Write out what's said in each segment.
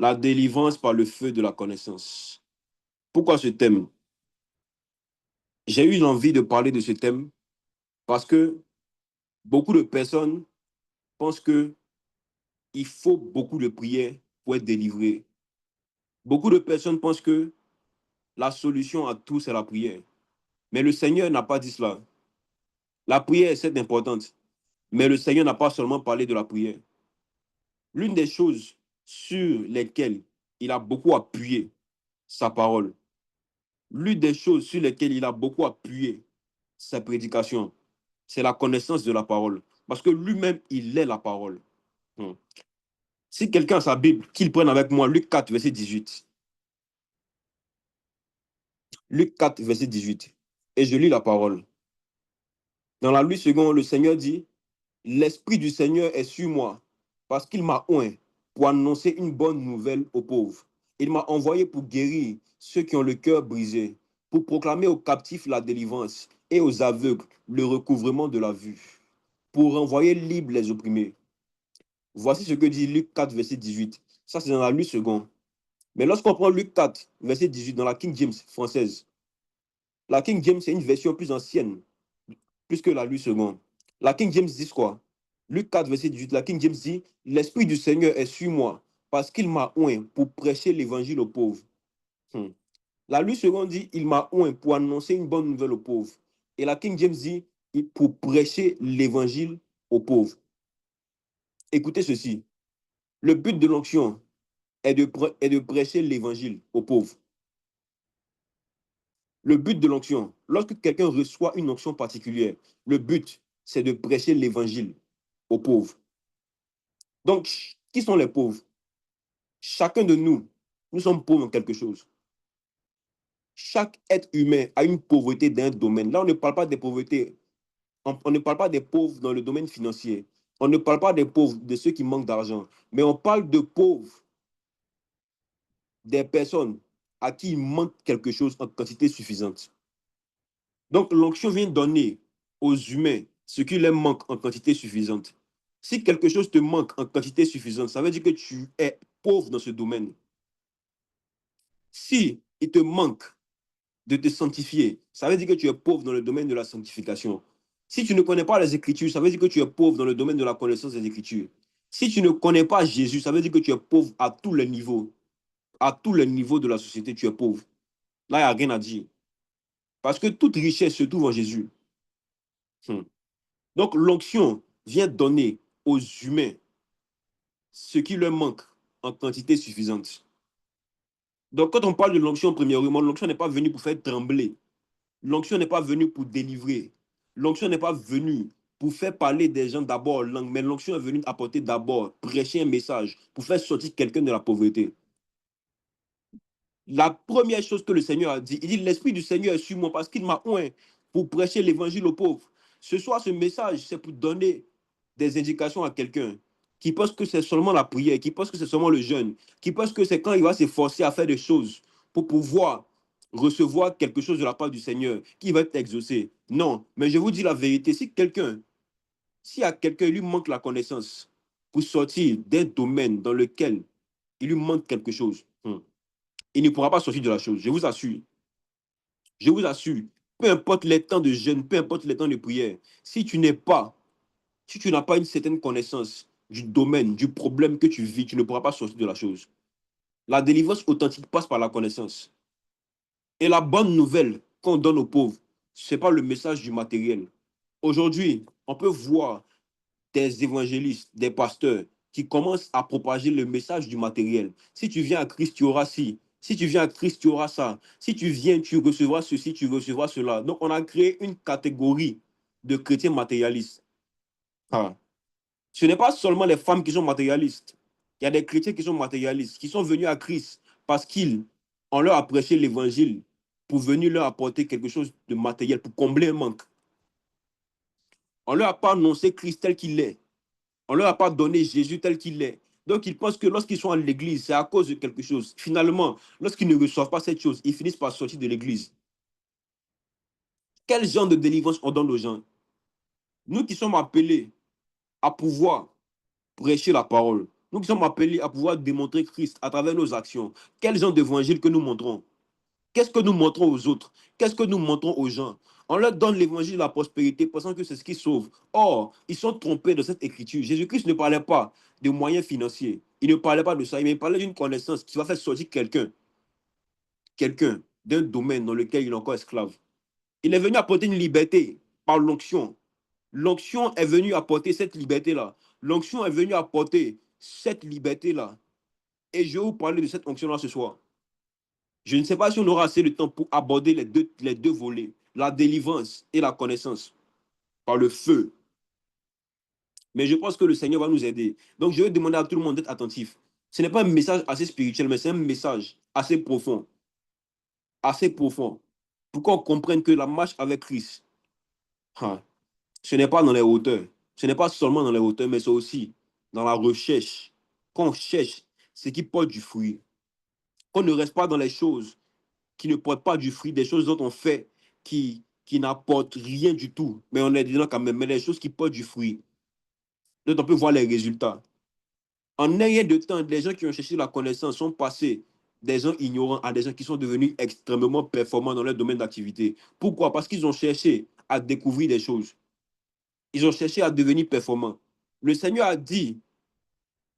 La délivrance par le feu de la connaissance. Pourquoi ce thème? J'ai eu l'envie de parler de ce thème parce que beaucoup de personnes pensent que il faut beaucoup de prières pour être délivré. Beaucoup de personnes pensent que la solution à tout, c'est la prière. Mais le Seigneur n'a pas dit cela. La prière est certes importante, mais le Seigneur n'a pas seulement parlé de la prière. L'une des choses sur lesquelles il a beaucoup appuyé sa parole, l'une des choses sur lesquelles il a beaucoup appuyé sa prédication, c'est la connaissance de la parole. Parce que lui-même, il est la parole. Hmm. Si quelqu'un a sa Bible, qu'il prenne avec moi Luc 4, verset 18. Luc 4, verset 18. Et je lis la parole. Dans la Louis II, le Seigneur dit, l'Esprit du Seigneur est sur moi, parce qu'il m'a oint pour annoncer une bonne nouvelle aux pauvres. Il m'a envoyé pour guérir ceux qui ont le cœur brisé, pour proclamer aux captifs la délivrance et aux aveugles le recouvrement de la vue, pour renvoyer libres les opprimés. Voici ce que dit Luc 4, verset 18. Ça, c'est dans la Louis II. Mais lorsqu'on prend Luc 4, verset 18, dans la King James française, la King James, c'est une version plus ancienne, plus que la Louis II. La King James dit quoi? Luc 4, verset 18, la King James dit, l'Esprit du Seigneur est sur moi, parce qu'il m'a oint pour prêcher l'évangile aux pauvres. Hmm. La Louis II dit, il m'a oint pour annoncer une bonne nouvelle aux pauvres. Et la King James dit, pour prêcher l'évangile aux pauvres. Écoutez ceci, le but de l'onction est de prêcher l'évangile aux pauvres. Le but de l'onction, lorsque quelqu'un reçoit une onction particulière, le but, c'est de prêcher l'évangile aux pauvres. Donc, qui sont les pauvres? Chacun de nous, nous sommes pauvres en quelque chose. Chaque être humain a une pauvreté dans un domaine. Là, on ne parle pas des pauvretés, on ne parle pas des pauvres dans le domaine financier. On ne parle pas des pauvres, de ceux qui manquent d'argent. Mais on parle de pauvres, des personnes à qui il manque quelque chose en quantité suffisante. Donc, l'onction vient donner aux humains ce qui leur manque en quantité suffisante. Si quelque chose te manque en quantité suffisante, ça veut dire que tu es pauvre dans ce domaine. Si il te manque de te sanctifier, ça veut dire que tu es pauvre dans le domaine de la sanctification. Si tu ne connais pas les Écritures, ça veut dire que tu es pauvre dans le domaine de la connaissance des Écritures. Si tu ne connais pas Jésus, ça veut dire que tu es pauvre à tous les niveaux. À tous les niveaux de la société, tu es pauvre. Là, il n'y a rien à dire. Parce que toute richesse se trouve en Jésus. Hmm. Donc, l'onction vient donner aux humains ce qui leur manque en quantité suffisante. Donc, quand on parle de l'onction, premièrement, l'onction n'est pas venue pour faire trembler. L'onction n'est pas venue pour délivrer. L'onction n'est pas venue pour faire parler des gens d'abord en langue, mais l'onction est venue apporter d'abord, prêcher un message pour faire sortir quelqu'un de la pauvreté. La première chose que le Seigneur a dit, il dit, l'Esprit du Seigneur est sur moi parce qu'il m'a oint pour prêcher l'évangile aux pauvres. Ce soir, ce message, c'est pour donner des indications à quelqu'un qui pense que c'est seulement la prière, qui pense que c'est seulement le jeûne, qui pense que c'est quand il va s'efforcer à faire des choses pour pouvoir recevoir quelque chose de la part du Seigneur qui va être exaucé. Non, mais je vous dis la vérité, si à quelqu'un lui manque la connaissance pour sortir d'un domaine dans lequel il lui manque quelque chose, il ne pourra pas sortir de la chose, je vous assure. Je vous assure, peu importe les temps de jeûne, peu importe les temps de prière, si tu n'as pas une certaine connaissance du domaine, du problème que tu vis, tu ne pourras pas sortir de la chose. La délivrance authentique passe par la connaissance. Et la bonne nouvelle qu'on donne aux pauvres, ce n'est pas le message du matériel. Aujourd'hui, on peut voir des évangélistes, des pasteurs qui commencent à propager le message du matériel. Si tu viens à Christ, tu auras ci. Si tu viens à Christ, tu auras ça. Si tu viens, tu recevras ceci, tu recevras cela. Donc, on a créé une catégorie de chrétiens matérialistes. Ah. Ce n'est pas seulement les femmes qui sont matérialistes. Il y a des chrétiens qui sont matérialistes, qui sont venus à Christ parce qu'on leur a prêché l'évangile pour venir leur apporter quelque chose de matériel, pour combler un manque. On ne leur a pas annoncé Christ tel qu'il est. On ne leur a pas donné Jésus tel qu'il est. Donc, ils pensent que lorsqu'ils sont à l'église, c'est à cause de quelque chose. Finalement, lorsqu'ils ne reçoivent pas cette chose, ils finissent par sortir de l'église. Quel genre de délivrance on donne aux gens? Nous qui sommes appelés à pouvoir prêcher la parole, Nous sommes appelés à pouvoir démontrer Christ à travers nos actions. Quel genre d'évangile que nous montrons? Qu'est-ce que nous montrons aux autres? Qu'est-ce que nous montrons aux gens? On leur donne l'évangile de la prospérité, pensant que c'est ce qui sauve. Or, ils sont trompés de cette écriture. Jésus-Christ ne parlait pas de moyens financiers. Il ne parlait pas de ça, mais il parlait d'une connaissance qui va faire sortir quelqu'un d'un domaine dans lequel il est encore esclave. Il est venu apporter une liberté par l'onction. L'onction est venue apporter cette liberté-là. L'onction est venue apporter cette liberté-là. Et je vais vous parler de cette onction-là ce soir. Je ne sais pas si on aura assez de temps pour aborder les deux volets, la délivrance et la connaissance, par le feu. Mais je pense que le Seigneur va nous aider. Donc, je vais demander à tout le monde d'être attentif. Ce n'est pas un message assez spirituel, mais c'est un message assez profond, pour qu'on comprenne que la marche avec Christ, hein, ce n'est pas dans les hauteurs. Ce n'est pas seulement dans les hauteurs, mais c'est aussi dans la recherche. Qu'on cherche ce qui porte du fruit. Qu'on ne reste pas dans les choses qui ne portent pas du fruit, des choses dont on fait qui n'apportent rien du tout, mais on est dedans quand même, mais les choses qui portent du fruit, dont on peut voir les résultats. En un rien de temps, les gens qui ont cherché la connaissance sont passés des gens ignorants à des gens qui sont devenus extrêmement performants dans leur domaine d'activité. Pourquoi? Parce qu'ils ont cherché à découvrir des choses. Ils ont cherché à devenir performants. Le Seigneur a dit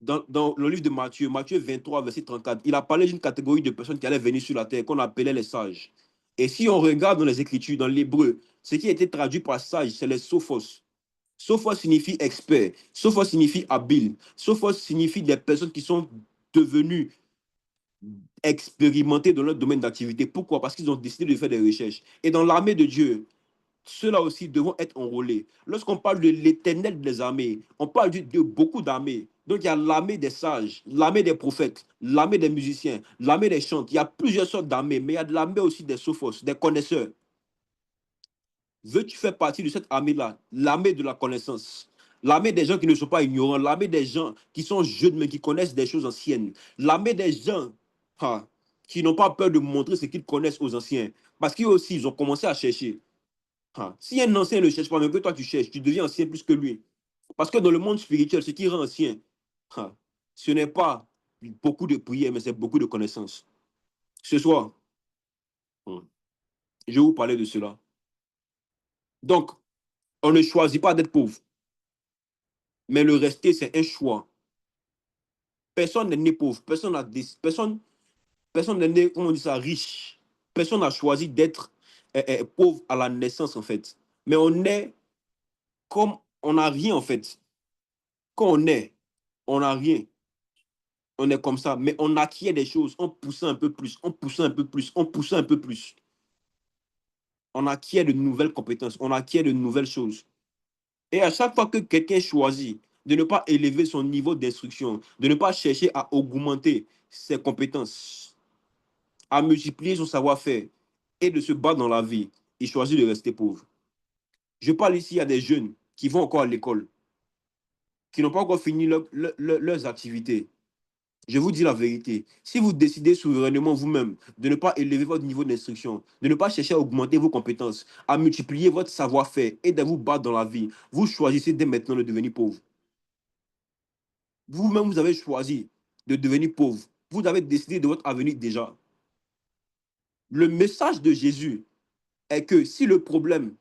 dans le livre de Matthieu, Matthieu 23, verset 34, il a parlé d'une catégorie de personnes qui allaient venir sur la terre, qu'on appelait les sages. Et si on regarde dans les Écritures, dans l'hébreu, ce qui a été traduit par sage, c'est les sophos. Sophos signifie expert, sophos signifie habile, sophos signifie des personnes qui sont devenues expérimentées dans leur domaine d'activité. Pourquoi? Parce qu'ils ont décidé de faire des recherches. Et dans l'armée de Dieu, ceux-là aussi devront être enrôlés. Lorsqu'on parle de l'éternel des armées, on parle de beaucoup d'armées. Donc il y a l'armée des sages, l'armée des prophètes, l'armée des musiciens, l'armée des chants. Il y a plusieurs sortes d'armées, mais il y a de l'armée aussi des sophos, des connaisseurs. Veux-tu faire partie de cette armée-là? L'armée de la connaissance. L'armée des gens qui ne sont pas ignorants. L'armée des gens qui sont jeunes mais qui connaissent des choses anciennes. L'armée des gens qui n'ont pas peur de montrer ce qu'ils connaissent aux anciens. Parce qu'eux aussi, ils ont commencé à chercher. Si un ancien ne cherche pas, mais que toi tu cherches, tu deviens ancien plus que lui. Parce que dans le monde spirituel, ce qui rend ancien, ce n'est pas beaucoup de prières, mais c'est beaucoup de connaissances. Ce soir, je vais vous parler de cela. Donc, on ne choisit pas d'être pauvre, mais le rester, c'est un choix. Personne n'est né pauvre, personne n'est né, comment on dit ça, riche. Personne n'a choisi d'être pauvre à la naissance, en fait. Mais on est comme on n'a rien, en fait. Quand on n'a rien. On est comme ça, mais on acquiert des choses en poussant un peu plus, en poussant un peu plus, en poussant un peu plus. On acquiert de nouvelles compétences, on acquiert de nouvelles choses. Et à chaque fois que quelqu'un choisit de ne pas élever son niveau d'instruction, de ne pas chercher à augmenter ses compétences, à multiplier son savoir-faire et de se battre dans la vie, il choisit de rester pauvre. Je parle ici à des jeunes qui vont encore à l'école, qui n'ont pas encore fini leurs activités. Je vous dis la vérité. Si vous décidez souverainement vous-même de ne pas élever votre niveau d'instruction, de ne pas chercher à augmenter vos compétences, à multiplier votre savoir-faire et de vous battre dans la vie, vous choisissez dès maintenant de devenir pauvre. Vous-même, vous avez choisi de devenir pauvre. Vous avez décidé de votre avenir déjà. Le message de Jésus est que si le problème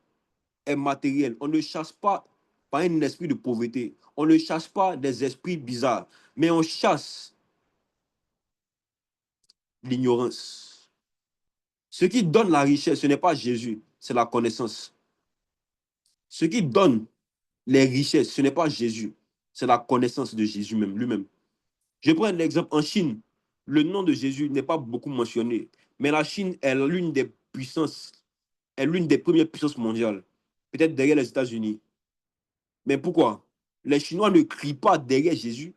est matériel, on ne chasse pas par un esprit de pauvreté, on ne chasse pas des esprits bizarres, mais on chasse l'ignorance. Ce qui donne la richesse, ce n'est pas Jésus, c'est la connaissance. Ce qui donne les richesses, ce n'est pas Jésus, c'est la connaissance de Jésus même, lui-même. Je prends un exemple. En Chine, le nom de Jésus n'est pas beaucoup mentionné, mais la Chine est l'une des puissances, est l'une des premières puissances mondiales, peut-être derrière les États-Unis. Mais pourquoi? Les Chinois ne crient pas derrière Jésus.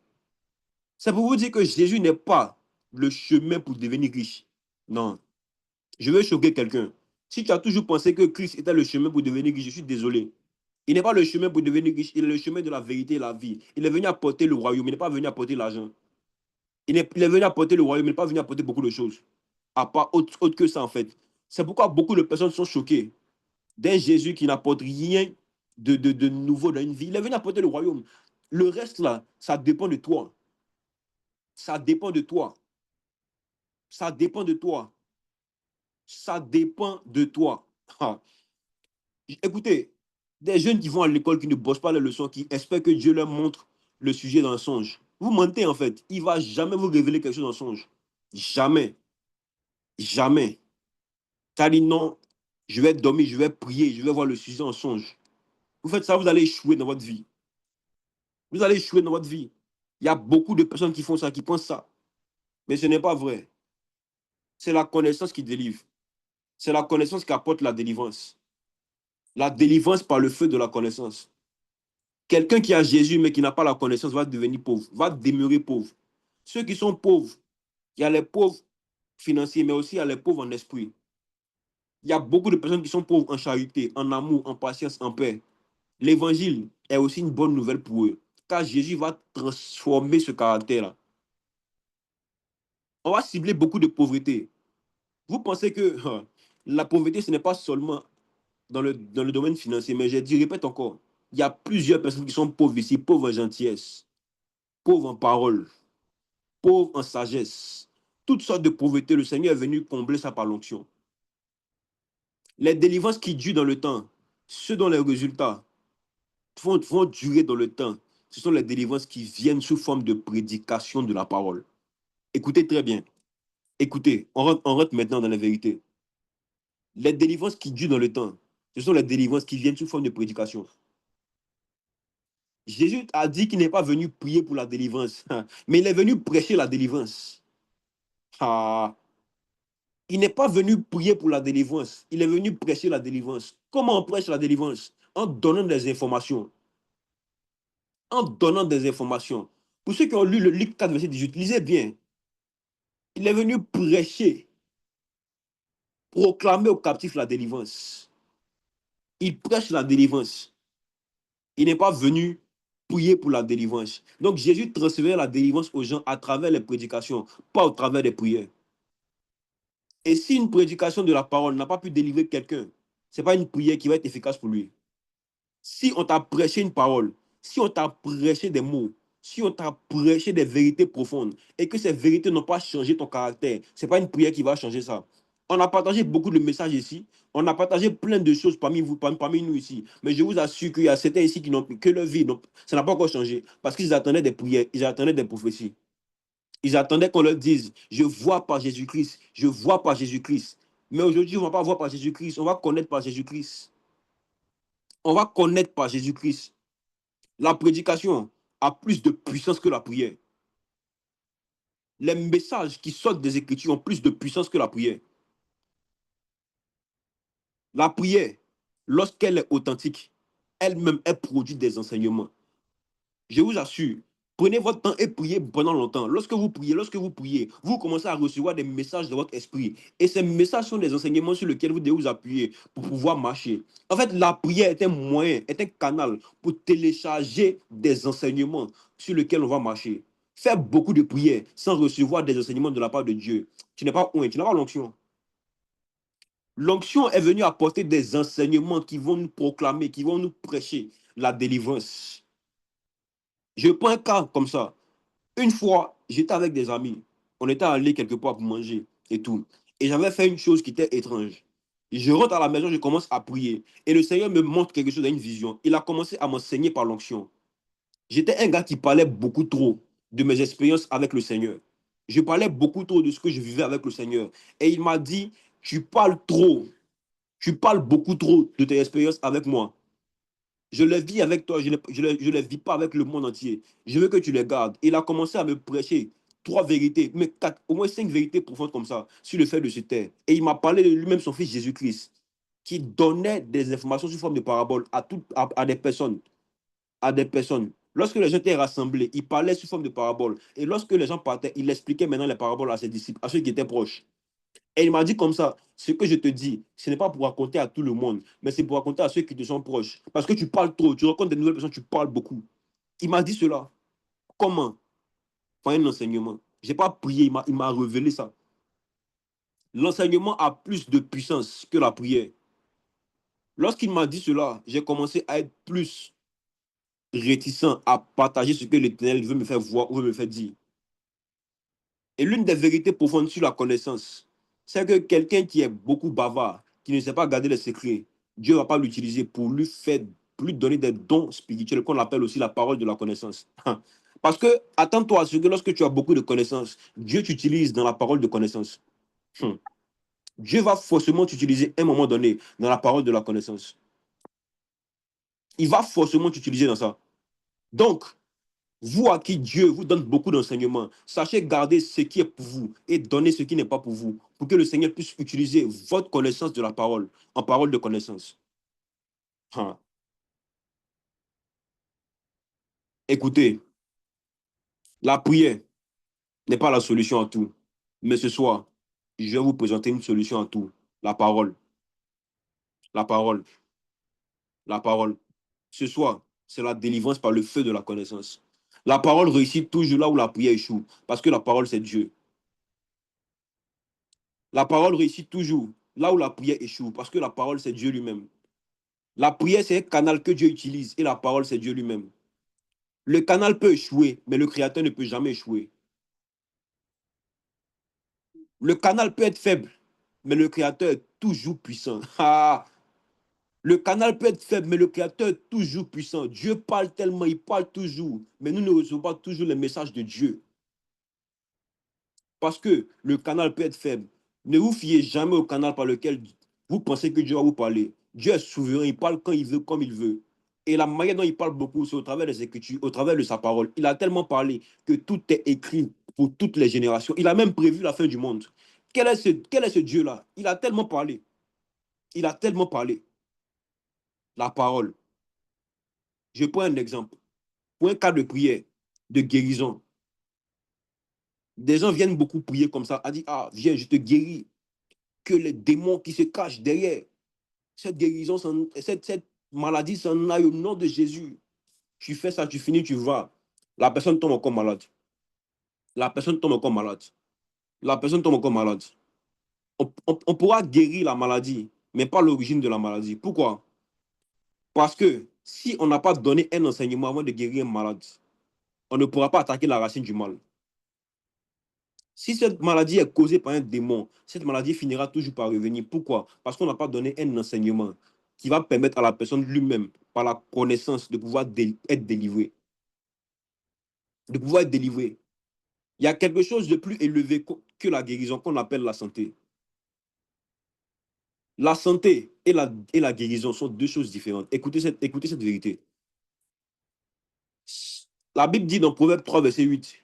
C'est pour vous dire que Jésus n'est pas le chemin pour devenir riche. Non. Je veux choquer quelqu'un. Si tu as toujours pensé que Christ était le chemin pour devenir riche, je suis désolé. Il n'est pas le chemin pour devenir riche, il est le chemin de la vérité et la vie. Il est venu apporter le royaume, il n'est pas venu apporter l'argent. Il est venu apporter le royaume, il n'est pas venu apporter beaucoup de choses. À part autre que ça, en fait. C'est pourquoi beaucoup de personnes sont choquées d'un Jésus qui n'apporte rien de nouveau dans une vie. Il est venu apporter le royaume. Le reste, là, ça dépend de toi. Ça dépend de toi. Ça dépend de toi. Ça dépend de toi. Ah. Écoutez, des jeunes qui vont à l'école, qui ne bossent pas les leçons, qui espèrent que Dieu leur montre le sujet dans un songe. Vous mentez en fait. Il ne va jamais vous révéler quelque chose dans un songe. Jamais. Jamais. Ça dit non, je vais dormir, je vais prier, je vais voir le sujet en songe. Vous faites ça, vous allez échouer dans votre vie. Vous allez échouer dans votre vie. Il y a beaucoup de personnes qui font ça, qui pensent ça. Mais ce n'est pas vrai. C'est la connaissance qui délivre. C'est la connaissance qui apporte la délivrance. La délivrance par le feu de la connaissance. Quelqu'un qui a Jésus mais qui n'a pas la connaissance va devenir pauvre, va demeurer pauvre. Ceux qui sont pauvres, il y a les pauvres financiers, mais aussi il y a les pauvres en esprit. Il y a beaucoup de personnes qui sont pauvres en charité, en amour, en patience, en paix. L'évangile est aussi une bonne nouvelle pour eux, car Jésus va transformer ce caractère-là. On va cibler beaucoup de pauvreté. Vous pensez que la pauvreté, ce n'est pas seulement dans le domaine financier, mais je dis, répète encore, il y a plusieurs personnes qui sont pauvres ici, pauvres en gentillesse, pauvres en parole, pauvres en sagesse. Toutes sortes de pauvreté, le Seigneur est venu combler ça par l'onction. Les délivrances qui durent dans le temps, ceux dont les résultats vont durer dans le temps, ce sont les délivrances qui viennent sous forme de prédication de la parole. Écoutez très bien. Écoutez, on rentre maintenant dans la vérité. Les délivrances qui durent dans le temps, ce sont les délivrances qui viennent sous forme de prédication. Jésus a dit qu'il n'est pas venu prier pour la délivrance, mais il est venu prêcher la délivrance. Ah, il n'est pas venu prier pour la délivrance, il est venu prêcher la délivrance. Comment on prêche la délivrance? En donnant des informations. En donnant des informations. Pour ceux qui ont lu le Luc 4, verset 18, lisez bien. Il est venu prêcher, proclamer aux captifs la délivrance. Il prêche la délivrance. Il n'est pas venu prier pour la délivrance. Donc Jésus transférait la délivrance aux gens à travers les prédications, pas au travers des prières. Et si une prédication de la parole n'a pas pu délivrer quelqu'un, ce n'est pas une prière qui va être efficace pour lui. Si on t'a prêché une parole, si on t'a prêché des mots, si on t'a prêché des vérités profondes et que ces vérités n'ont pas changé ton caractère, ce n'est pas une prière qui va changer ça. On a partagé beaucoup de messages ici. On a partagé plein de choses parmi vous, parmi nous ici. Mais je vous assure qu'il y a certains ici qui n'ont que leur vie. Donc, ça n'a pas encore changé. Parce qu'ils attendaient des prières, ils attendaient des prophéties. Ils attendaient qu'on leur dise, je vois par Jésus-Christ, je vois par Jésus-Christ. Mais aujourd'hui, on ne va pas voir par Jésus-Christ, on va connaître par Jésus-Christ. On va connaître par Jésus-Christ. La prédication a plus de puissance que la prière. Les messages qui sortent des Écritures ont plus de puissance que la prière. La prière, lorsqu'elle est authentique, elle-même, elle produit des enseignements. Je vous assure, prenez votre temps et priez pendant longtemps. Lorsque vous priez, vous commencez à recevoir des messages de votre esprit. Et ces messages sont des enseignements sur lesquels vous devez vous appuyer pour pouvoir marcher. En fait, la prière est un moyen, est un canal pour télécharger des enseignements sur lesquels on va marcher. Faire beaucoup de prières sans recevoir des enseignements de la part de Dieu. Tu n'es pas oint, tu n'as pas l'onction. L'onction est venue apporter des enseignements qui vont nous proclamer, qui vont nous prêcher la délivrance. Je prends un cas comme ça. Une fois, j'étais avec des amis. On était allé quelque part pour manger et tout. Et j'avais fait une chose qui était étrange. Je rentre à la maison, je commence à prier. Et le Seigneur me montre quelque chose dans une vision. Il a commencé à m'enseigner par l'onction. J'étais un gars qui parlait beaucoup trop de mes expériences avec le Seigneur. Je parlais beaucoup trop de ce que je vivais avec le Seigneur. Et il m'a dit, tu parles trop. Tu parles beaucoup trop de tes expériences avec moi. Je les vis avec toi, je les vis pas avec le monde entier. Je veux que tu les gardes. Il a commencé à me prêcher 3 vérités, mais 4, au moins 5 vérités profondes comme ça, sur le fait de se taire. Et il m'a parlé de lui-même, son fils Jésus-Christ, qui donnait des informations sous forme de paraboles à des personnes. À des personnes. Lorsque les gens étaient rassemblés, il parlait sous forme de paraboles. Et lorsque les gens partaient, il expliquait maintenant les paraboles à ses disciples, à ceux qui étaient proches. Et il m'a dit comme ça, ce que je te dis, ce n'est pas pour raconter à tout le monde, mais c'est pour raconter à ceux qui te sont proches. Parce que tu parles trop, tu rencontres des nouvelles personnes, tu parles beaucoup. Il m'a dit cela. Comment? Par un enseignement. Je n'ai pas prié, il m'a révélé ça. L'enseignement a plus de puissance que la prière. Lorsqu'il m'a dit cela, j'ai commencé à être plus réticent à partager ce que l'Éternel veut me faire voir ou veut me faire dire. Et l'une des vérités profondes sur la connaissance, c'est que quelqu'un qui est beaucoup bavard, qui ne sait pas garder les secrets, Dieu ne va pas l'utiliser pour lui faire, pour lui donner des dons spirituels qu'on appelle aussi la parole de la connaissance. Parce que, attends-toi à ce que lorsque tu as beaucoup de connaissances, Dieu t'utilise dans la parole de connaissance. Hum. Dieu va forcément t'utiliser à un moment donné dans la parole de la connaissance. Il va forcément t'utiliser dans ça. Donc, vous à qui Dieu vous donne beaucoup d'enseignements, sachez garder ce qui est pour vous et donner ce qui n'est pas pour vous, pour que le Seigneur puisse utiliser votre connaissance de la parole en parole de connaissance. Hein. Écoutez, la prière n'est pas la solution à tout. Mais ce soir, je vais vous présenter une solution à tout. La parole, la parole, la parole. Ce soir, c'est la délivrance par le feu de la connaissance. La parole réussit toujours là où la prière échoue, parce que la parole, c'est Dieu. La parole réussit toujours là où la prière échoue, parce que la parole, c'est Dieu lui-même. La prière, c'est un canal que Dieu utilise, et la parole, c'est Dieu lui-même. Le canal peut échouer, mais le Créateur ne peut jamais échouer. Le canal peut être faible, mais le Créateur est toujours puissant. Ah, le canal peut être faible, mais le Créateur est toujours puissant. Dieu parle tellement, il parle toujours, mais nous ne recevons pas toujours les messages de Dieu. Parce que le canal peut être faible. Ne vous fiez jamais au canal par lequel vous pensez que Dieu va vous parler. Dieu est souverain, il parle quand il veut, comme il veut. Et la manière dont il parle beaucoup, c'est au travers des Écritures, au travers de sa parole. Il a tellement parlé que tout est écrit pour toutes les générations. Il a même prévu la fin du monde. Quel est ce Dieu-là? Il a tellement parlé. Il a tellement parlé. La parole. Je prends un exemple. Pour un cas de prière, de guérison, des gens viennent beaucoup prier comme ça, a dit, ah, viens, je te guéris. Que les démons qui se cachent derrière cette guérison, cette maladie s'en aille au nom de Jésus. Tu fais ça, tu finis, tu vas. La personne tombe encore malade. La personne tombe encore malade. La personne tombe encore malade. On pourra guérir la maladie, mais pas l'origine de la maladie. Pourquoi? Parce que si on n'a pas donné un enseignement avant de guérir un malade, on ne pourra pas attaquer la racine du mal. Si cette maladie est causée par un démon, cette maladie finira toujours par revenir. Pourquoi? Parce qu'on n'a pas donné un enseignement qui va permettre à la personne lui-même, par la connaissance, de pouvoir être délivrée. De pouvoir être délivrée. Il y a quelque chose de plus élevé que la guérison qu'on appelle la santé. La santé et la guérison sont deux choses différentes. Écoutez cette vérité. La Bible dit dans Proverbe 3, verset 8,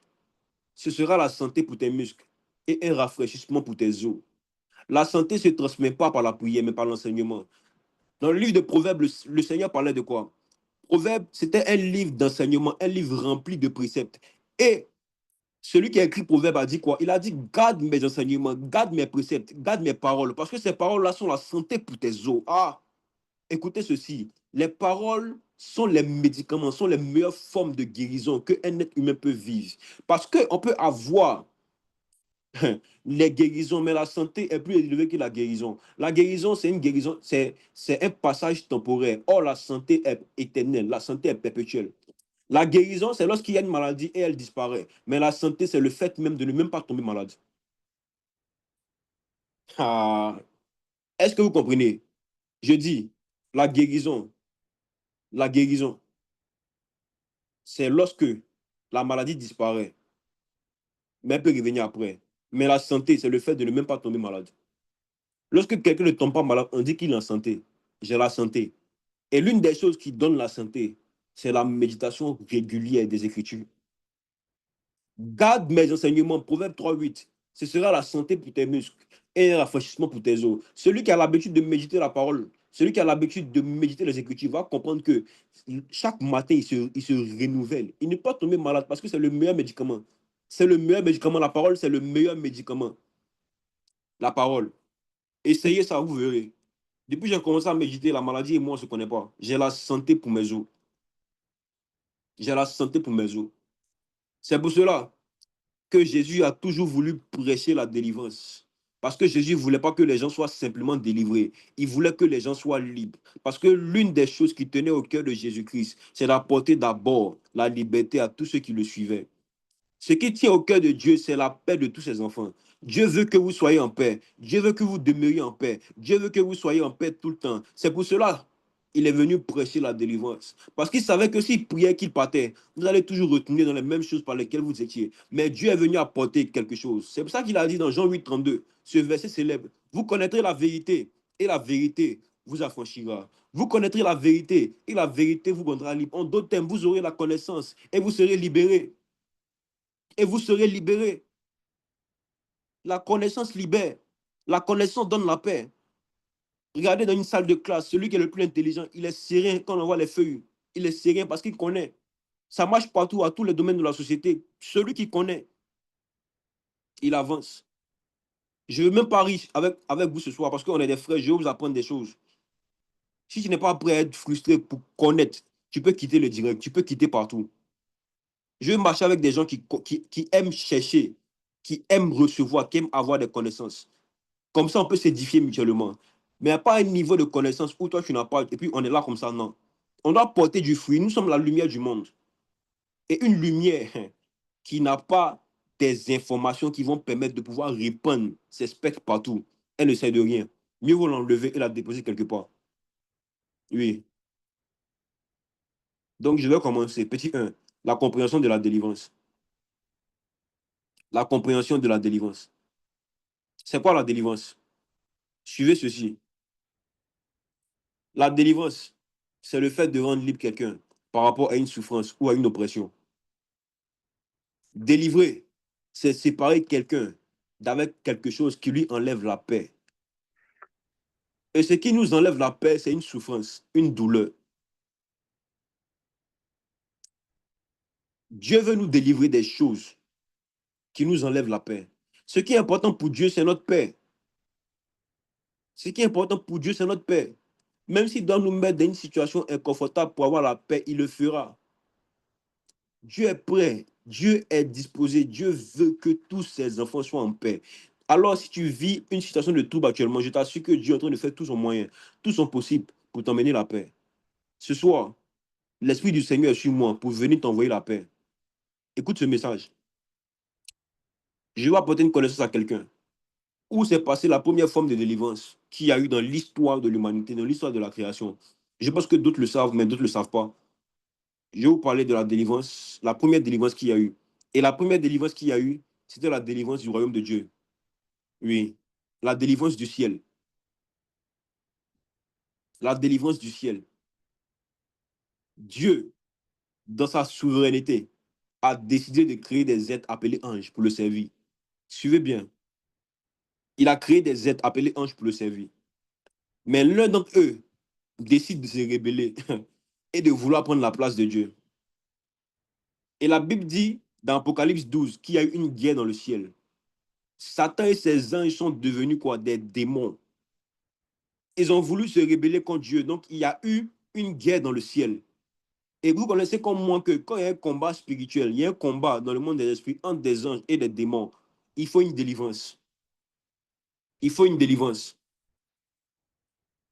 ce sera la santé pour tes muscles et un rafraîchissement pour tes os. La santé ne se transmet pas par la prière, mais par l'enseignement. Dans le livre de Proverbes, le Seigneur parlait de quoi? Proverbes, c'était un livre d'enseignement, un livre rempli de préceptes. Et celui qui a écrit Proverbes a dit quoi? Il a dit, garde mes enseignements, garde mes préceptes, garde mes paroles, parce que ces paroles-là sont la santé pour tes os. Ah, écoutez ceci, les paroles sont les médicaments, sont les meilleures formes de guérison qu'un être humain peut vivre. Parce qu'on peut avoir les guérisons, mais la santé est plus élevée que la guérison. La guérison, c'est une guérison, c'est un passage temporaire. Or, la santé est éternelle, la santé est perpétuelle. La guérison, c'est lorsqu'il y a une maladie et elle disparaît. Mais la santé, c'est le fait même de ne même pas tomber malade. Ah, est-ce que vous comprenez? Je dis, la guérison, la guérison, c'est lorsque la maladie disparaît, mais elle peut revenir après. Mais la santé, c'est le fait de ne même pas tomber malade. Lorsque quelqu'un ne tombe pas malade, on dit qu'il est en santé. J'ai la santé. Et l'une des choses qui donne la santé, c'est la méditation régulière des Écritures. Garde mes enseignements, Proverbe 3:8. Ce sera la santé pour tes muscles et un rafraîchissement pour tes os. Celui qui a l'habitude de méditer la parole, celui qui a l'habitude de méditer les Écritures va comprendre que chaque matin, il se renouvelle. Il ne peut pas tomber malade parce que c'est le meilleur médicament. C'est le meilleur médicament. La parole, c'est le meilleur médicament. La parole. Essayez ça, vous verrez. Depuis que j'ai commencé à méditer, la maladie et moi, on ne se connaît pas. J'ai la santé pour mes os. J'ai la santé pour mes os. C'est pour cela que Jésus a toujours voulu prêcher la délivrance. Parce que Jésus ne voulait pas que les gens soient simplement délivrés. Il voulait que les gens soient libres. Parce que l'une des choses qui tenait au cœur de Jésus-Christ, c'est d'apporter d'abord la liberté à tous ceux qui le suivaient. Ce qui tient au cœur de Dieu, c'est la paix de tous ses enfants. Dieu veut que vous soyez en paix. Dieu veut que vous demeuriez en paix. Dieu veut que vous soyez en paix tout le temps. C'est pour cela qu'il est venu prêcher la délivrance. Parce qu'il savait que s'il priait, qu'il partait, vous allez toujours retourner dans les mêmes choses par lesquelles vous étiez. Mais Dieu est venu apporter quelque chose. C'est pour ça qu'il a dit dans Jean 8, 32, ce verset célèbre, vous connaîtrez la vérité et la vérité vous affranchira. Vous connaîtrez la vérité et la vérité vous rendra libre. En d'autres termes, vous aurez la connaissance et vous serez libérés. Et vous serez libérés. La connaissance libère. La connaissance donne la paix. Regardez dans une salle de classe, celui qui est le plus intelligent, il est serein quand on voit les feuilles. Il est serein parce qu'il connaît. Ça marche partout, à tous les domaines de la société. Celui qui connaît, il avance. Je ne veux même pas rire avec vous ce soir parce qu'on est des frères, je vais vous apprendre des choses. Si tu n'es pas prêt à être frustré pour connaître, tu peux quitter le direct, tu peux quitter partout. Je veux marcher avec des gens qui aiment chercher, qui aiment recevoir, qui aiment avoir des connaissances. Comme ça, on peut s'édifier mutuellement. Mais pas un niveau de connaissance où toi, tu n'as pas, et puis on est là comme ça, non. On doit porter du fruit. Nous sommes la lumière du monde. Et une lumière qui n'a pas des informations qui vont permettre de pouvoir répandre ces spectres partout, elle ne sert de rien. Mieux vaut l'enlever et la déposer quelque part. Oui. Donc, je vais commencer. Petit 1, la compréhension de la délivrance. La compréhension de la délivrance. C'est quoi la délivrance? Suivez ceci. La délivrance, c'est le fait de rendre libre quelqu'un par rapport à une souffrance ou à une oppression. Délivrer, c'est séparer quelqu'un d'avec quelque chose qui lui enlève la paix. Et ce qui nous enlève la paix, c'est une souffrance, une douleur. Dieu veut nous délivrer des choses qui nous enlèvent la paix. Ce qui est important pour Dieu, c'est notre paix. Ce qui est important pour Dieu, c'est notre paix. Même s'il doit nous mettre dans une situation inconfortable pour avoir la paix, il le fera. Dieu est prêt, Dieu est disposé, Dieu veut que tous ses enfants soient en paix. Alors, si tu vis une situation de trouble actuellement, je t'assure que Dieu est en train de faire tout son moyen, tout son possible pour t'emmener la paix. Ce soir, l'Esprit du Seigneur est sur moi pour venir t'envoyer la paix. Écoute ce message. Je vais apporter une connaissance à quelqu'un. Où s'est passée la première forme de délivrance qu'il y a eu dans l'histoire de l'humanité, dans l'histoire de la création. Je pense que d'autres le savent, mais d'autres ne le savent pas. Je vais vous parler de la délivrance, la première délivrance qu'il y a eu. Et la première délivrance qu'il y a eu, c'était la délivrance du royaume de Dieu. Oui, la délivrance du ciel. La délivrance du ciel. Dieu, dans sa souveraineté, a décidé de créer des êtres appelés anges pour le servir. Suivez bien. Il a créé des êtres appelés anges pour le servir. Mais l'un d'entre eux décide de se rébeller et de vouloir prendre la place de Dieu. Et la Bible dit dans Apocalypse 12 qu'il y a eu une guerre dans le ciel. Satan et ses anges sont devenus quoi? Des démons. Ils ont voulu se rébeller contre Dieu. Donc, il y a eu une guerre dans le ciel. Et vous connaissez comme moi que quand il y a un combat spirituel, il y a un combat dans le monde des esprits entre des anges et des démons, il faut une délivrance. Il faut une délivrance.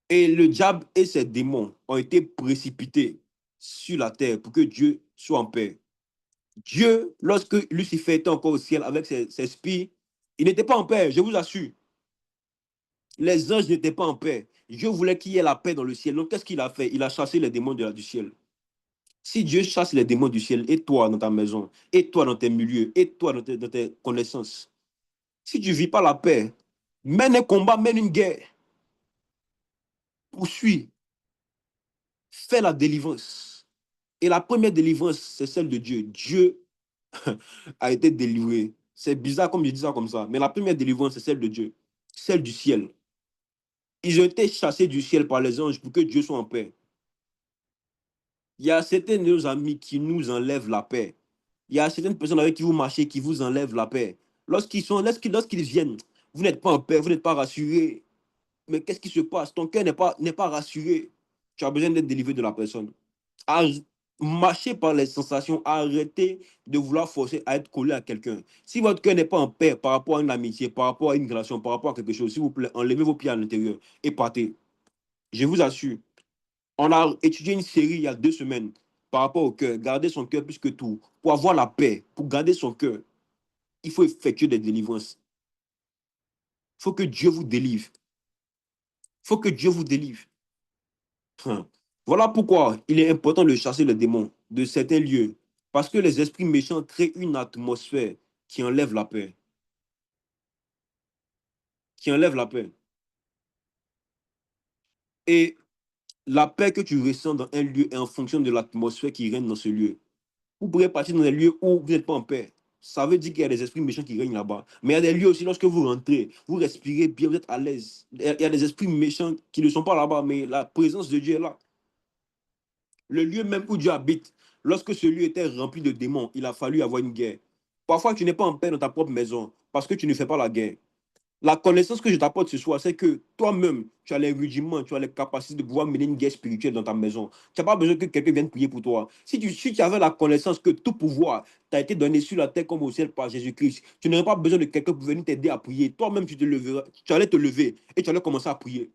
Et le diable et ses démons ont été précipités sur la terre pour que Dieu soit en paix. Dieu, lorsque Lucifer était encore au ciel avec ses spies, il n'était pas en paix, je vous assure. Les anges n'étaient pas en paix. Dieu voulait qu'il y ait la paix dans le ciel. Donc, qu'est-ce qu'il a fait? Il a chassé les démons du ciel. Si Dieu chasse les démons du ciel, et toi dans ta maison, et toi dans tes milieux, et toi dans tes connaissances, si tu ne vis pas la paix, mène un combat, mène une guerre, poursuis, fais la délivrance. Et la première délivrance, c'est celle de Dieu. Dieu a été délivré. C'est bizarre comme je dis ça comme ça, mais la première délivrance, c'est celle de Dieu, celle du ciel. Ils ont été chassés du ciel par les anges pour que Dieu soit en paix. Il y a certains de nos amis qui nous enlèvent la paix. Il y a certaines personnes avec qui vous marchez qui vous enlèvent la paix. Lorsqu'ils viennent, vous n'êtes pas en paix, vous n'êtes pas rassuré. Mais qu'est-ce qui se passe? Ton cœur n'est pas rassuré. Tu as besoin d'être délivré de la personne. Marcher par les sensations, arrêtez de vouloir forcer à être collé à quelqu'un. Si votre cœur n'est pas en paix par rapport à une amitié, par rapport à une relation, par rapport à quelque chose, s'il vous plaît, enlevez vos pieds à l'intérieur et partez. Je vous assure. On a étudié une série il y a 2 semaines par rapport au cœur, garder son cœur plus que tout. Pour avoir la paix, pour garder son cœur, il faut effectuer des délivrances. Il faut que Dieu vous délivre. Il faut que Dieu vous délivre. Hein. Voilà pourquoi il est important de chasser les démons de certains lieux. Parce que les esprits méchants créent une atmosphère qui enlève la paix. Qui enlève la paix. Et la paix que tu ressens dans un lieu est en fonction de l'atmosphère qui règne dans ce lieu. Vous pourrez partir dans des lieux où vous n'êtes pas en paix. Ça veut dire qu'il y a des esprits méchants qui règnent là-bas. Mais il y a des lieux aussi, lorsque vous rentrez, vous respirez bien, vous êtes à l'aise. Il y a des esprits méchants qui ne sont pas là-bas, mais la présence de Dieu est là. Le lieu même où Dieu habite, lorsque ce lieu était rempli de démons, il a fallu avoir une guerre. Parfois, tu n'es pas en paix dans ta propre maison parce que tu ne fais pas la guerre. La connaissance que je t'apporte ce soir, c'est que toi-même, tu as les rudiments, tu as les capacités de pouvoir mener une guerre spirituelle dans ta maison. Tu n'as pas besoin que quelqu'un vienne prier pour toi. Si tu avais la connaissance que tout pouvoir t'a été donné sur la terre comme au ciel par Jésus-Christ, tu n'aurais pas besoin de quelqu'un pour venir t'aider à prier. Toi-même, tu allais te lever et tu allais commencer à prier.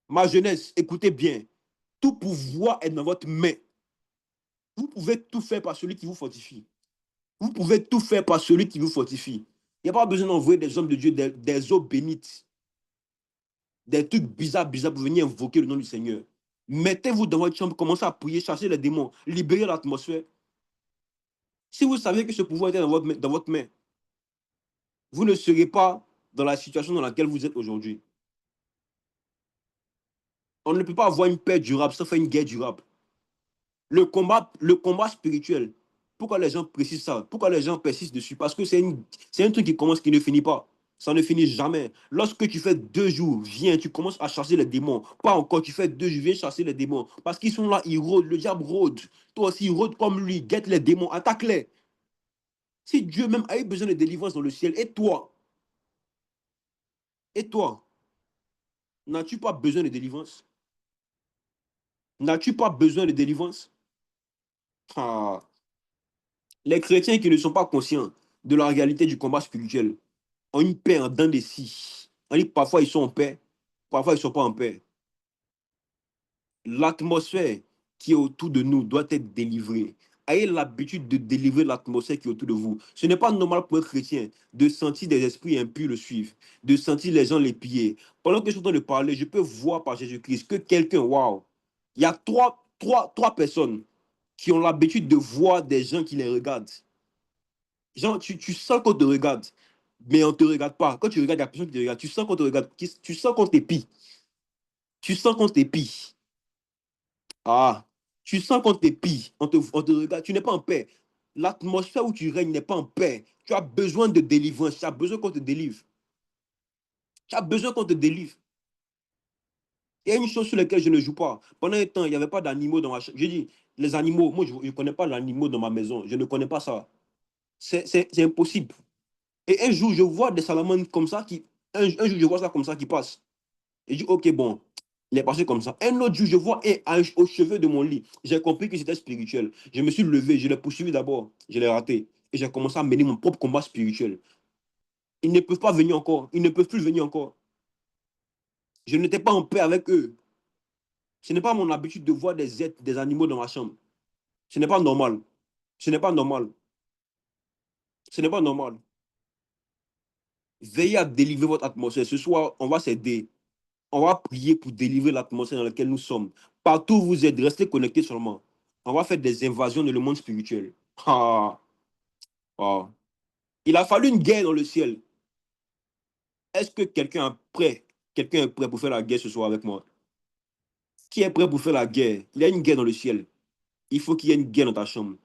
Ma jeunesse, écoutez bien, tout pouvoir est dans votre main. Vous pouvez tout faire par celui qui vous fortifie. Vous pouvez tout faire par celui qui vous fortifie. Il n'y a pas besoin d'envoyer des hommes de Dieu, des eaux bénites, des trucs bizarres, bizarres pour venir invoquer le nom du Seigneur. Mettez-vous dans votre chambre, commencez à prier, chasser les démons, libérer l'atmosphère. Si vous savez que ce pouvoir était dans votre main, vous ne serez pas dans la situation dans laquelle vous êtes aujourd'hui. On ne peut pas avoir une paix durable sans faire une guerre durable. Le combat spirituel, pourquoi les gens précisent ça? Pourquoi les gens persistent dessus? Parce que c'est un truc qui commence, qui ne finit pas. Ça ne finit jamais. Lorsque tu fais 2 jours, viens, tu commences à chasser les démons. Pas encore, tu fais 2 jours, viens chasser les démons. Parce qu'ils sont là, ils rôdent, le diable rôde. Toi aussi, rôde comme lui, guette les démons, attaque-les. Si Dieu même a eu besoin de délivrance dans le ciel, et toi, n'as-tu pas besoin de délivrance? N'as-tu pas besoin de délivrance? Ah. Les chrétiens qui ne sont pas conscients de la réalité du combat spirituel ont une paix en dents de scie. On dit parfois ils sont en paix, parfois ils ne sont pas en paix. L'atmosphère qui est autour de nous doit être délivrée. Ayez l'habitude de délivrer l'atmosphère qui est autour de vous. Ce n'est pas normal pour un chrétien de sentir des esprits impurs le suivre, de sentir les gens les piller. Pendant que je suis en train de parler, je peux voir par Jésus-Christ que quelqu'un, waouh, il y a trois personnes qui ont l'habitude de voir des gens qui les regardent. Genre, tu sens qu'on te regarde, mais on ne te regarde pas. Quand tu regardes la personne qui te regarde, tu sens qu'on te regarde, tu sens qu'on t'épie. Tu sens qu'on t'épie. Ah, tu sens qu'on t'épie, on te regarde, tu n'es pas en paix. L'atmosphère où tu règnes n'est pas en paix. Tu as besoin de délivrance, tu as besoin qu'on te délivre. Tu as besoin qu'on te délivre. Il y a une chose sur laquelle je ne joue pas. Pendant un temps, il n'y avait pas d'animaux dans ma chambre. J'ai dit, les animaux, moi, je ne connais pas l'animal dans ma maison. Je ne connais pas ça. C'est impossible. Et un jour, je vois des salamandres comme ça un jour, je vois ça comme ça qui passe. Et je dis, ok, bon, il est passé comme ça. Un autre jour, je vois au cheveu de mon lit. J'ai compris que c'était spirituel. Je me suis levé, je l'ai poursuivi d'abord. Je l'ai raté. Et j'ai commencé à mener mon propre combat spirituel. Ils ne peuvent pas venir encore. Ils ne peuvent plus venir encore. Je n'étais pas en paix avec eux. Ce n'est pas mon habitude de voir des êtres, des animaux dans ma chambre. Ce n'est pas normal. Ce n'est pas normal. Ce n'est pas normal. Veillez à délivrer votre atmosphère. Ce soir, on va s'aider. On va prier pour délivrer l'atmosphère dans laquelle nous sommes. Partout où vous êtes, restez connectés seulement. On va faire des invasions dans le monde spirituel. Ah, ah. Il a fallu une guerre dans le ciel. Est-ce que quelqu'un est prêt pour faire la guerre ce soir avec moi? Qui est prêt pour faire la guerre? Il y a une guerre dans le ciel. Il faut qu'il y ait une guerre dans ta chambre.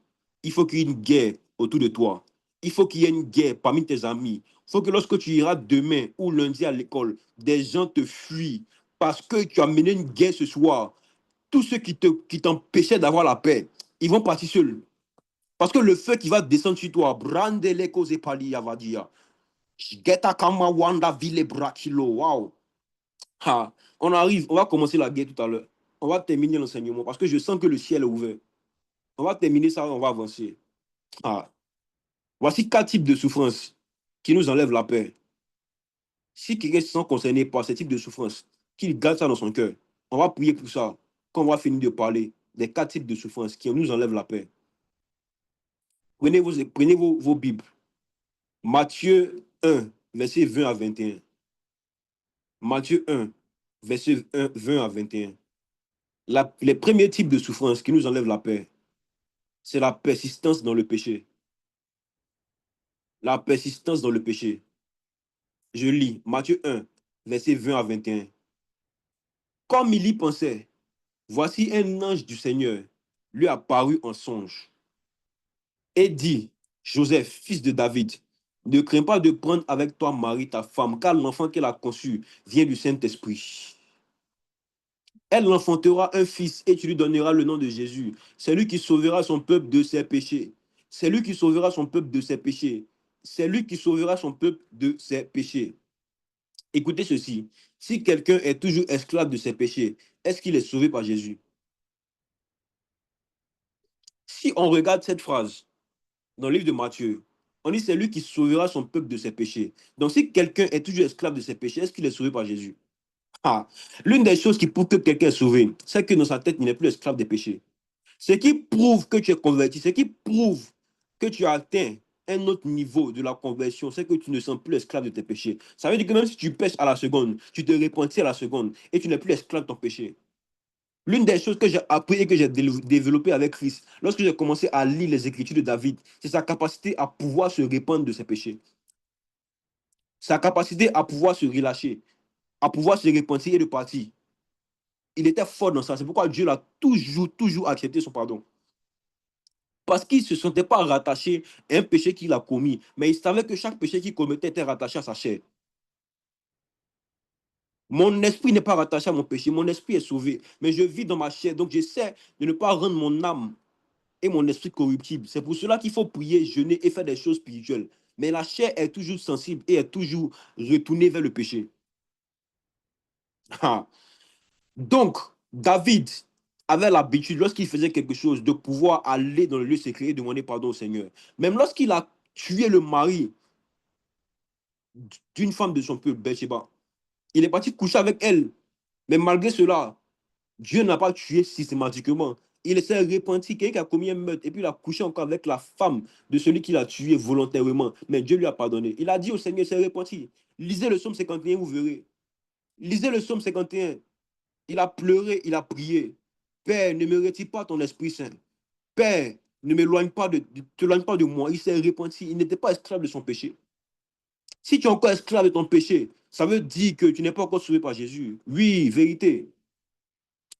Il faut qu'il y ait une guerre autour de toi. Il faut qu'il y ait une guerre parmi tes amis. Il faut que lorsque tu iras demain ou lundi à l'école, des gens te fuient parce que tu as mené une guerre ce soir. Tous ceux qui t'empêchaient d'avoir la paix, ils vont partir seuls. Parce que le feu qui va descendre sur toi, brandele cause pali yavadia. Geta kama wanda vile brakilo. Wow. Ha. On arrive, on va commencer la guerre tout à l'heure. On va terminer l'enseignement parce que je sens que le ciel est ouvert. On va terminer ça, on va avancer. Ah. Voici 4 types de souffrances qui nous enlèvent la paix. Si quelqu'un se sent concerné par ce type de souffrance, qu'il garde ça dans son cœur. On va prier pour ça quand on va finir de parler. des 4 types de souffrances qui nous enlèvent la paix. Prenez vos Bibles. Matthieu 1, verset 20 à 21. Matthieu 1, verset 20 à 21. Les premiers types de souffrances qui nous enlèvent la paix, c'est la persistance dans le péché. La persistance dans le péché. Je lis Matthieu 1, verset 20 à 21. Comme il y pensait, voici un ange du Seigneur lui apparut en songe et dit, Joseph, fils de David, ne crains pas de prendre avec toi Marie, ta femme, car l'enfant qu'elle a conçu vient du Saint-Esprit. Elle enfantera un fils et tu lui donneras le nom de Jésus. C'est lui qui sauvera son peuple de ses péchés. C'est lui qui sauvera son peuple de ses péchés. C'est lui qui sauvera son peuple de ses péchés. Écoutez ceci. Si quelqu'un est toujours esclave de ses péchés, est-ce qu'il est sauvé par Jésus? Si on regarde cette phrase dans le livre de Matthieu, on dit c'est lui qui sauvera son peuple de ses péchés. Donc si quelqu'un est toujours esclave de ses péchés, est-ce qu'il est sauvé par Jésus? Ah, l'une des choses qui prouve que quelqu'un est sauvé, c'est que dans sa tête, il n'est plus esclave des péchés. Ce qui prouve que tu es converti, ce qui prouve que tu as atteint un autre niveau de la conversion, c'est que tu ne sens plus esclave de tes péchés. Ça veut dire que même si tu pêches à la seconde, tu te repentis à la seconde et tu n'es plus esclave de ton péché. L'une des choses que j'ai appris et que j'ai développé avec Christ, lorsque j'ai commencé à lire les Écritures de David, c'est sa capacité à pouvoir se répandre de ses péchés. Sa capacité à pouvoir se relâcher, à pouvoir se repentir et de partir. Il était fort dans ça. C'est pourquoi Dieu l'a toujours accepté son pardon. Parce qu'il ne se sentait pas rattaché à un péché qu'il a commis, mais il savait que chaque péché qu'il commettait était rattaché à sa chair. Mon esprit n'est pas rattaché à mon péché, mon esprit est sauvé, mais je vis dans ma chair, donc j'essaie de ne pas rendre mon âme et mon esprit corruptible. C'est pour cela qu'il faut prier, jeûner et faire des choses spirituelles. Mais la chair est toujours sensible et est toujours retournée vers le péché. Ah. Donc, David avait l'habitude, lorsqu'il faisait quelque chose, de pouvoir aller dans le lieu secret et demander pardon au Seigneur. Même lorsqu'il a tué le mari d'une femme de son peuple, Bathsheba, il est parti coucher avec elle. Mais malgré cela, Dieu n'a pas tué systématiquement. Il s'est repenti, quelqu'un qui a commis un meurtre, et puis il a couché encore avec la femme de celui qui l'a tué volontairement. Mais Dieu lui a pardonné. Il a dit au Seigneur, il s'est repenti. Lisez le psaume 51, vous verrez. Lisez le psaume 51. Il a pleuré, il a prié. Père, ne me retire pas ton Esprit Saint. Père, ne t'éloigne pas de moi. Il s'est repenti. Il n'était pas esclave de son péché. Si tu es encore esclave de ton péché, ça veut dire que tu n'es pas encore sauvé par Jésus. Oui, vérité.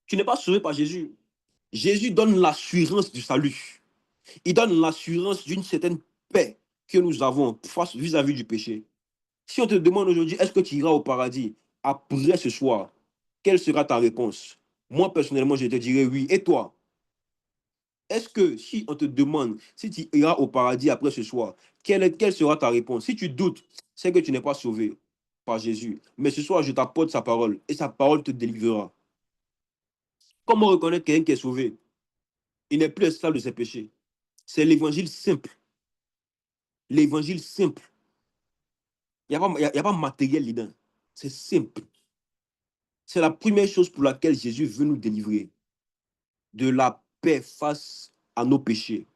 Tu n'es pas sauvé par Jésus. Jésus donne l'assurance du salut. Il donne l'assurance d'une certaine paix que nous avons face vis-à-vis du péché. Si on te demande aujourd'hui, est-ce que tu iras au paradis après ce soir, quelle sera ta réponse? Moi, personnellement, je te dirais oui. Et toi? Est-ce que si on te demande si tu iras au paradis après ce soir, quelle sera ta réponse? Si tu doutes, c'est que tu n'es pas sauvé par Jésus. Mais ce soir, je t'apporte sa parole et sa parole te délivrera. Comment reconnaître quelqu'un qui est sauvé? Il n'est plus esclave de ses péchés. C'est l'évangile simple. L'évangile simple. Il n'y a, y a pas matériel dedans. C'est simple. C'est la première chose pour laquelle Jésus veut nous délivrer. De la paix face à nos péchés.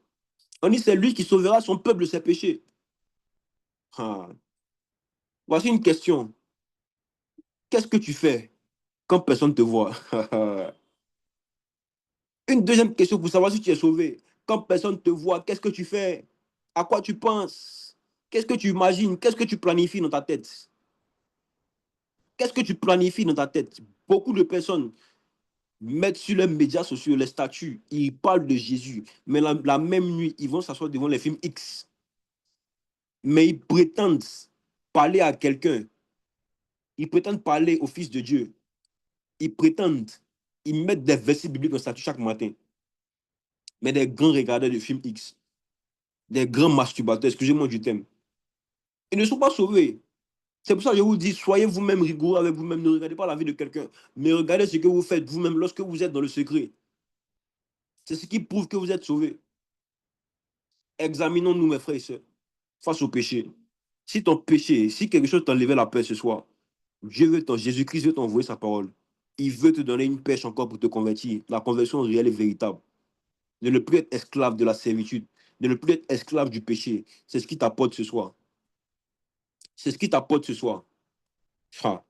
On dit c'est lui qui sauvera son peuple de ses péchés. Ah. Voici une question. Qu'est-ce que tu fais quand personne ne te voit? Une deuxième question pour savoir si tu es sauvé. Quand personne ne te voit, qu'est-ce que tu fais? À quoi tu penses? Qu'est-ce que tu imagines? Qu'est-ce que tu planifies dans ta tête? Qu'est-ce que tu planifies dans ta tête? Beaucoup de personnes mettent sur les médias sociaux, les statuts, ils parlent de Jésus. Mais la même nuit, ils vont s'asseoir devant les films X. Mais ils prétendent parler à quelqu'un. Ils prétendent parler au Fils de Dieu. Ils prétendent, ils mettent des versets bibliques en statut chaque matin. Mais des grands regardeurs de films X, des grands masturbateurs, excusez-moi du thème, ils ne sont pas sauvés. C'est pour ça que je vous dis, soyez vous-même rigoureux avec vous-même. Ne regardez pas la vie de quelqu'un, mais regardez ce que vous faites vous-même lorsque vous êtes dans le secret. C'est ce qui prouve que vous êtes sauvés. Examinons-nous, mes frères et sœurs, face au péché. Si ton péché, si quelque chose t'enlevait la paix ce soir, Jésus-Christ veut t'envoyer sa parole. il veut te donner une pêche encore pour te convertir. La conversion réelle et véritable. De ne plus être esclave de la servitude. De ne plus être esclave du péché. C'est ce qui t'apporte ce soir. C'est ce qui t'apporte ce soir. Ah.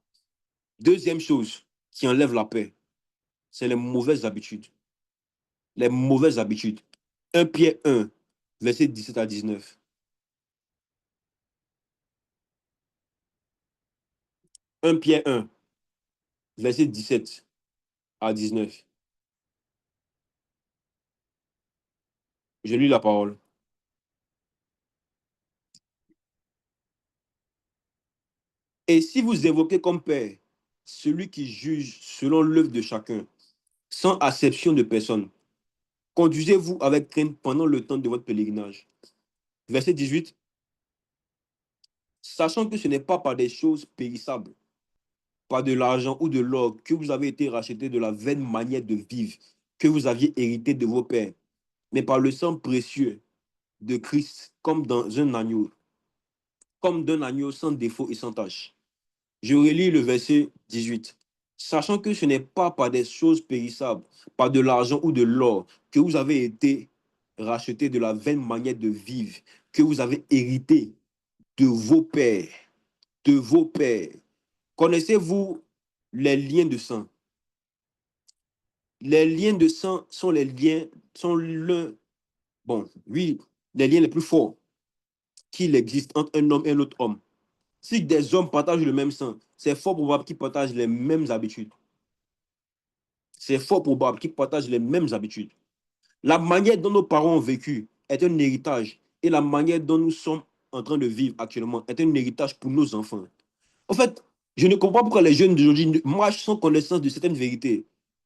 Deuxième chose qui enlève la paix, c'est les mauvaises habitudes. Les mauvaises habitudes. 1 Pierre 1, verset 17 à 19. 1 Pierre 1, verset 17 à 19. Je lis la parole. Et si vous évoquez comme Père celui qui juge selon l'œuvre de chacun, sans acception de personne, conduisez-vous avec crainte pendant le temps de votre pèlerinage. Verset 18. Sachant que ce n'est pas par des choses périssables, par de l'argent ou de l'or, que vous avez été rachetés de la vaine manière de vivre que vous aviez hérité de vos pères, mais par le sang précieux de Christ, comme d'un agneau sans défaut et sans tache. Je relis le verset 18. Sachant que ce n'est pas par des choses périssables, par de l'argent ou de l'or, que vous avez été rachetés de la vaine manière de vivre que vous avez hérité de vos pères, de vos pères. Connaissez-vous les liens de sang? Les liens de sang sont les liens, sont le, bon, oui, les liens les plus forts qu'il existe entre un homme et un autre homme. Si des hommes partagent le même sang, c'est fort probable qu'ils partagent les mêmes habitudes. C'est fort probable qu'ils partagent les mêmes habitudes. La manière dont nos parents ont vécu est un héritage et la manière dont nous sommes en train de vivre actuellement est un héritage pour nos enfants. En fait, je ne comprends pas pourquoi les jeunes d'aujourd'hui marchent sans connaissance de certaines vérités.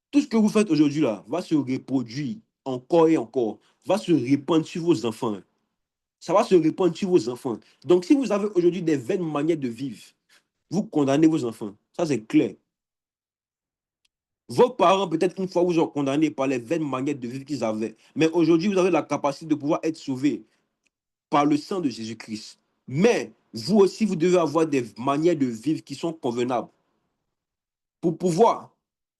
Tout ce que vous faites aujourd'hui là va se reproduire encore et encore, va se répandre sur vos enfants. Ça va se répandre sur vos enfants. Donc, si vous avez aujourd'hui des vaines manières de vivre, vous condamnez vos enfants. Ça, c'est clair. Vos parents, peut-être une fois, vous ont condamné par les vaines manières de vivre qu'ils avaient. Mais aujourd'hui, vous avez la capacité de pouvoir être sauvé par le sang de Jésus-Christ. Mais vous aussi, vous devez avoir des manières de vivre qui sont convenables pour pouvoir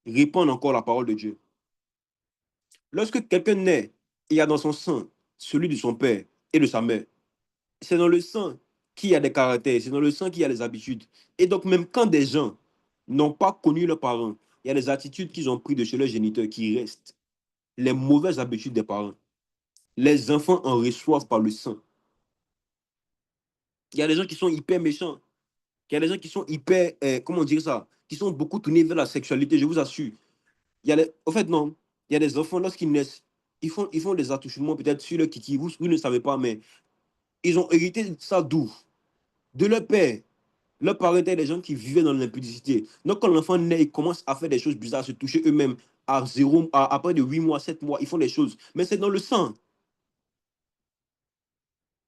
répandre encore la parole de Dieu. Lorsque quelqu'un naît, il y a dans son sang celui de son père et de sa mère. C'est dans le sang qu'il y a des caractères, c'est dans le sang qu'il y a des habitudes. Et donc, même quand des gens n'ont pas connu leurs parents, il y a des attitudes qu'ils ont prises de chez leurs géniteurs qui restent. Les mauvaises habitudes des parents. Les enfants en reçoivent par le sang. Il y a des gens qui sont hyper méchants. Il y a des gens qui sont hyper, comment dire ça, qui sont beaucoup tournés vers la sexualité, je vous assure. En fait, non. Il y a des enfants, lorsqu'ils naissent, ils font des attouchements peut-être sur le kiki. Vous ne savez pas, mais ils ont hérité ça d'où? De leur père. Leurs parents étaient des gens qui vivaient dans l'impudicité. Donc, quand l'enfant naît, ils commencent à faire des choses bizarres, à se toucher eux-mêmes. Après de 8 mois, 7 mois, ils font des choses. Mais c'est dans le sang.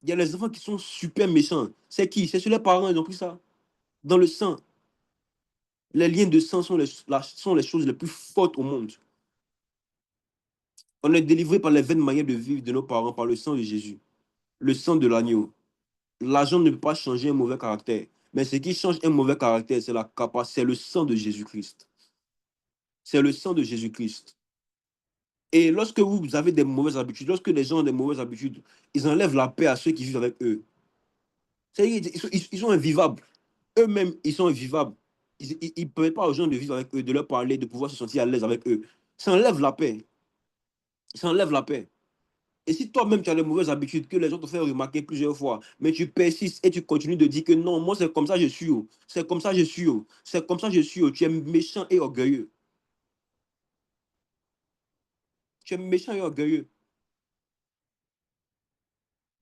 Il y a les enfants qui sont super méchants. C'est qui? C'est sur leurs parents, ils ont pris ça. Dans le sang. Les liens de sang sont les choses les plus fortes au monde. On est délivré par les vaines manières de vivre de nos parents, par le sang de Jésus, le sang de l'agneau. L'argent ne peut pas changer un mauvais caractère. Mais ce qui change un mauvais caractère, c'est la capacité, c'est le sang de Jésus-Christ. C'est le sang de Jésus-Christ. Et lorsque vous avez des mauvaises habitudes, lorsque les gens ont des mauvaises habitudes, ils enlèvent la paix à ceux qui vivent avec eux. Ils sont invivables. Eux-mêmes, ils sont invivables. Ils ne permettent pas aux gens de vivre avec eux, de leur parler, de pouvoir se sentir à l'aise avec eux. Ça enlève la paix. Ça enlève la paix. Et si toi-même tu as des mauvaises habitudes que les gens te font remarquer plusieurs fois, mais tu persistes et tu continues de dire que non, moi c'est comme ça je suis, oh. C'est comme ça je suis, oh. C'est comme ça je suis, oh. Tu es méchant et orgueilleux. Tu es méchant et orgueilleux.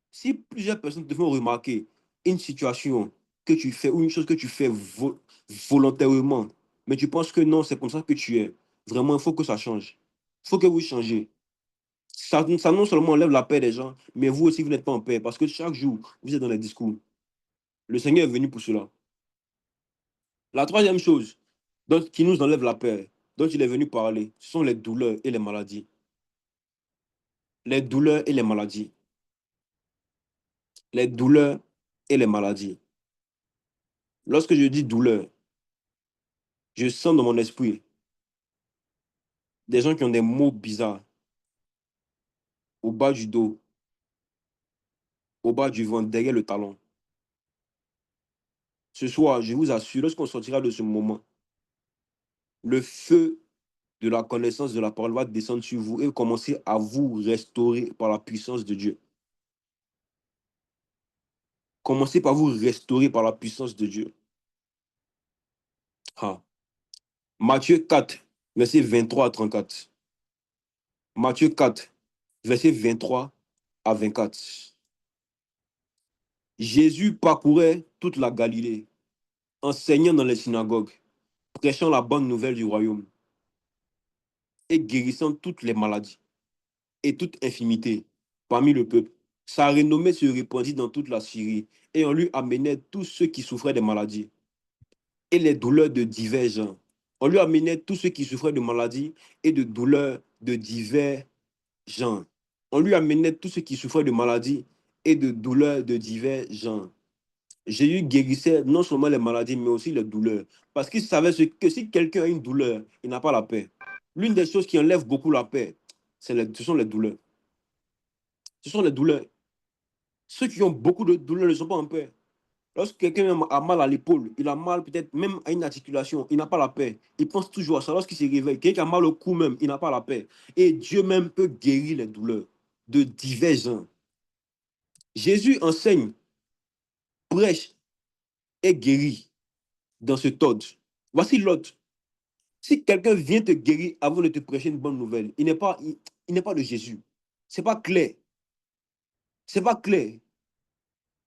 Si plusieurs personnes te font remarquer une situation que tu fais ou une chose que tu fais volontairement, mais tu penses que non, c'est comme ça que tu es, vraiment, il faut que ça change. Il faut que vous changez. Ça non seulement enlève la paix des gens, mais vous aussi, vous n'êtes pas en paix parce que chaque jour, vous êtes dans les discours. Le Seigneur est venu pour cela. La troisième chose qui nous enlève la paix, dont il est venu parler, ce sont les douleurs et les maladies. Les douleurs et les maladies. Les douleurs et les maladies. Lorsque je dis douleur, je sens dans mon esprit. Des gens qui ont des mots bizarres au bas du dos, au bas du ventre, derrière le talon. Ce soir, je vous assure, lorsqu'on sortira de ce moment, le feu de la connaissance de la parole va descendre sur vous et commencer à vous restaurer par la puissance de Dieu. Commencez par vous restaurer par la puissance de Dieu. Ah. Matthieu 4, verset 23 à 34. Matthieu 4, verset 23 à 24. Jésus parcourait toute la Galilée, enseignant dans les synagogues, prêchant la bonne nouvelle du royaume et guérissant toutes les maladies et toute infirmité parmi le peuple. Sa renommée se répandit dans toute la Syrie et on lui amenait tous ceux qui souffraient des maladies et les douleurs de divers gens. On lui amenait tous ceux qui souffraient de maladies et de douleurs de divers gens. On lui amenait tous ceux qui souffraient de maladies et de douleurs de divers gens. Jésus guérissait non seulement les maladies, mais aussi les douleurs. Parce qu'il savait que si quelqu'un a une douleur, il n'a pas la paix. L'une des choses qui enlève beaucoup la paix, ce sont les douleurs. Ce sont les douleurs. Ceux qui ont beaucoup de douleurs ne sont pas en paix. Lorsque quelqu'un a mal à l'épaule, il a mal peut-être même à une articulation, il n'a pas la paix. Il pense toujours à ça. Lorsqu'il se réveille, quelqu'un qui a mal au cou même, il n'a pas la paix. Et Dieu même peut guérir les douleurs de divers gens. Jésus enseigne, prêche et guérit dans ce ordre. Voici l'autre. Si quelqu'un vient te guérir avant de te prêcher une bonne nouvelle, il n'est pas de Jésus. C'est pas clair. C'est pas clair.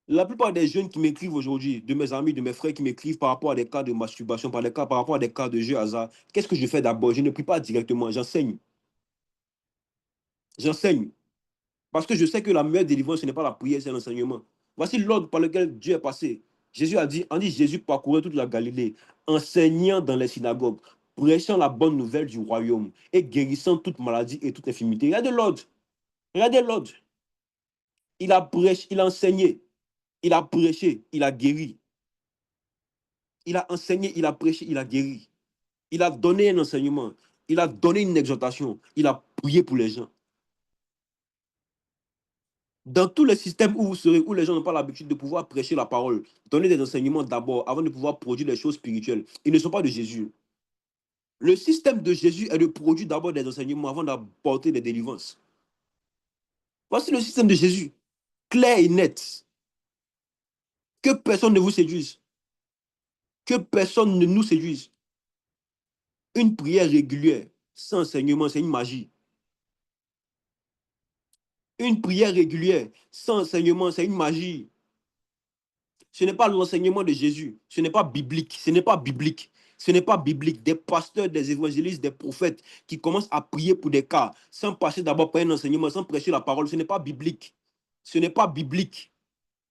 La plupart des jeunes qui m'écrivent aujourd'hui, de mes amis, de mes frères qui m'écrivent par rapport à des cas de masturbation, par rapport à des cas de jeu hasard, qu'est-ce que je fais d'abord? Je ne prie pas directement, j'enseigne. J'enseigne. Parce que je sais que la meilleure délivrance, ce n'est pas la prière, c'est l'enseignement. Voici l'ordre par lequel Dieu est passé. Jésus a dit, on dit Jésus parcourait toute la Galilée, enseignant dans les synagogues, prêchant la bonne nouvelle du royaume et guérissant toute maladie et toute infirmité. Regardez l'ordre. Regardez l'ordre. Il a prêché, il a enseigné, il a prêché, il a guéri. Il a enseigné, il a prêché, il a guéri. Il a donné un enseignement, il a donné une exhortation, il a prié pour les gens. Dans tous les systèmes où vous serez, où les gens n'ont pas l'habitude de pouvoir prêcher la parole, donner des enseignements d'abord avant de pouvoir produire des choses spirituelles, ils ne sont pas de Jésus. Le système de Jésus est de produire d'abord des enseignements avant d'apporter des délivrances. Voici le système de Jésus, clair et net. Que personne ne vous séduise. Que personne ne nous séduise. Une prière régulière, sans enseignement, c'est une magie. Une prière régulière, sans enseignement, c'est une magie. Ce n'est pas l'enseignement de Jésus. Ce n'est pas biblique. Ce n'est pas biblique. Ce n'est pas biblique. Des pasteurs, des évangélistes, des prophètes qui commencent à prier pour des cas sans passer d'abord par un enseignement, sans prêcher la parole. Ce n'est pas biblique. Ce n'est pas biblique.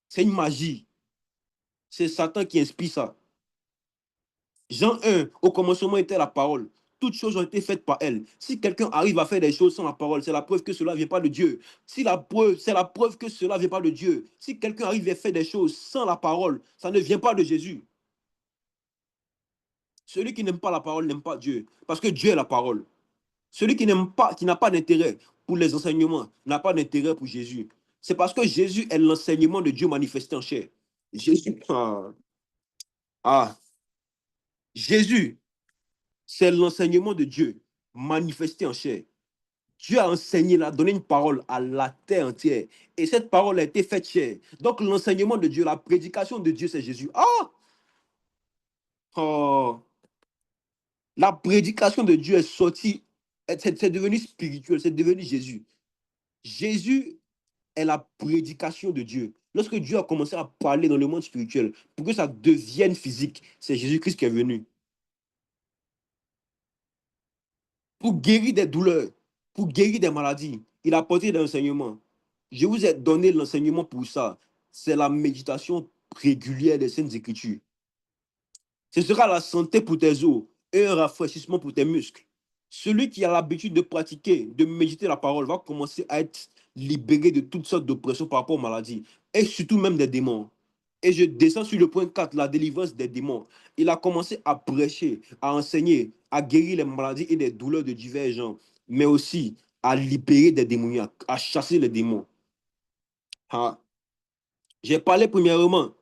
C'est une magie. C'est Satan qui inspire ça. Jean 1, au commencement était la parole. Toutes choses ont été faites par elle. Si quelqu'un arrive à faire des choses sans la parole, c'est la preuve que cela ne vient pas de Dieu. Si la preuve, c'est la preuve que cela ne vient pas de Dieu. Si quelqu'un arrive à faire des choses sans la parole, ça ne vient pas de Jésus. Celui qui n'aime pas la parole n'aime pas Dieu, parce que Dieu est la parole. Celui qui n'aime pas, qui n'a pas d'intérêt pour les enseignements, n'a pas d'intérêt pour Jésus. C'est parce que Jésus est l'enseignement de Dieu manifesté en chair. Jésus, ah, Jésus, c'est l'enseignement de Dieu manifesté en chair. Dieu a enseigné, il a donné une parole à la terre entière. Et cette parole a été faite chair. Donc l'enseignement de Dieu, la prédication de Dieu, c'est Jésus. Ah! Oh! La prédication de Dieu est sortie, c'est devenu spirituel, c'est devenu Jésus. Jésus est la prédication de Dieu. Lorsque Dieu a commencé à parler dans le monde spirituel, pour que ça devienne physique, c'est Jésus-Christ qui est venu. Pour guérir des douleurs, pour guérir des maladies, il a apporté des enseignements. Je vous ai donné l'enseignement pour ça. C'est la méditation régulière des Saintes Écritures. Ce sera la santé pour tes os et un rafraîchissement pour tes muscles. Celui qui a l'habitude de pratiquer, de méditer la parole, va commencer à être libéré de toutes sortes d'oppressions par rapport aux maladies, et surtout même des démons. Et je descends sur le point 4, la délivrance des démons. Il a commencé à prêcher, à enseigner, à guérir les maladies et les douleurs de divers genres, mais aussi à libérer des démoniaques, à chasser les démons. Ah. J'ai parlé premièrement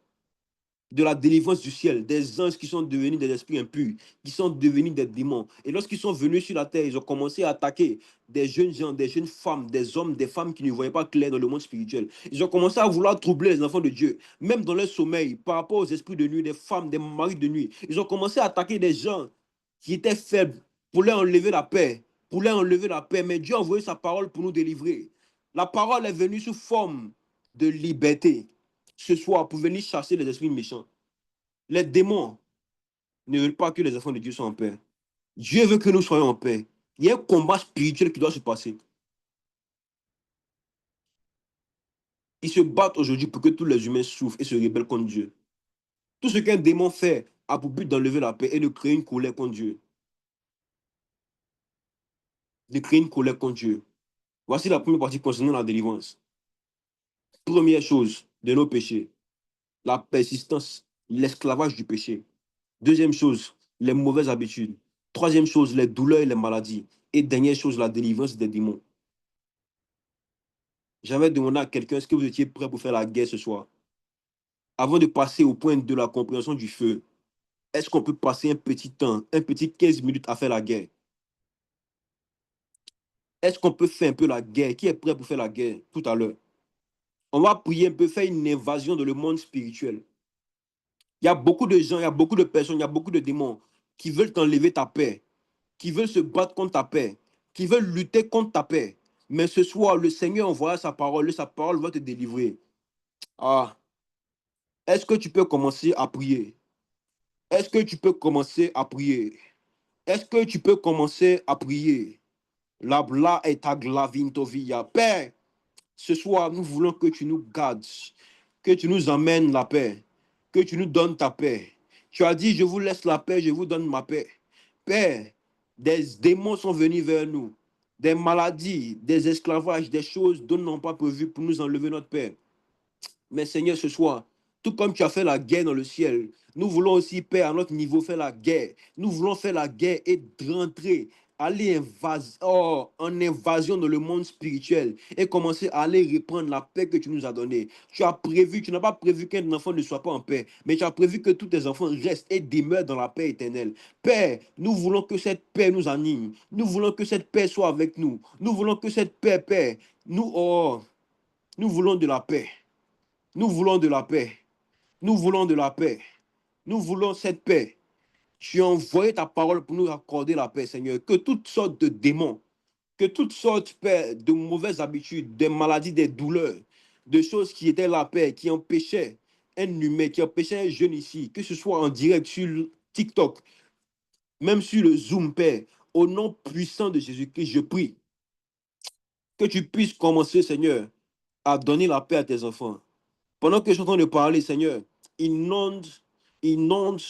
de la délivrance du ciel, des anges qui sont devenus des esprits impurs, qui sont devenus des démons. Et lorsqu'ils sont venus sur la terre, ils ont commencé à attaquer des jeunes gens, des jeunes femmes, des hommes, des femmes qui ne voyaient pas clair dans le monde spirituel. Ils ont commencé à vouloir troubler les enfants de Dieu, même dans leur sommeil, par rapport aux esprits de nuit, des femmes, des maris de nuit. Ils ont commencé à attaquer des gens qui étaient faibles pour leur enlever la paix, pour leur enlever la paix. Mais Dieu a envoyé sa parole pour nous délivrer. La parole est venue sous forme de liberté ce soir pour venir chasser les esprits méchants. Les démons ne veulent pas que les enfants de Dieu soient en paix. Dieu veut que nous soyons en paix. Il y a un combat spirituel qui doit se passer. Ils se battent aujourd'hui pour que tous les humains souffrent et se rebellent contre Dieu. Tout ce qu'un démon fait a pour but d'enlever la paix et de créer une colère contre Dieu. De créer une colère contre Dieu. Voici la première partie concernant la délivrance. Première chose de nos péchés, la persistance, l'esclavage du péché. Deuxième chose, les mauvaises habitudes. Troisième chose, les douleurs et les maladies. Et dernière chose, la délivrance des démons. J'avais demandé à quelqu'un, est-ce que vous étiez prêt pour faire la guerre ce soir? Avant de passer au point de la compréhension du feu, est-ce qu'on peut passer un petit temps, un petit 15 minutes à faire la guerre? Est-ce qu'on peut faire un peu la guerre? Qui est prêt pour faire la guerre tout à l'heure? On va prier un peu, faire une invasion dans le monde spirituel. Il y a beaucoup de gens, il y a beaucoup de personnes, il y a beaucoup de démons qui veulent t'enlever ta paix, qui veulent se battre contre ta paix, qui veulent lutter contre ta paix. Mais ce soir, le Seigneur envoie sa parole va te délivrer. Ah, est-ce que tu peux commencer à prier? Est-ce que tu peux commencer à prier? Est-ce que tu peux commencer à prier? La bla est à glavintovia. Père, ce soir, nous voulons que tu nous gardes, que tu nous emmènes la paix, que tu nous donnes ta paix. Tu as dit, je vous laisse la paix, je vous donne ma paix. Père, des démons sont venus vers nous, des maladies, des esclavages, des choses dont nous n'avons pas prévu pour nous enlever notre paix. Mais Seigneur, ce soir, tout comme tu as fait la guerre dans le ciel, nous voulons aussi, Père, à notre niveau, faire la guerre. Nous voulons faire la guerre et rentrer, aller en invasion dans le monde spirituel et commencer à aller reprendre la paix que tu nous as donnée. Tu n'as pas prévu qu'un enfant ne soit pas en paix, mais tu as prévu que tous tes enfants restent et demeurent dans la paix éternelle. Père, nous voulons que cette paix nous anime. Nous voulons que cette paix soit avec nous. Nous voulons que cette paix, Père, nous voulons de la paix. Nous voulons de la paix. Nous voulons de la paix. Nous voulons cette paix. Tu as envoyé ta parole pour nous accorder la paix, Seigneur. Que toutes sortes de démons, que toutes sortes, Père, de mauvaises habitudes, des maladies, des douleurs, de choses qui étaient la paix, qui empêchaient un humain, qui empêchaient un jeune ici, que ce soit en direct sur TikTok, même sur le Zoom, Père, au nom puissant de Jésus-Christ, je prie que tu puisses commencer, Seigneur, à donner la paix à tes enfants. Pendant que je suis en train de parler, Seigneur, inonde, inonde,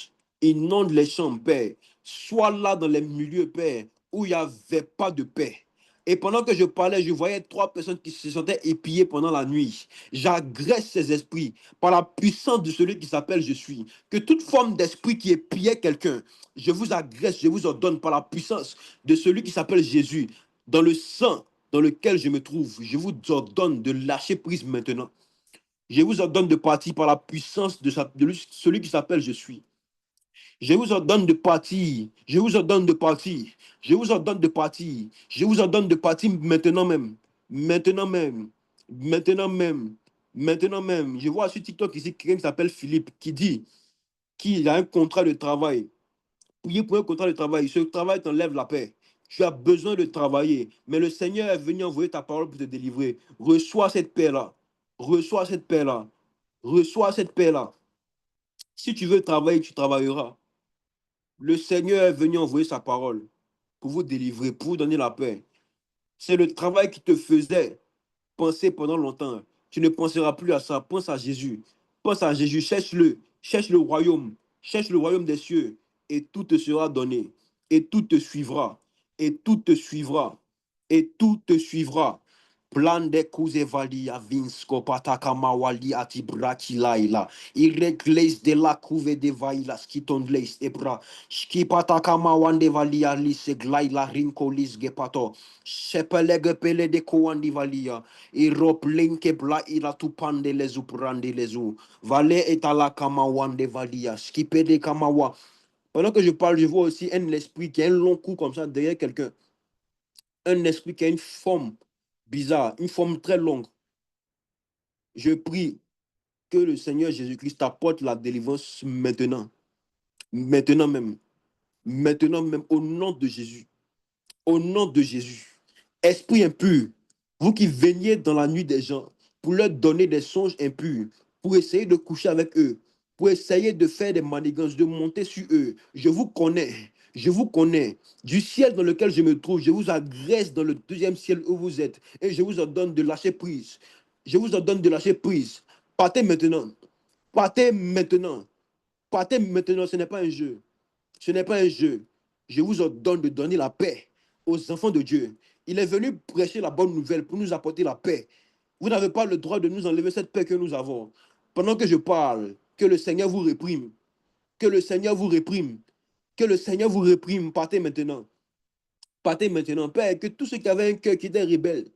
inonde les chambres, Père. Sois là dans les milieux, Père, où il n'y avait pas de paix. Et pendant que je parlais, je voyais trois personnes qui se sentaient épiées pendant la nuit. J'agresse ces esprits par la puissance de celui qui s'appelle Je suis. Que toute forme d'esprit qui épiait quelqu'un, je vous agresse, je vous ordonne par la puissance de celui qui s'appelle Jésus, dans le sang dans lequel je me trouve, je vous ordonne de lâcher prise maintenant. Je vous ordonne de partir par la puissance de celui qui s'appelle Je suis. Je vous ordonne de partir. Je vous ordonne de partir. Je vous ordonne de partir. Je vous ordonne de partir maintenant même. Maintenant même. Maintenant même. Maintenant même. Je vois sur TikTok ici quelqu'un qui s'appelle Philippe qui dit qu'il a un contrat de travail. Priez pour un contrat de travail. Ce travail t'enlève la paix. Tu as besoin de travailler. Mais le Seigneur est venu envoyer ta parole pour te délivrer. Reçois cette paix-là. Reçois cette paix-là. Reçois cette paix-là. Si tu veux travailler, tu travailleras. Le Seigneur est venu envoyer sa parole pour vous délivrer, pour vous donner la paix. C'est le travail qui te faisait penser pendant longtemps. Tu ne penseras plus à ça. Pense à Jésus. Pense à Jésus. Cherche-le. Cherche le royaume. Cherche le royaume des cieux. Et tout te sera donné. Et tout te suivra. Et tout te suivra. Et tout te suivra. Plan de Kuzevalia Vinsko Patakamawali Atibrakilaila. Irreglace de la Couve de Vaila Skitondlace Ebra. Skipatakamawan Valia Lise Glaila Rinko Lis Gepato. Sepelega Pele de Koandivalia. Iroplinke Bla Ira Tupande Lezu Prande Lezu. Vale Etala Kamawan de Valia. Skipe de Kamawa. Pendant que je parle, je vois aussi un esprit qui a un long cou comme ça derrière quelqu'un. Un esprit qui a une forme bizarre, une forme très longue. Je prie que le Seigneur Jésus-Christ apporte la délivrance maintenant. Maintenant même. Maintenant même, au nom de Jésus. Au nom de Jésus. Esprit impur, vous qui veniez dans la nuit des gens pour leur donner des songes impurs, pour essayer de coucher avec eux, pour essayer de faire des manigances, de monter sur eux. Je vous connais. Je vous connais. Du ciel dans lequel je me trouve, je vous agresse dans le deuxième ciel où vous êtes. Et je vous ordonne de lâcher prise. Je vous ordonne de lâcher prise. Partez maintenant. Partez maintenant. Partez maintenant. Ce n'est pas un jeu. Ce n'est pas un jeu. Je vous ordonne de donner la paix aux enfants de Dieu. Il est venu prêcher la bonne nouvelle pour nous apporter la paix. Vous n'avez pas le droit de nous enlever cette paix que nous avons. Pendant que je parle, que le Seigneur vous réprime. Que le Seigneur vous réprime. Que le Seigneur vous réprime. Partez maintenant. Partez maintenant, Père, que tous ceux qui avaient un cœur qui était rebelle,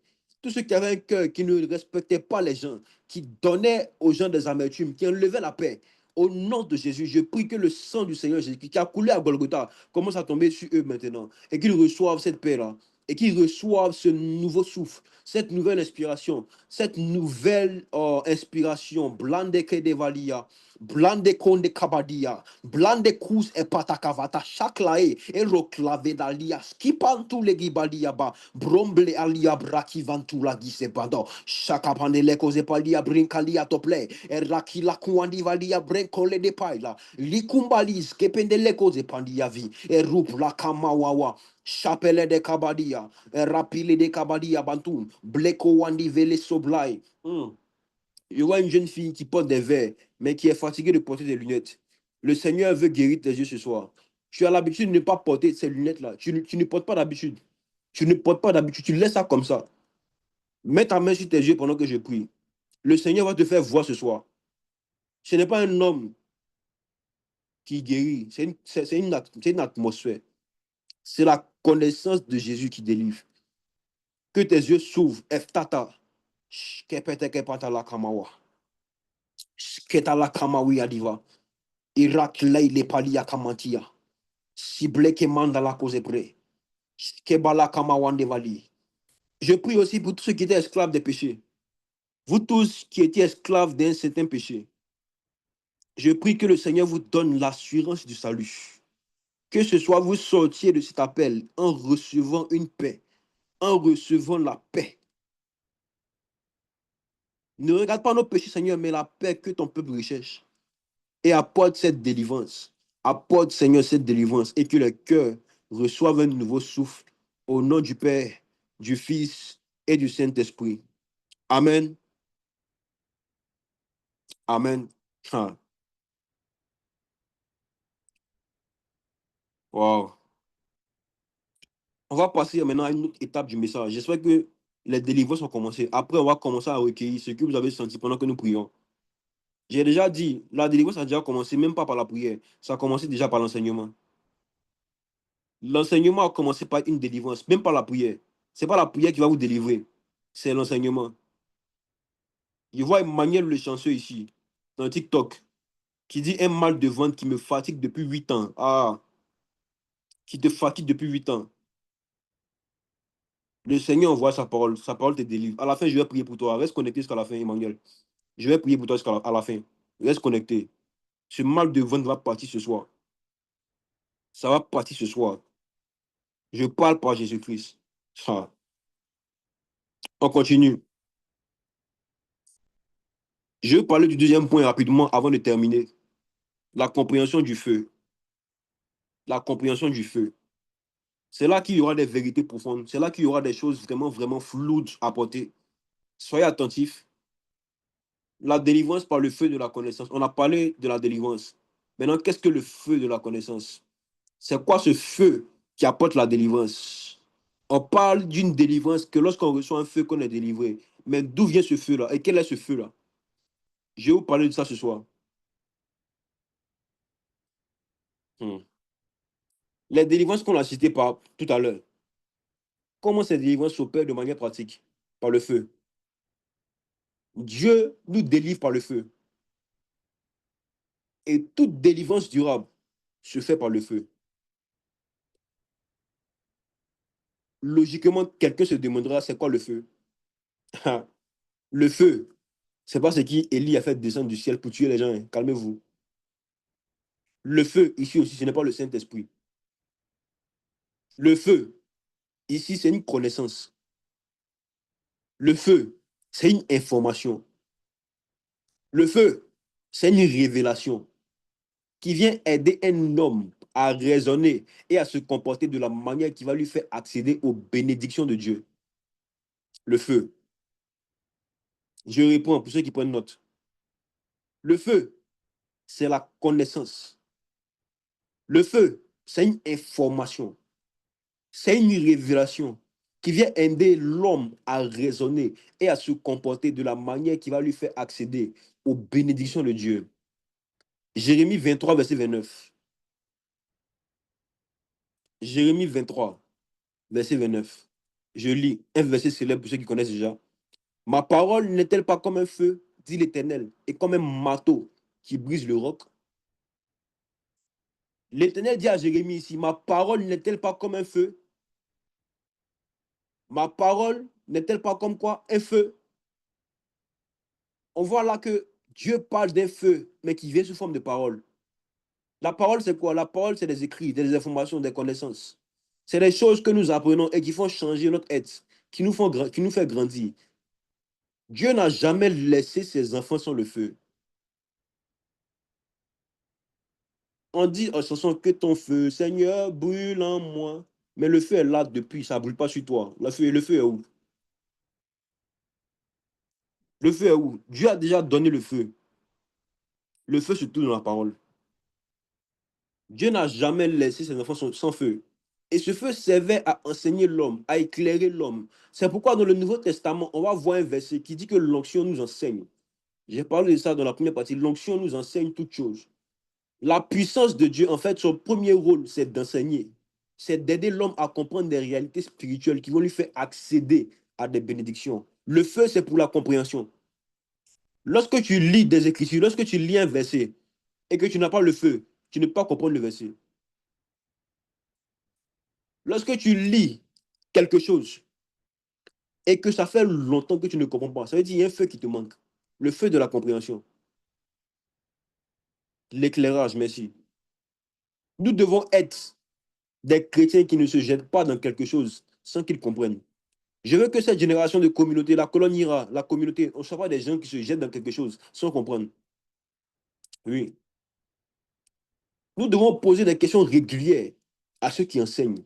tous ceux qui avaient un cœur qui ne respectait pas les gens, qui donnaient aux gens des amertumes, qui enlevaient la paix, au nom de Jésus, je prie que le sang du Seigneur Jésus qui a coulé à Golgotha commence à tomber sur eux maintenant et qu'ils reçoivent cette paix-là et qu'ils reçoivent ce nouveau souffle, cette nouvelle inspiration, cette nouvelle inspiration. Blande Kedevalia, Blande Konde Kabadia, Blande Kuz e Patakavata, Shaklae, Eroclavedalia, Skipantu Legibaliaba, Bromble Alia Braki Vantula Gisebado, Shakapane Kozepalia Brinkalia Tople, Erakila Kuandivalia Brenkole de Paila, Likumbalis, Kependeleko Zepandiavi, Erupla Kamawawa. Chapelle de Kabadia, Rapile de Kabadia Bantum, Bleko Wandi Vele Soblai. Je vois une jeune fille qui porte des verres, mais qui est fatiguée de porter des lunettes. Le Seigneur veut guérir tes yeux ce soir. Tu as l'habitude de ne pas porter ces lunettes-là. Tu ne portes pas d'habitude. Tu ne portes pas d'habitude. Tu laisses ça comme ça. Mets ta main sur tes yeux pendant que je prie. Le Seigneur va te faire voir ce soir. Ce n'est pas un homme qui guérit. C'est une atmosphère. C'est la connaissance de Jésus qui délivre. Que tes yeux s'ouvrent. Eftata. Shkepete kepata la kamawa. Shketa la kamawi adiva. Irak lei le palia kamantia. Sible ke manda la cause près. Kebala kamawande vali. Je prie aussi pour tous ceux qui étaient esclaves des péchés. Vous tous qui étiez esclaves d'un certain péché. Je prie que le Seigneur vous donne l'assurance du salut. Que ce soit vous sortiez de cet appel en recevant une paix, en recevant la paix. Ne regarde pas nos péchés, Seigneur, mais la paix que ton peuple recherche. Et apporte cette délivrance. Apporte, Seigneur, cette délivrance et que le cœur reçoive un nouveau souffle au nom du Père, du Fils et du Saint-Esprit. Amen. Amen. Ah. Wow. On va passer maintenant à une autre étape du message. J'espère que les délivrances ont commencé. Après, on va commencer à recueillir ce que vous avez senti pendant que nous prions. J'ai déjà dit, la délivrance a déjà commencé, même pas par la prière. Ça a commencé déjà par l'enseignement. L'enseignement a commencé par une délivrance, même par la prière. Ce n'est pas la prière qui va vous délivrer, c'est l'enseignement. Je vois Emmanuel le chanceux ici, dans TikTok, qui dit un mal de ventre qui me fatigue depuis 8 ans. Ah, qui te fatigue depuis 8 ans. Le Seigneur envoie sa parole te délivre. À la fin, je vais prier pour toi. Reste connecté jusqu'à la fin, Emmanuel. Je vais prier pour toi jusqu'à la fin. Reste connecté. Ce mal de ventre va partir ce soir. Ça va partir ce soir. Je parle par Jésus-Christ. Ah. On continue. Je vais parler du deuxième point rapidement avant de terminer. La compréhension du feu. La compréhension du feu. C'est là qu'il y aura des vérités profondes. C'est là qu'il y aura des choses vraiment, vraiment floues à porter. Soyez attentifs. La délivrance par le feu de la connaissance. On a parlé de la délivrance. Maintenant, qu'est-ce que le feu de la connaissance? C'est quoi ce feu qui apporte la délivrance? On parle d'une délivrance que lorsqu'on reçoit un feu, qu'on est délivré. Mais d'où vient ce feu-là? Et quel est ce feu-là? Je vais vous parler de ça ce soir. Hmm. Les délivrances qu'on a citées tout à l'heure, comment ces délivrances s'opèrent de manière pratique? Par le feu. Dieu nous délivre par le feu. Et toute délivrance durable se fait par le feu. Logiquement, quelqu'un se demandera c'est quoi le feu? Le feu, c'est pas ce qui Élie a fait descendre du ciel pour tuer les gens, hein. Calmez-vous. Le feu, ici aussi, ce n'est pas le Saint-Esprit. Le feu, ici, c'est une connaissance. Le feu, c'est une information. Le feu, c'est une révélation qui vient aider un homme à raisonner et à se comporter de la manière qui va lui faire accéder aux bénédictions de Dieu. Le feu, je réponds pour ceux qui prennent note. Le feu, c'est la connaissance. Le feu, c'est une information. C'est une révélation qui vient aider l'homme à raisonner et à se comporter de la manière qui va lui faire accéder aux bénédictions de Dieu. Jérémie 23, verset 29. Jérémie 23, verset 29. Je lis un verset célèbre pour ceux qui connaissent déjà. Ma parole n'est-elle pas comme un feu, dit l'Éternel, et comme un marteau qui brise le roc? L'Éternel dit à Jérémie ici, ma parole n'est-elle pas comme un feu? Ma parole n'est-elle pas comme quoi? Un feu. On voit là que Dieu parle d'un feu, mais qui vient sous forme de parole. La parole, c'est quoi? La parole, c'est des écrits, des informations, des connaissances. C'est des choses que nous apprenons et qui font changer notre être, qui nous fait grandir. Dieu n'a jamais laissé ses enfants sans le feu. On dit en chanson que ton feu, Seigneur, brûle en moi. Mais le feu est là depuis, ça ne brûle pas sur toi. Le feu est où? Le feu est où? Dieu a déjà donné le feu. Le feu se trouve dans la parole. Dieu n'a jamais laissé ses enfants sans feu. Et ce feu servait à enseigner l'homme, à éclairer l'homme. C'est pourquoi dans le Nouveau Testament, on va voir un verset qui dit que l'onction nous enseigne. J'ai parlé de ça dans la première partie. L'onction nous enseigne toutes choses. La puissance de Dieu, en fait, son premier rôle, c'est d'enseigner. C'est d'aider l'homme à comprendre des réalités spirituelles qui vont lui faire accéder à des bénédictions. Le feu, c'est pour la compréhension. Lorsque tu lis des Écritures, lorsque tu lis un verset et que tu n'as pas le feu, tu ne peux pas comprendre le verset. Lorsque tu lis quelque chose et que ça fait longtemps que tu ne comprends pas, ça veut dire qu'il y a un feu qui te manque. Le feu de la compréhension. L'éclairage, merci. Nous devons être des chrétiens qui ne se jettent pas dans quelque chose sans qu'ils comprennent. Je veux que cette génération de communauté, la colonne ira, la communauté, on ne soit pas des gens qui se jettent dans quelque chose sans comprendre. Oui. Nous devons poser des questions régulières à ceux qui enseignent.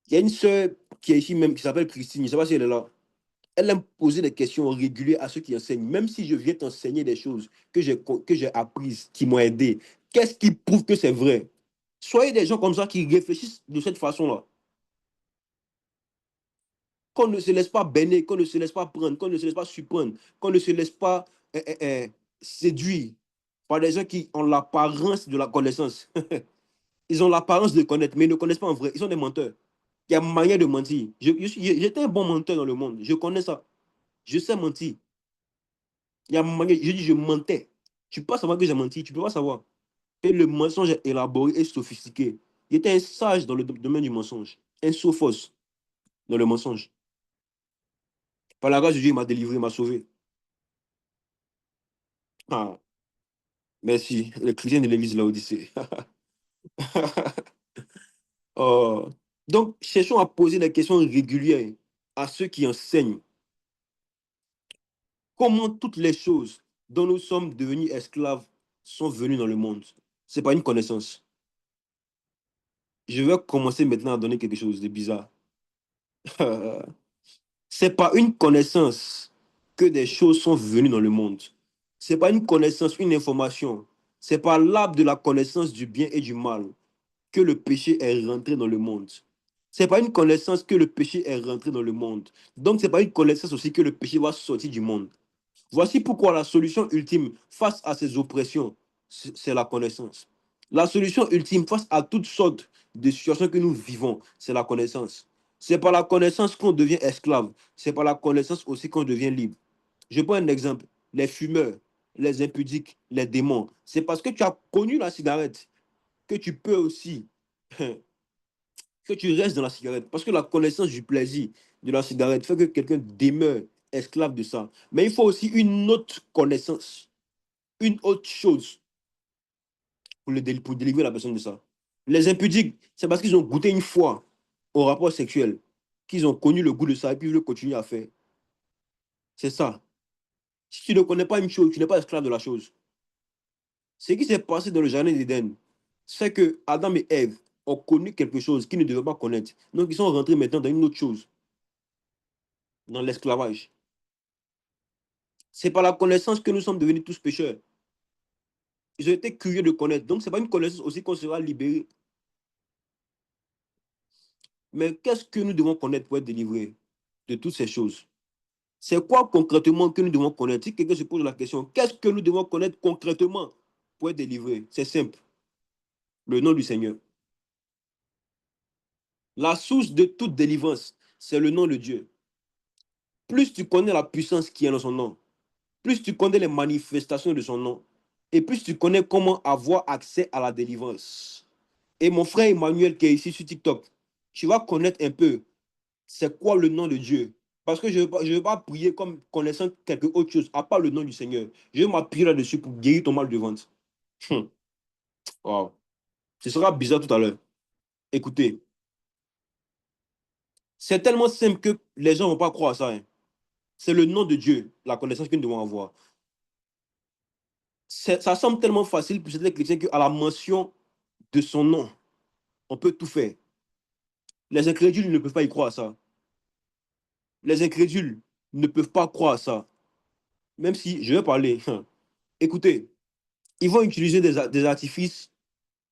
Il y a une sœur qui est ici même, qui s'appelle Christine, je ne sais pas si elle est là. Elle aime poser des questions régulières à ceux qui enseignent. Même si je viens t'enseigner des choses que j'ai apprises, qui m'ont aidé, qu'est-ce qui prouve que c'est vrai? Soyez des gens comme ça qui réfléchissent de cette façon-là. Qu'on ne se laisse pas bénir, qu'on ne se laisse pas prendre, qu'on ne se laisse pas surprendre, qu'on ne se laisse pas séduire par des gens qui ont l'apparence de la connaissance. Ils ont l'apparence de connaître, mais ils ne connaissent pas en vrai. Ils sont des menteurs. Il y a manière de mentir. J'étais un bon menteur dans le monde. Je connais ça. Je sais mentir. Il y a manière, je dis, je mentais. Tu peux pas savoir que j'ai menti. Tu peux pas savoir. Et le mensonge est élaboré et sophistiqué. Il était un sage dans le domaine du mensonge. Un sophos dans le mensonge. Par la grâce de Dieu, il m'a délivré, il m'a sauvé. Ah, merci. Le chrétien de l'église de l'Odyssée. Oh. Donc, cherchons à poser des questions régulières à ceux qui enseignent. Comment toutes les choses dont nous sommes devenus esclaves sont venues dans le monde? Ce n'est pas une connaissance. Je vais commencer maintenant à donner quelque chose de bizarre. C'est pas une connaissance que des choses sont venues dans le monde. C'est pas une connaissance, une information. C'est par l'arbre de la connaissance du bien et du mal que le péché est rentré dans le monde. C'est pas une connaissance que le péché est rentré dans le monde. Donc, c'est pas une connaissance aussi que le péché va sortir du monde. Voici pourquoi la solution ultime face à ces oppressions, c'est la connaissance. La solution ultime face à toutes sortes de situations que nous vivons, c'est la connaissance. C'est par la connaissance qu'on devient esclave. C'est par la connaissance aussi qu'on devient libre. Je prends un exemple. Les fumeurs, les impudiques, les démons. C'est parce que tu as connu la cigarette que tu peux aussi, que tu restes dans la cigarette. Parce que la connaissance du plaisir de la cigarette fait que quelqu'un demeure esclave de ça. Mais il faut aussi une autre connaissance, une autre chose pour délivrer la personne de ça. Les impudiques, c'est parce qu'ils ont goûté une fois au rapport sexuel, qu'ils ont connu le goût de ça et puis ils veulent continuer à faire. C'est ça. Si tu ne connais pas une chose, tu n'es pas esclave de la chose. Ce qui s'est passé dans le jardin d'Éden, c'est que Adam et Ève ont connu quelque chose qu'ils ne devaient pas connaître. Donc ils sont rentrés maintenant dans une autre chose, dans l'esclavage. C'est par la connaissance que nous sommes devenus tous pécheurs. Ils ont été curieux de connaître. Donc, ce n'est pas une connaissance aussi qu'on sera libéré. Mais qu'est-ce que nous devons connaître pour être délivrés de toutes ces choses? C'est quoi concrètement que nous devons connaître? Si quelqu'un se pose la question, qu'est-ce que nous devons connaître concrètement pour être délivrés? C'est simple. Le nom du Seigneur. La source de toute délivrance, c'est le nom de Dieu. Plus tu connais la puissance qui est dans son nom, plus tu connais les manifestations de son nom, et plus tu connais comment avoir accès à la délivrance. Et mon frère Emmanuel qui est ici sur TikTok, tu vas connaître un peu c'est quoi le nom de Dieu. Parce que je ne veux pas prier comme connaissant quelque autre chose, à part le nom du Seigneur. Je vais m'appuyer là-dessus pour guérir ton mal de ventre. Wow. Ce sera bizarre tout à l'heure. Écoutez, c'est tellement simple que les gens ne vont pas croire à ça, hein. C'est le nom de Dieu, la connaissance que nous devons avoir. Ça semble tellement facile pour certains chrétiens qu'à la mention de son nom, on peut tout faire. Les incrédules ne peuvent pas y croire à ça. Les incrédules ne peuvent pas croire à ça. Même si je vais parler. Écoutez, ils vont utiliser des artifices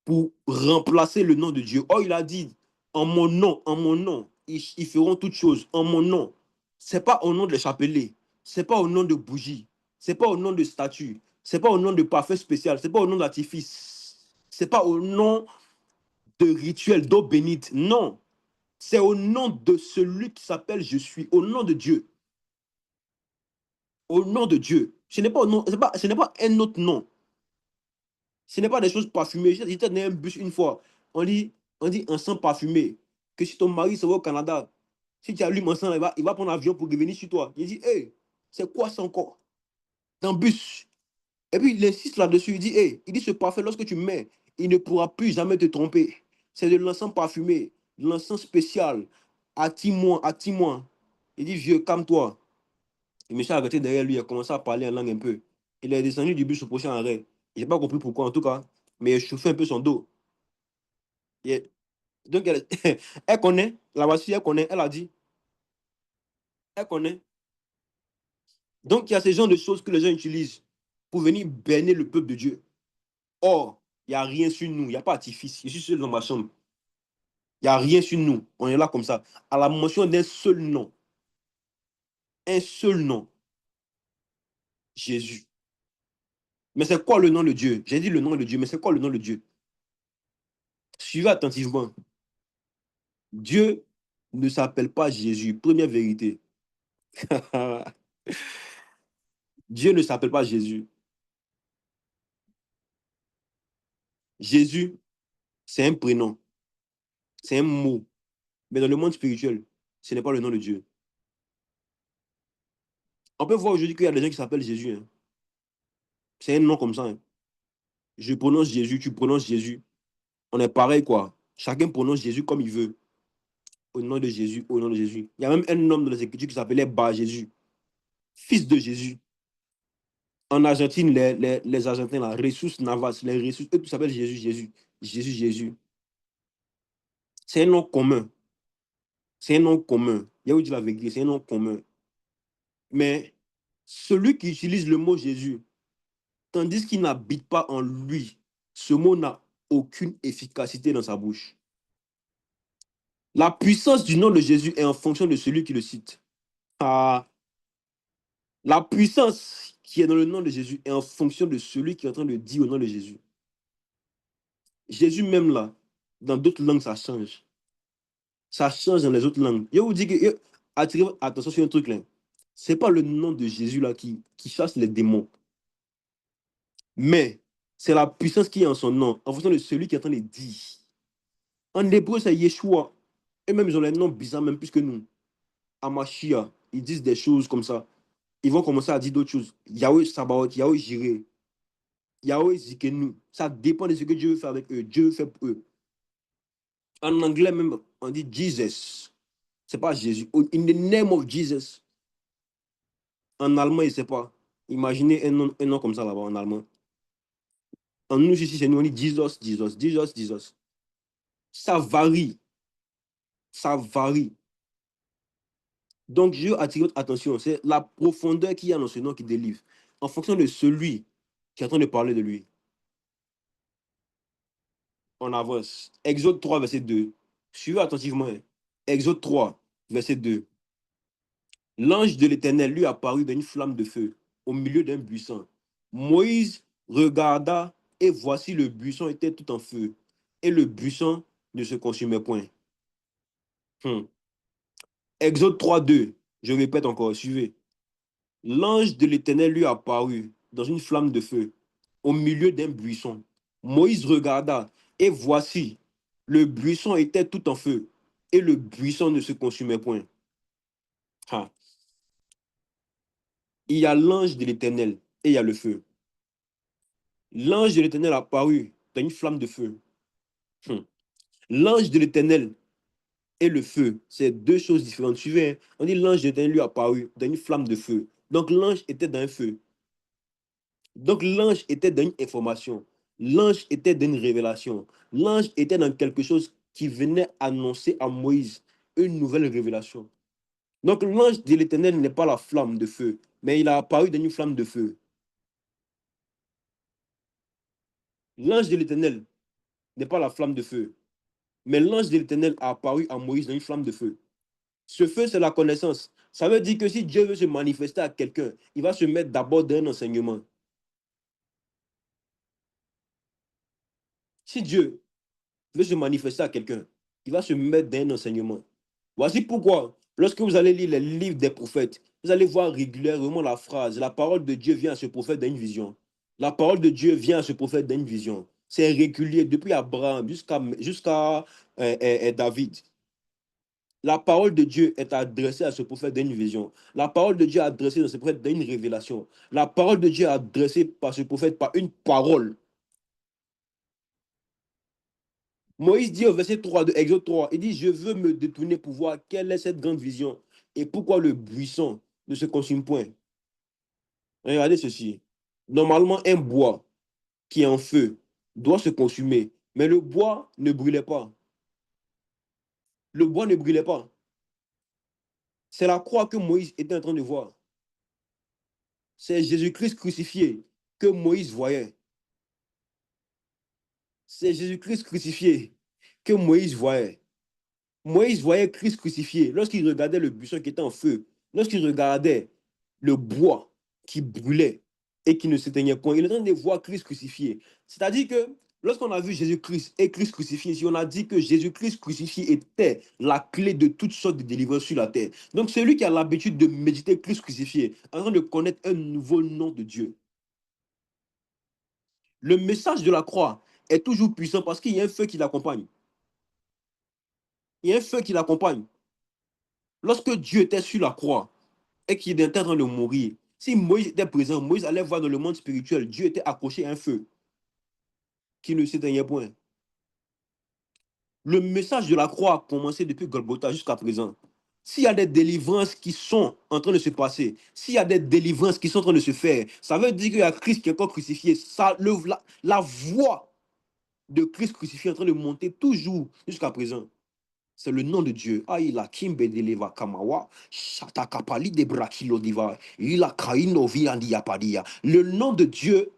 pour remplacer le nom de Dieu. Oh, il a dit, en mon nom, ils feront toutes choses, en mon nom. Ce n'est pas au nom de chapelet, ce n'est pas au nom de bougie, ce n'est pas au nom de statue, ce n'est pas au nom de parfum spécial, ce n'est pas au nom d'artifice, ce n'est pas au nom de rituel d'eau bénite. Non, c'est au nom de celui qui s'appelle Je suis, au nom de Dieu. Au nom de Dieu. Ce n'est pas, ce n'est pas un autre nom. Ce n'est pas des choses parfumées. J'étais dans un bus une fois. On dit un sang parfumé. Que si ton mari se va au Canada, si tu allumes un sang, il va prendre l'avion pour revenir sur toi. Il dit, hey, c'est quoi ça encore? Dans le bus. Et puis il insiste là-dessus. Il dit, hey, il dit, ce parfum, lorsque tu mets, il ne pourra plus jamais te tromper. C'est de l'encens parfumé, de l'encens spécial. Attire-moi, attire-moi. Il dit, vieux, calme-toi. Le monsieur a arrêté derrière lui, il a commencé à parler en langue un peu. Il est descendu du bus au prochain arrêt. Je n'ai pas compris pourquoi, en tout cas. Mais je chauffais un peu son dos. Et donc, elle, elle connaît, la voici, elle connaît, elle a dit, elle connaît. Donc, il y a ce genre de choses que les gens utilisent pour venir berner le peuple de Dieu. Or, il n'y a rien sur nous, il n'y a pas d'artifice. Je suis seul dans ma chambre. Il n'y a rien sur nous. On est là comme ça. À la mention d'un seul nom, Jésus. Mais c'est quoi le nom de Dieu? J'ai dit le nom de Dieu, mais c'est quoi le nom de Dieu? Suivez attentivement. Dieu ne s'appelle pas Jésus. Première vérité. Dieu ne s'appelle pas Jésus. Jésus, c'est un prénom, c'est un mot. Mais dans le monde spirituel, ce n'est pas le nom de Dieu. On peut voir aujourd'hui qu'il y a des gens qui s'appellent Jésus, hein. C'est un nom comme ça, hein. Je prononce Jésus, tu prononces Jésus. On est pareil, quoi. Chacun prononce Jésus comme il veut. Au nom de Jésus, au nom de Jésus. Il y a même un homme dans les Écritures qui s'appelait Bar Jésus, fils de Jésus. En Argentine, les Argentins, là, Jesus Navas, les Jesus, eux, tous s'appellent Jésus, Jésus. Jésus, Jésus. C'est un nom commun. C'est un nom commun. Il y a où dit la vérité, c'est un nom commun. Mais celui qui utilise le mot Jésus, tandis qu'il n'habite pas en lui, ce mot n'a aucune efficacité dans sa bouche. La puissance du nom de Jésus est en fonction de celui qui le cite. Ah, la puissance qui est dans le nom de Jésus est en fonction de celui qui est en train de dire au nom de Jésus. Jésus même là, dans d'autres langues, ça change. Ça change dans les autres langues. Je vous dis que, attirez attention sur un truc là. C'est pas le nom de Jésus là qui chasse les démons. Mais c'est la puissance qui est en son nom, en fonction de celui qui est en train de dire. En hébreu, c'est Yeshua. Et même, ils ont les noms bizarres, même plus que nous. Amashia, ils disent des choses comme ça. Ils vont commencer à dire d'autres choses. Yahweh Sabaoth, Yahweh Jireh, Yahweh Zikenu. Ça dépend de ce que Dieu veut faire avec eux. Dieu fait pour eux. En anglais, même, on dit Jesus. C'est pas Jésus. Oh, in the name of Jesus. En allemand, il ne sait pas. Imaginez un nom comme ça là-bas en allemand. En nous, ici, chez nous, on dit Jesus, Jesus, Jesus, Jesus. Ça varie. Ça varie. Donc, je attire votre attention. C'est la profondeur qu'il y a dans ce nom qui délivre. En fonction de celui qui est en train de parler de lui. On avance. Exode 3, verset 2. Suivez attentivement. Exode 3, verset 2. L'ange de l'Éternel lui apparut dans une flamme de feu au milieu d'un buisson. Moïse regarda et voici le buisson était tout en feu et le buisson ne se consumait point. Hmm. Exode 3, 2. Je répète encore, suivez. L'ange de l'Éternel lui apparut dans une flamme de feu au milieu d'un buisson. Moïse regarda et voici le buisson était tout en feu et le buisson ne se consumait point. Ha. Il y a l'ange de l'Éternel et il y a le feu. L'ange de l'Éternel apparut dans une flamme de feu. Hmm. L'ange de l'Éternel et le feu, c'est deux choses différentes. Suivez, hein? On dit l'ange de l'Éternel lui apparut dans une flamme de feu. Donc l'ange était dans un feu. Donc l'ange était dans une information. L'ange était dans une révélation. L'ange était dans quelque chose qui venait annoncer à Moïse une nouvelle révélation. Donc l'ange de l'Éternel n'est pas la flamme de feu, mais il a apparu dans une flamme de feu. L'ange de l'Éternel n'est pas la flamme de feu, mais l'ange de l'Éternel a apparu à Moïse dans une flamme de feu. Ce feu, c'est la connaissance. Ça veut dire que si Dieu veut se manifester à quelqu'un, il va se mettre d'abord dans un enseignement. Si Dieu veut se manifester à quelqu'un, il va se mettre dans un enseignement. Voici pourquoi, lorsque vous allez lire les livres des prophètes, vous allez voir régulièrement la phrase, la parole de Dieu vient à ce prophète dans une vision. La parole de Dieu vient à ce prophète dans une vision. C'est régulier depuis Abraham jusqu'à David. La parole de Dieu est adressée à ce prophète dans une vision. La parole de Dieu est adressée à ce prophète dans une révélation. La parole de Dieu est adressée par ce prophète par une parole. Moïse dit au verset 3 de Exode 3, il dit, je veux me détourner pour voir quelle est cette grande vision et pourquoi le buisson ne se consume point. Regardez ceci. Normalement, un bois qui est en feu doit se consumer, mais le bois ne brûlait pas. Le bois ne brûlait pas. C'est la croix que Moïse était en train de voir. C'est Jésus-Christ crucifié que Moïse voyait. C'est Jésus-Christ crucifié que Moïse voyait. Moïse voyait Christ crucifié lorsqu'il regardait le buisson qui était en feu, lorsqu'il regardait le bois qui brûlait et qui ne s'éteignait point. Il est en train de voir Christ crucifié. C'est-à-dire que lorsqu'on a vu Jésus-Christ et Christ crucifié, si on a dit que Jésus-Christ crucifié était la clé de toutes sortes de délivrances sur la terre. Donc celui qui a l'habitude de méditer Christ crucifié, en train de connaître un nouveau nom de Dieu. Le message de la croix est toujours puissant parce qu'il y a un feu qui l'accompagne. Il y a un feu qui l'accompagne. Lorsque Dieu était sur la croix et qu'il était en train de mourir, si Moïse était présent, Moïse allait voir dans le monde spirituel, Dieu était accroché à un feu qui ne s'éteignait point. Le message de la croix a commencé depuis Golgotha jusqu'à présent. S'il y a des délivrances qui sont en train de se passer, s'il y a des délivrances qui sont en train de se faire, ça veut dire qu'il y a Christ qui est encore crucifié. La voix de Christ crucifié est en train de monter toujours jusqu'à présent. C'est le nom de Dieu. Ah, il a kimbe de leva kamawa, shatakapali de brakilo diva, il a kaino viandi yapadia. Le nom de Dieu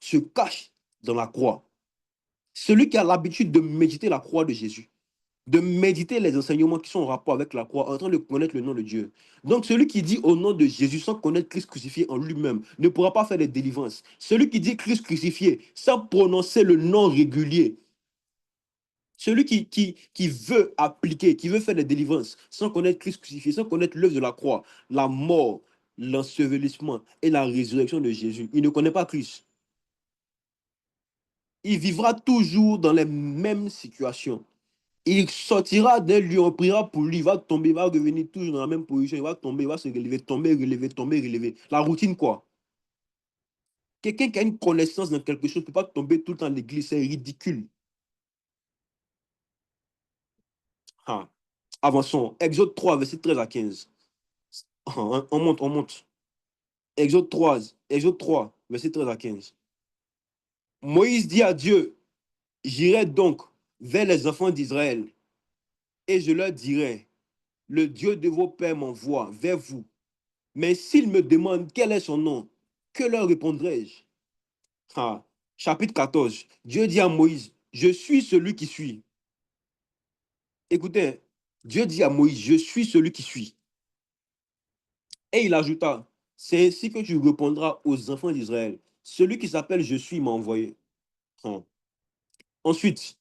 se cache dans la croix. Celui qui a l'habitude de méditer la croix de Jésus, de méditer les enseignements qui sont en rapport avec la croix, en train de connaître le nom de Dieu. Donc, celui qui dit au nom de Jésus sans connaître Christ crucifié en lui-même ne pourra pas faire de délivrance. Celui qui dit Christ crucifié sans prononcer le nom régulier, celui qui veut appliquer, qui veut faire des délivrances sans connaître Christ crucifié, sans connaître l'œuvre de la croix, la mort, l'ensevelissement et la résurrection de Jésus, il ne connaît pas Christ. Il vivra toujours dans les mêmes situations. Il sortira d'un lieu, on priera pour lui, il va tomber, il va revenir toujours dans la même position, il va tomber, il va se relever, tomber, relever, tomber, relever. La routine, quoi. Quelqu'un qui a une connaissance dans quelque chose ne peut pas tomber tout le temps à l'église, c'est ridicule. Ah. Avançons. Exode 3, verset 13 à 15. Ah, on monte, on monte. Exode 3, Exode 3, verset 13 à 15. Moïse dit à Dieu, j'irai donc vers les enfants d'Israël et je leur dirai, le Dieu de vos pères m'envoie vers vous. Mais s'ils me demandent quel est son nom, que leur répondrai-je? Ah. Chapitre 14. Dieu dit à Moïse, je suis celui qui suis. Écoutez, Dieu dit à Moïse, je suis celui qui suis. Et il ajouta, c'est ainsi que tu répondras aux enfants d'Israël. Celui qui s'appelle je suis m'a envoyé. Ah. Ensuite,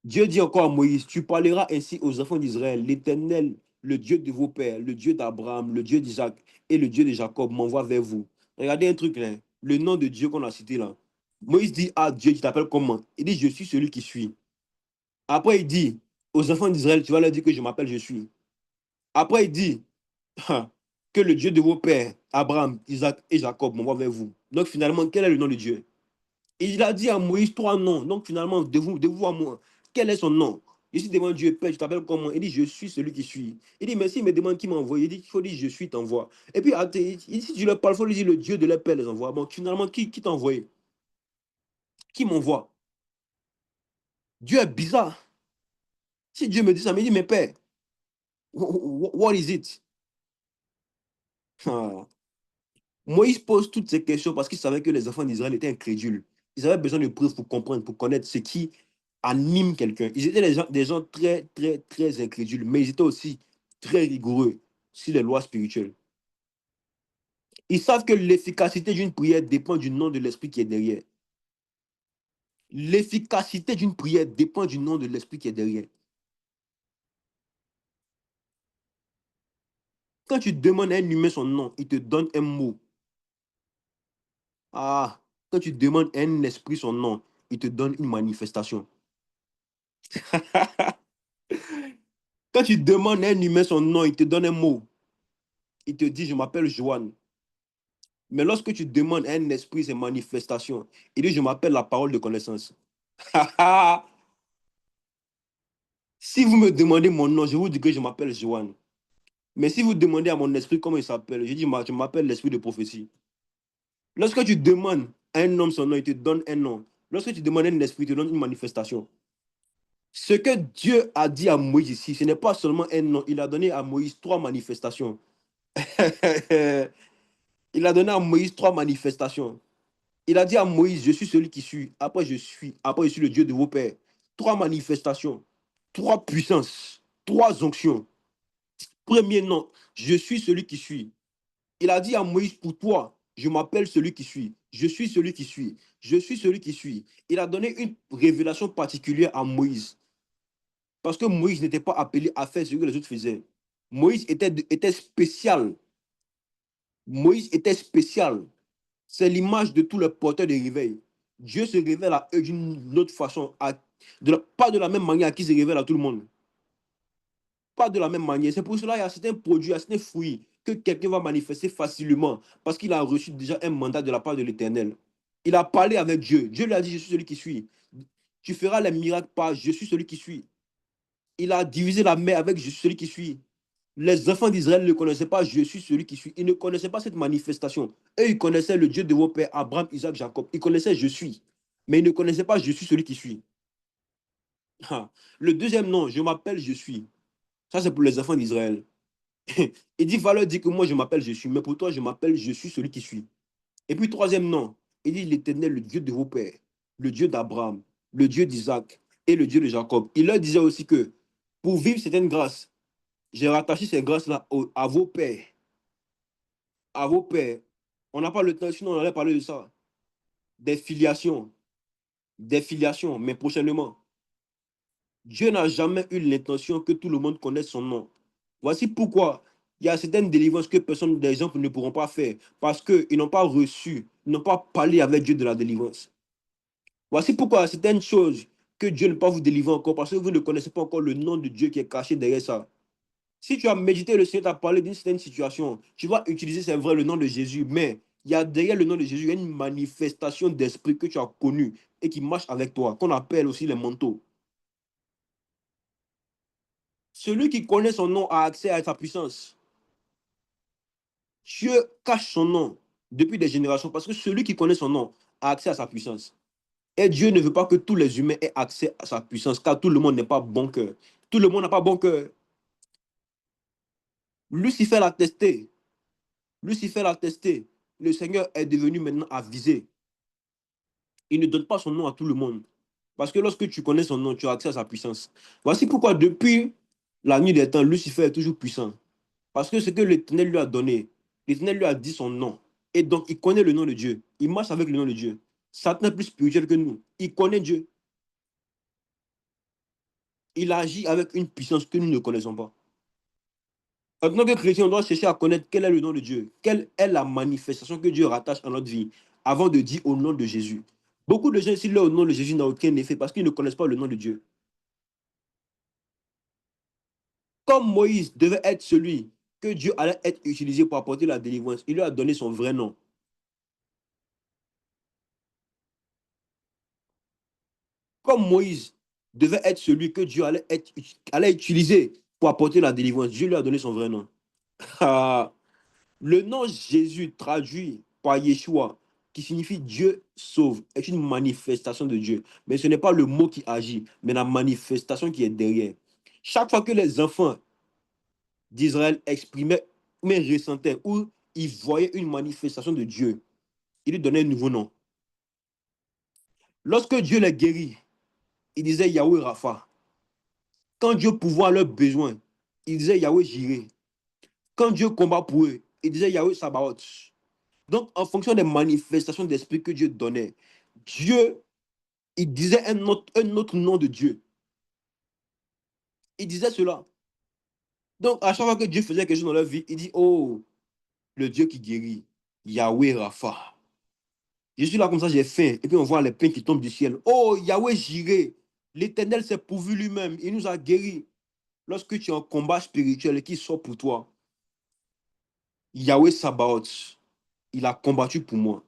Dieu dit encore à Moïse, tu parleras ainsi aux enfants d'Israël, l'Éternel, le Dieu de vos pères, le Dieu d'Abraham, le Dieu d'Isaac et le Dieu de Jacob m'envoie vers vous. Regardez un truc là, le nom de Dieu qu'on a cité là. Moïse dit à Dieu, tu t'appelles comment? Il dit, je suis celui qui suis. Après, il dit aux enfants d'Israël, tu vas leur dire que je m'appelle, je suis. Après, il dit que le Dieu de vos pères, Abraham, Isaac et Jacob m'envoie vers vous. Donc finalement, quel est le nom de Dieu? Il a dit à Moïse trois noms. Donc finalement, de vous à moi, quel est son nom? Je suis devant Dieu, Père, tu t'appelles comment? Il dit, je suis celui qui suis. Il dit, mais s'il me demande qui m'a envoyé, il dit, il faut dire, je suis, t'envoie. Et puis, si tu leur parles, il faut lui dire, le Dieu de leur père les envoie. Bon, finalement, qui t'a envoyé? Qui m'envoie? Dieu est bizarre. Si Dieu me dit ça, me dit, mais Père, what is it? Ah. Moïse pose toutes ces questions parce qu'il savait que les enfants d'Israël étaient incrédules. Ils avaient besoin de preuves pour comprendre, pour connaître ce qui anime quelqu'un. Ils étaient des gens très, très, très incrédules, mais ils étaient aussi très rigoureux sur les lois spirituelles. Ils savent que l'efficacité d'une prière dépend du nom de l'esprit qui est derrière. L'efficacité d'une prière dépend du nom de l'esprit qui est derrière. Quand tu demandes à un humain son nom, il te donne un mot. Ah, quand tu demandes à un esprit son nom, il te donne une manifestation. Quand tu demandes à un humain son nom, il te donne un mot. Il te dit, je m'appelle Joanne. Mais lorsque tu demandes à un esprit ses manifestations, il dit, je m'appelle la parole de connaissance. Si vous me demandez mon nom, je vous dis que je m'appelle Joanne. Mais si vous demandez à mon esprit comment il s'appelle, je dis, je m'appelle l'esprit de prophétie. Lorsque tu demandes à un homme son nom, il te donne un nom. Lorsque tu demandes à un esprit, il te donne une manifestation. Ce que Dieu a dit à Moïse ici, ce n'est pas seulement un nom. Il a donné à Moïse trois manifestations. Il a donné à Moïse trois manifestations. Il a dit à Moïse, je suis celui qui suis. Après, je suis. Après, je suis le Dieu de vos pères. Trois manifestations, trois puissances, trois onctions. Premier nom, je suis celui qui suis. Il a dit à Moïse, pour toi, je m'appelle celui qui suis. Je suis celui qui suis. Je suis celui qui suis. Il a donné une révélation particulière à Moïse. Parce que Moïse n'était pas appelé à faire ce que les autres faisaient. Moïse était spécial. Moïse était spécial. C'est l'image de tous les porteurs de réveil. Dieu se révèle à eux d'une autre façon, pas de la même manière qu'il se révèle à tout le monde. Pas de la même manière. C'est pour cela qu'il y a certains produits, il y a certains fruits que quelqu'un va manifester facilement parce qu'il a reçu déjà un mandat de la part de l'Éternel. Il a parlé avec Dieu. Dieu lui a dit, je suis celui qui suis. Tu feras les miracles par je suis celui qui suis. Il a divisé la mer avec je suis celui qui suis. Les enfants d'Israël ne connaissaient pas je suis celui qui suis. Ils ne connaissaient pas cette manifestation. Eux, ils connaissaient le Dieu de vos pères, Abraham, Isaac, Jacob. Ils connaissaient je suis. Mais ils ne connaissaient pas je suis celui qui suis. Ah. Le deuxième nom, je m'appelle je suis. Ça, c'est pour les enfants d'Israël. Il dit, va leur dire que moi, je m'appelle je suis. Mais pour toi, je m'appelle je suis celui qui suis. Et puis, troisième nom, il dit l'Éternel, le Dieu de vos pères, le Dieu d'Abraham, le Dieu d'Isaac et le Dieu de Jacob. Il leur disait aussi que pour vivre certaines grâces, j'ai rattaché ces grâces-là à vos pères. À vos pères. On n'a pas le temps, sinon on allait parler de ça. Des filiations. Des filiations, mais prochainement. Dieu n'a jamais eu l'intention que tout le monde connaisse son nom. Voici pourquoi il y a certaines délivrances que personne, des gens ne pourront pas faire parce qu'ils n'ont pas reçu, ils n'ont pas parlé avec Dieu de la délivrance. Voici pourquoi il y a certaines choses que Dieu ne peut pas vous délivrer encore parce que vous ne connaissez pas encore le nom de Dieu qui est caché derrière ça. Si tu as médité, le Seigneur t'a parlé d'une certaine situation, tu vas utiliser, c'est vrai, le nom de Jésus, mais il y a derrière le nom de Jésus, il y a une manifestation d'esprit que tu as connue et qui marche avec toi, qu'on appelle aussi les manteaux. Celui qui connaît son nom a accès à sa puissance. Dieu cache son nom depuis des générations parce que celui qui connaît son nom a accès à sa puissance. Et Dieu ne veut pas que tous les humains aient accès à sa puissance car tout le monde n'est pas bon cœur. Tout le monde n'a pas bon cœur. Lucifer l'a testé. Lucifer l'a testé. Le Seigneur est devenu maintenant avisé. Il ne donne pas son nom à tout le monde. Parce que lorsque tu connais son nom, tu as accès à sa puissance. Voici pourquoi depuis la nuit des temps, Lucifer est toujours puissant. Parce que ce que l'Éternel lui a donné, l'Éternel lui a dit son nom. Et donc, il connaît le nom de Dieu. Il marche avec le nom de Dieu. Satan est plus spirituel que nous. Il connaît Dieu. Il agit avec une puissance que nous ne connaissons pas. En tant que chrétien, on doit chercher à connaître quel est le nom de Dieu. Quelle est la manifestation que Dieu rattache à notre vie avant de dire au nom de Jésus. Beaucoup de gens ici, leur nom de Jésus n'a aucun effet parce qu'ils ne connaissent pas le nom de Dieu. Comme Moïse devait être celui que Dieu allait être utilisé pour apporter la délivrance, il lui a donné son vrai nom. Comme Moïse devait être celui que Dieu allait utiliser pour apporter la délivrance, Dieu lui a donné son vrai nom. Ah, le nom Jésus traduit par Yeshua, qui signifie Dieu sauve, est une manifestation de Dieu. Mais ce n'est pas le mot qui agit, mais la manifestation qui est derrière. Chaque fois que les enfants d'Israël exprimaient, mais ressentaient, ou ils voyaient une manifestation de Dieu, il lui donnait un nouveau nom. Lorsque Dieu les guérit, il disait Yahweh Rapha. Quand Dieu pourvoit à leurs besoins, il disait Yahweh Jireh. Quand Dieu combat pour eux, il disait Yahweh Sabaoth. Donc, en fonction des manifestations d'esprit que Dieu donnait, Dieu, il disait un autre nom de Dieu. Il disait cela. Donc, à chaque fois que Dieu faisait quelque chose dans leur vie, il dit, oh, le Dieu qui guérit, Yahweh Rapha. Je suis là comme ça, j'ai faim. Et puis on voit les pains qui tombent du ciel. Oh, Yahweh Jireh. L'Éternel s'est pourvu lui-même. Il nous a guéris. Lorsque tu es en combat spirituel et qu'il sort pour toi, Yahweh Sabaoth, il a combattu pour moi.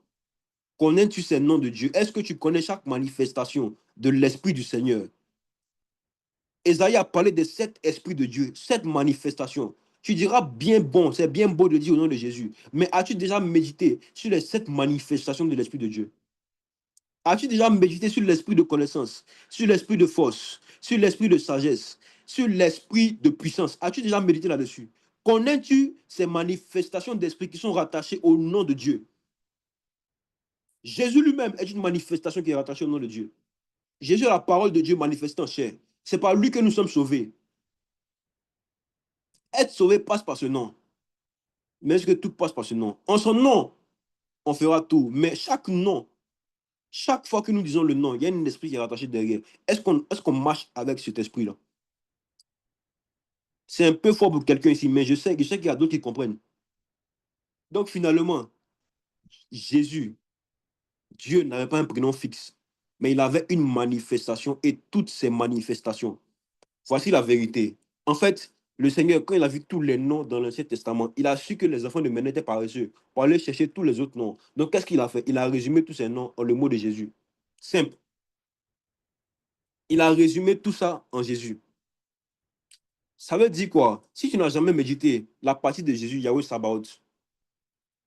Connais-tu ces noms de Dieu? Est-ce que tu connais chaque manifestation de l'Esprit du Seigneur? Esaïe a parlé de cet Esprit de Dieu, cette manifestation. Tu diras bien bon, c'est bien beau de dire au nom de Jésus. Mais as-tu déjà médité sur les sept manifestations de l'Esprit de Dieu? As-tu déjà médité sur l'esprit de connaissance, sur l'esprit de force, sur l'esprit de sagesse, sur l'esprit de puissance? As-tu déjà médité là-dessus? Connais-tu ces manifestations d'esprit qui sont rattachées au nom de Dieu? Jésus lui-même est une manifestation qui est rattachée au nom de Dieu. Jésus est la parole de Dieu manifestée en chair. C'est par lui que nous sommes sauvés. Être sauvé passe par ce nom. Mais est-ce que tout passe par ce nom? En son nom, on fera tout. Mais chaque nom, chaque fois que nous disons le nom, il y a un esprit qui est rattaché derrière. Est-ce qu'on marche avec cet esprit-là? C'est un peu fort pour quelqu'un ici, mais je sais qu'il y a d'autres qui comprennent. Donc finalement, Jésus, Dieu n'avait pas un prénom fixe, mais il avait une manifestation et toutes ces manifestations. Voici la vérité. En fait, le Seigneur, quand il a vu tous les noms dans l'Ancien Testament, il a su que les enfants de Ménè étaient paresseux pour aller chercher tous les autres noms. Donc, qu'est-ce qu'il a fait? Il a résumé tous ces noms en le mot de Jésus. Simple. Il a résumé tout ça en Jésus. Ça veut dire quoi? Si tu n'as jamais médité la partie de Jésus, Yahweh Sabaoth,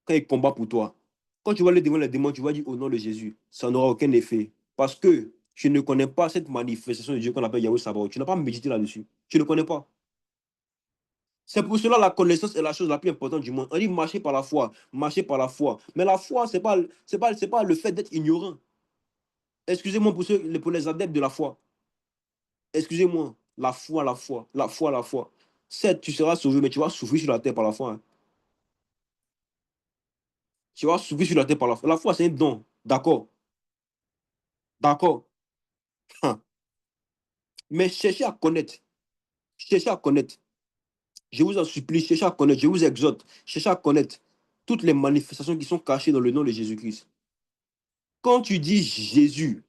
quand il combat pour toi, quand tu vas aller devant les démons, tu vas dire au nom de Jésus. Ça n'aura aucun effet. Parce que tu ne connais pas cette manifestation de Dieu qu'on appelle Yahweh Sabaoth. Tu n'as pas médité là-dessus. Tu ne connais pas. C'est pour cela la connaissance est la chose la plus importante du monde. On dit marcher par la foi, marcher par la foi. Mais la foi, c'est pas le fait d'être ignorant. Excusez-moi pour les adeptes de la foi. Excusez-moi, la foi. Certes, tu seras sauvé, mais tu vas souffrir sur la terre par la foi, hein. Tu vas souffrir sur la terre par la foi. La foi, c'est un don. D'accord. D'accord. Hein. Mais cherchez à connaître. Cherchez à connaître. Je vous en supplie, cherchez à connaître. Je vous exhorte. Cherchez à connaître toutes les manifestations qui sont cachées dans le nom de Jésus-Christ. Quand tu dis Jésus,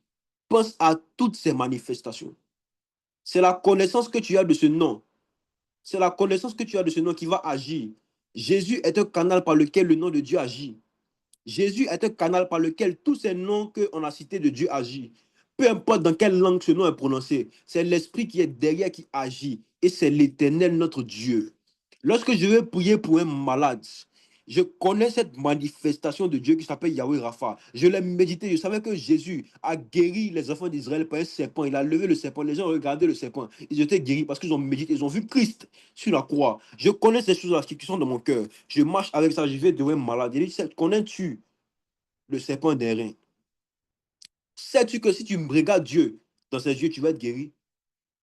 pense à toutes ces manifestations. C'est la connaissance que tu as de ce nom. C'est la connaissance que tu as de ce nom qui va agir. Jésus est un canal par lequel le nom de Dieu agit. Jésus est un canal par lequel tous ces noms qu'on a cités de Dieu agissent. Peu importe dans quelle langue ce nom est prononcé, c'est l'Esprit qui est derrière qui agit. Et c'est l'Éternel, notre Dieu. Lorsque je vais prier pour un malade, je connais cette manifestation de Dieu qui s'appelle Yahweh Rapha. Je l'ai médité. Je savais que Jésus a guéri les enfants d'Israël par un serpent. Il a levé le serpent. Les gens ont regardé le serpent. Ils étaient guéris parce qu'ils ont médité. Ils ont vu Christ sur la croix. Je connais ces choses-là qui sont dans mon cœur. Je marche avec ça. Je vais devant un malade. Il dit, connais-tu le serpent des reins? Sais-tu que si tu me regardes Dieu dans ses yeux, tu vas être guéri?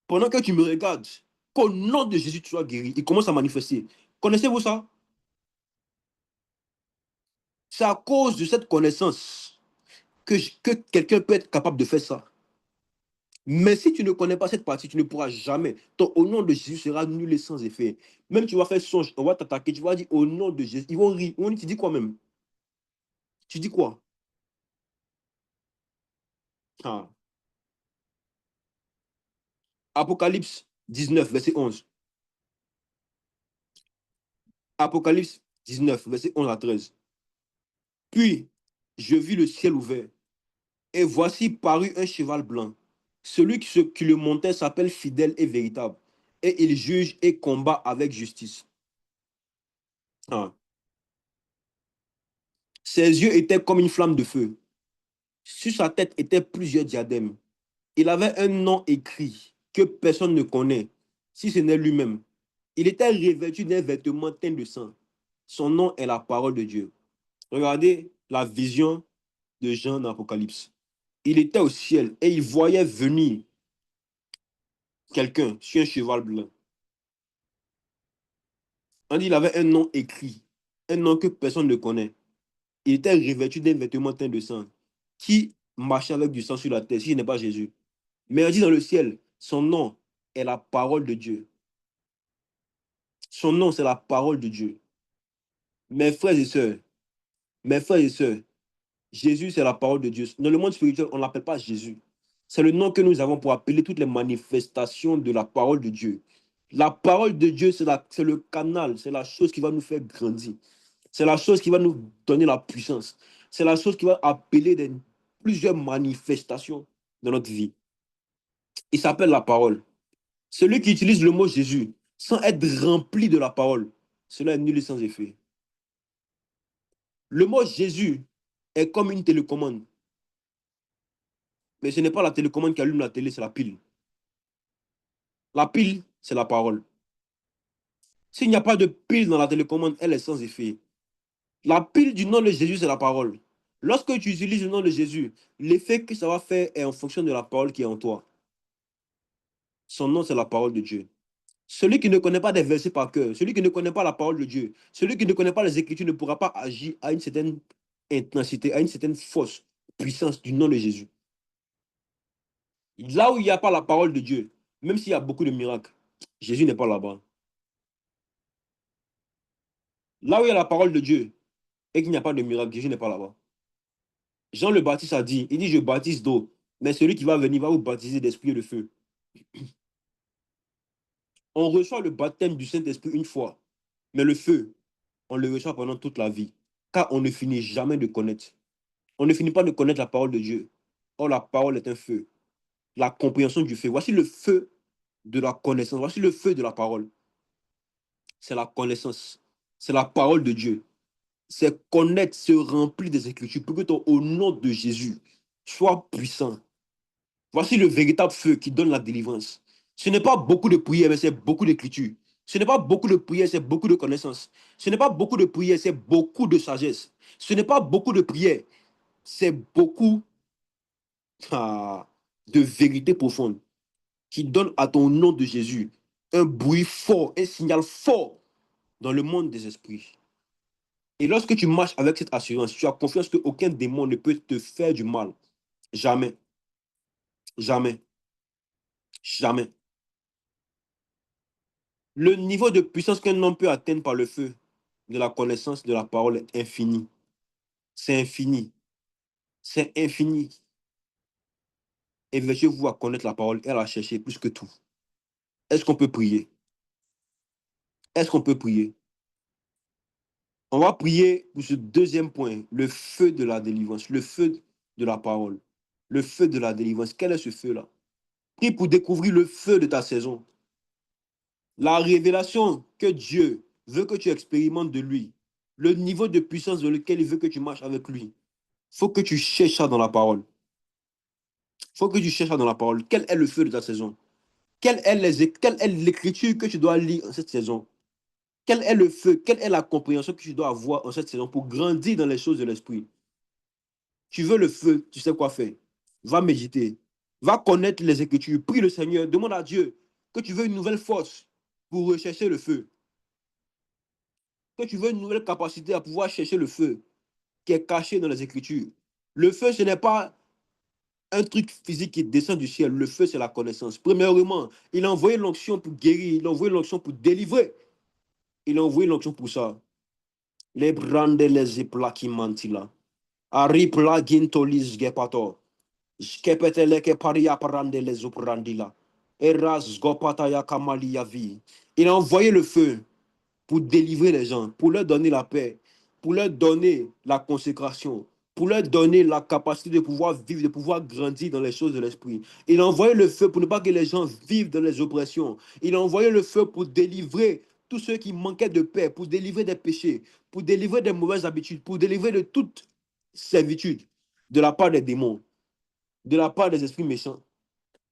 Pendant que tu me regardes, qu'au nom de Jésus, tu sois guéri. Il commence à manifester. Connaissez-vous ça? C'est à cause de cette connaissance que quelqu'un peut être capable de faire ça. Mais si tu ne connais pas cette partie, tu ne pourras jamais. Ton au nom de Jésus sera nul et sans effet. Même tu vas faire songe, on va t'attaquer, tu vas dire au nom de Jésus. Ils vont rire. Tu dis quoi même? Tu dis quoi? Ah. Apocalypse 19, verset 11. Apocalypse 19, verset 11 à 13. Puis, je vis le ciel ouvert, et voici parut un cheval blanc. Celui qui le montait s'appelle fidèle et véritable, et il juge et combat avec justice. Ah. Ses yeux étaient comme une flamme de feu. Sur sa tête étaient plusieurs diadèmes. Il avait un nom écrit que personne ne connaît, si ce n'est lui-même. Il était revêtu d'un vêtement teint de sang. Son nom est la parole de Dieu. Regardez la vision de Jean dans l'Apocalypse. Il était au ciel et il voyait venir quelqu'un sur un cheval blanc. On dit qu'il avait un nom écrit, un nom que personne ne connaît. Il était revêtu d'un vêtement teint de sang. Qui marchait avec du sang sur la terre si ce n'est pas Jésus? Mais on dit dans le ciel, son nom est la parole de Dieu. Son nom, c'est la parole de Dieu. Mes frères et sœurs, mes frères et sœurs, Jésus, c'est la parole de Dieu. Dans le monde spirituel, on ne l'appelle pas Jésus. C'est le nom que nous avons pour appeler toutes les manifestations de la parole de Dieu. La parole de Dieu, c'est le canal, c'est la chose qui va nous faire grandir. C'est la chose qui va nous donner la puissance. C'est la chose qui va appeler plusieurs manifestations dans notre vie. Il s'appelle la parole. Celui qui utilise le mot Jésus sans être rempli de la parole, cela est nul et sans effet. Le mot Jésus est comme une télécommande. Mais ce n'est pas la télécommande qui allume la télé, c'est la pile. La pile, c'est la parole. S'il n'y a pas de pile dans la télécommande, elle est sans effet. La pile du nom de Jésus, c'est la parole. Lorsque tu utilises le nom de Jésus, l'effet que ça va faire est en fonction de la parole qui est en toi. Son nom, c'est la parole de Dieu. Celui qui ne connaît pas des versets par cœur, celui qui ne connaît pas la parole de Dieu, celui qui ne connaît pas les Écritures ne pourra pas agir à une certaine intensité, à une certaine force, puissance du nom de Jésus. Là où il n'y a pas la parole de Dieu, même s'il y a beaucoup de miracles, Jésus n'est pas là-bas. Là où il y a la parole de Dieu et qu'il n'y a pas de miracle, Jésus n'est pas là-bas. Jean le Baptiste a dit, il dit, je baptise d'eau, mais celui qui va venir va vous baptiser d'esprit et de feu. On reçoit le baptême du Saint-Esprit une fois, mais le feu, on le reçoit pendant toute la vie, car on ne finit jamais de connaître. On ne finit pas de connaître la parole de Dieu. Or, la parole est un feu. La compréhension du feu. Voici le feu de la connaissance. Voici le feu de la parole. C'est la connaissance. C'est la parole de Dieu. C'est connaître, se remplir des Écritures pour que ton, au nom de Jésus, sois puissant. Voici le véritable feu qui donne la délivrance. Ce n'est pas beaucoup de prières, mais c'est beaucoup d'écriture. Ce n'est pas beaucoup de prières, c'est beaucoup de connaissances. Ce n'est pas beaucoup de prières, c'est beaucoup de sagesse. Ce n'est pas beaucoup de prières, c'est beaucoup de vérité profonde. qui donne à ton nom de Jésus un bruit fort, un signal fort dans le monde des esprits. Et lorsque tu marches avec cette assurance, tu as confiance qu'aucun démon ne peut te faire du mal. Jamais, jamais, jamais. Le niveau de puissance qu'un homme peut atteindre par le feu de la connaissance de la parole est infini. C'est infini. C'est infini. Et veillez-vous à connaître la parole et à la chercher plus que tout. Est-ce qu'on peut prier? Est-ce qu'on peut prier? On va prier pour ce deuxième point, le feu de la délivrance, le feu de la parole, le feu de la délivrance. Quel est ce feu-là? Prie pour découvrir le feu de ta saison. La révélation que Dieu veut que tu expérimentes de lui, le niveau de puissance dans lequel il veut que tu marches avec lui. Il faut que tu cherches ça dans la parole. Il faut que tu cherches ça dans la parole. Quel est le feu de ta saison? Quelle est l'écriture que tu dois lire en cette saison? Quel est le feu? Quelle est la compréhension que tu dois avoir en cette saison pour grandir dans les choses de l'esprit? Tu veux le feu, tu sais quoi faire. Va méditer. Va connaître les Écritures. Prie le Seigneur. Demande à Dieu que tu veux une nouvelle force pour rechercher le feu. Que tu veux une nouvelle capacité à pouvoir chercher le feu qui est caché dans les Écritures. Le feu, ce n'est pas un truc physique qui descend du ciel. Le feu, c'est la connaissance. Premièrement, il a envoyé l'onction pour guérir. Il a envoyé l'onction pour délivrer. Il a envoyé l'onction pour ça. Les brandes les éplats mantila. Aripla gintolis gepato. Skepeteleke paria parande les oprandila. Eras gopataya kamalia vi. Il a envoyé le feu pour délivrer les gens, pour leur donner la paix, pour leur donner la consécration, pour leur donner la capacité de pouvoir vivre, de pouvoir grandir dans les choses de l'esprit. Il a envoyé le feu pour ne pas que les gens vivent dans les oppressions. Il a envoyé le feu pour délivrer tous ceux qui manquaient de paix, pour délivrer des péchés, pour délivrer des mauvaises habitudes, pour délivrer de toute servitude de la part des démons, de la part des esprits méchants,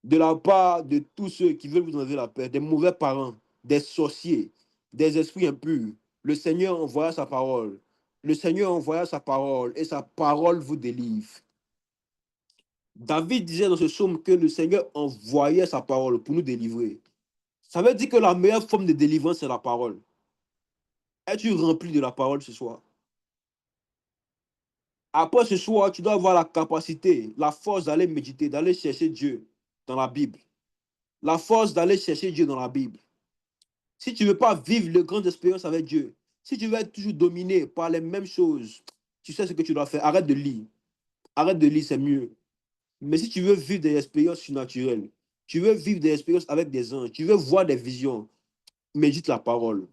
de la part de tous ceux qui veulent vous enlever la paix, des mauvais parents, des sorciers, des esprits impurs. Le Seigneur envoya sa parole. Le Seigneur envoya sa parole et sa parole vous délivre. David disait dans ce psaume que le Seigneur envoyait sa parole pour nous délivrer. Ça veut dire que la meilleure forme de délivrance, c'est la parole. Es-tu rempli de la parole ce soir? Après ce soir, tu dois avoir la capacité, la force d'aller méditer, d'aller chercher Dieu dans la Bible. La force d'aller chercher Dieu dans la Bible. Si tu ne veux pas vivre de grandes expériences avec Dieu, si tu veux être toujours dominé par les mêmes choses, tu sais ce que tu dois faire. Arrête de lire. Arrête de lire, c'est mieux. Mais si tu veux vivre des expériences surnaturelles, tu veux vivre des expériences avec des anges, tu veux voir des visions, médite la parole.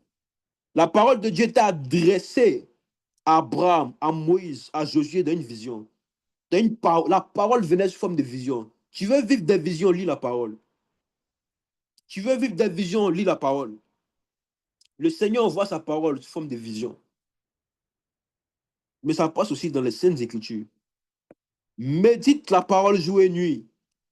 La parole de Dieu t'a adressé à Abraham, à Moïse, à Josué dans une vision. La parole venait sous forme de vision. Tu veux vivre des visions, lis la parole. Tu veux vivre des visions, lis la parole. Le Seigneur envoie sa parole sous forme de vision. Mais ça passe aussi dans les Saintes Écritures. Médite la parole jour et nuit.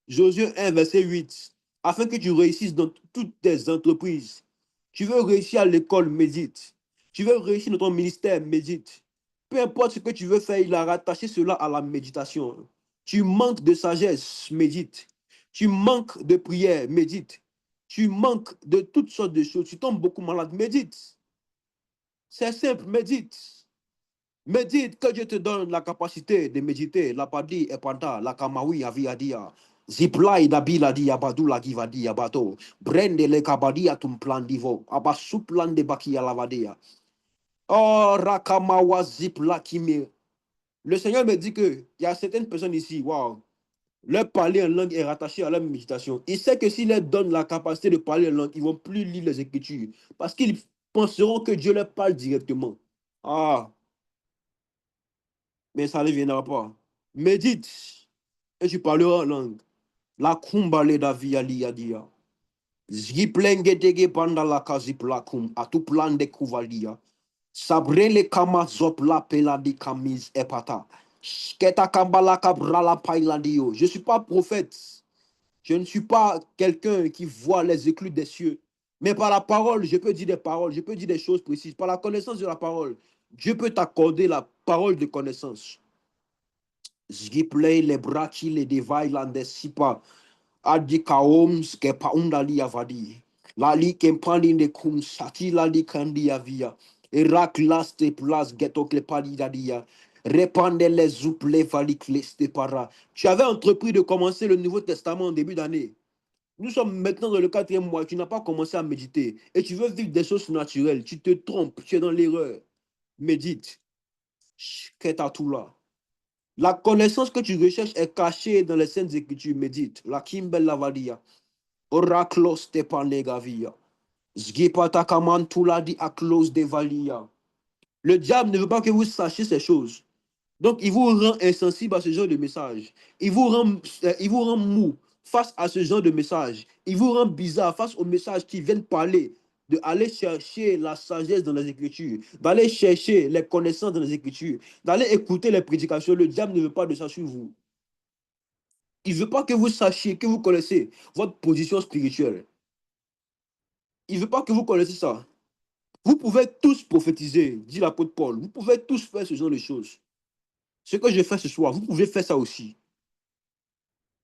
Josué 1, verset 8. Afin que tu réussisses dans toutes tes entreprises. Tu veux réussir à l'école, médite. Tu veux réussir dans ton ministère, médite. Peu importe ce que tu veux faire, il a rattaché cela à la méditation. Tu manques de sagesse, médite. Tu manques de prière, médite. Tu manques de toutes sortes de choses. Tu tombes beaucoup malade, médite. C'est simple, médite. Médite que Dieu te donne la capacité de méditer. La padi et panta, la kamawi aviadia. Ziplai dabila di abadu la givadi abato. Brende le kabadia tum plan divo. Abasu plan de bakia lavadia. Oh, rakamawa zipla kimi. Le Seigneur me dit que il y a certaines personnes ici, waouh, leur parler en langue est rattaché à leur méditation. Il sait que s'il leur donne la capacité de parler en langue, ils vont plus lire les Écritures. Parce qu'ils penseront que Dieu leur parle directement. Ah, mais ça ne viendra pas. Médite et tu parleras en langue. La kumbale da via dia. Ziplenge dege banda la kazip la kum atu plan de kuvalia. Sabrele kama zop la pela di kamis epata. Sketa kambala kabra la pailandio. Je ne suis pas prophète. Je ne suis pas quelqu'un qui voit les éclus des cieux. Mais par la parole, je peux dire des paroles, je peux dire des choses précises. Par la connaissance de la parole, Dieu peut t'accorder la parole de connaissance. Zgiplay les braki les devailande sipa. Adi kaoms ke paundali avadi. Lali kempani de kum sati lali kandi avia. Irak laste plus geto klepali dadia. Répandez les ouplés valiques les para. Tu avais entrepris de commencer le Nouveau Testament en début d'année. Nous sommes maintenant dans le 4e mois. Tu n'as pas commencé à méditer. Et tu veux vivre des choses naturelles. Tu te trompes. Tu es dans l'erreur. Médite. Ketatoula. La connaissance que tu recherches est cachée dans les Saintes Écritures. Médite. La Kimbel Lavadia. Oraclos te panegavia. Zgipatakamantula di aklos de valia. Le diable ne veut pas que vous sachiez ces choses. Donc, il vous rend insensible à ce genre de message. Il vous rend mou face à ce genre de message. Il vous rend bizarre face aux messages qui viennent parler d'aller chercher la sagesse dans les Écritures, d'aller chercher les connaissances dans les Écritures, d'aller écouter les prédications. Le diable ne veut pas de ça sur vous. Il ne veut pas que vous sachiez, que vous connaissez votre position spirituelle. Il ne veut pas que vous connaissiez ça. Vous pouvez tous prophétiser, dit l'apôtre Paul. Vous pouvez tous faire ce genre de choses. Ce que je fais ce soir, vous pouvez faire ça aussi.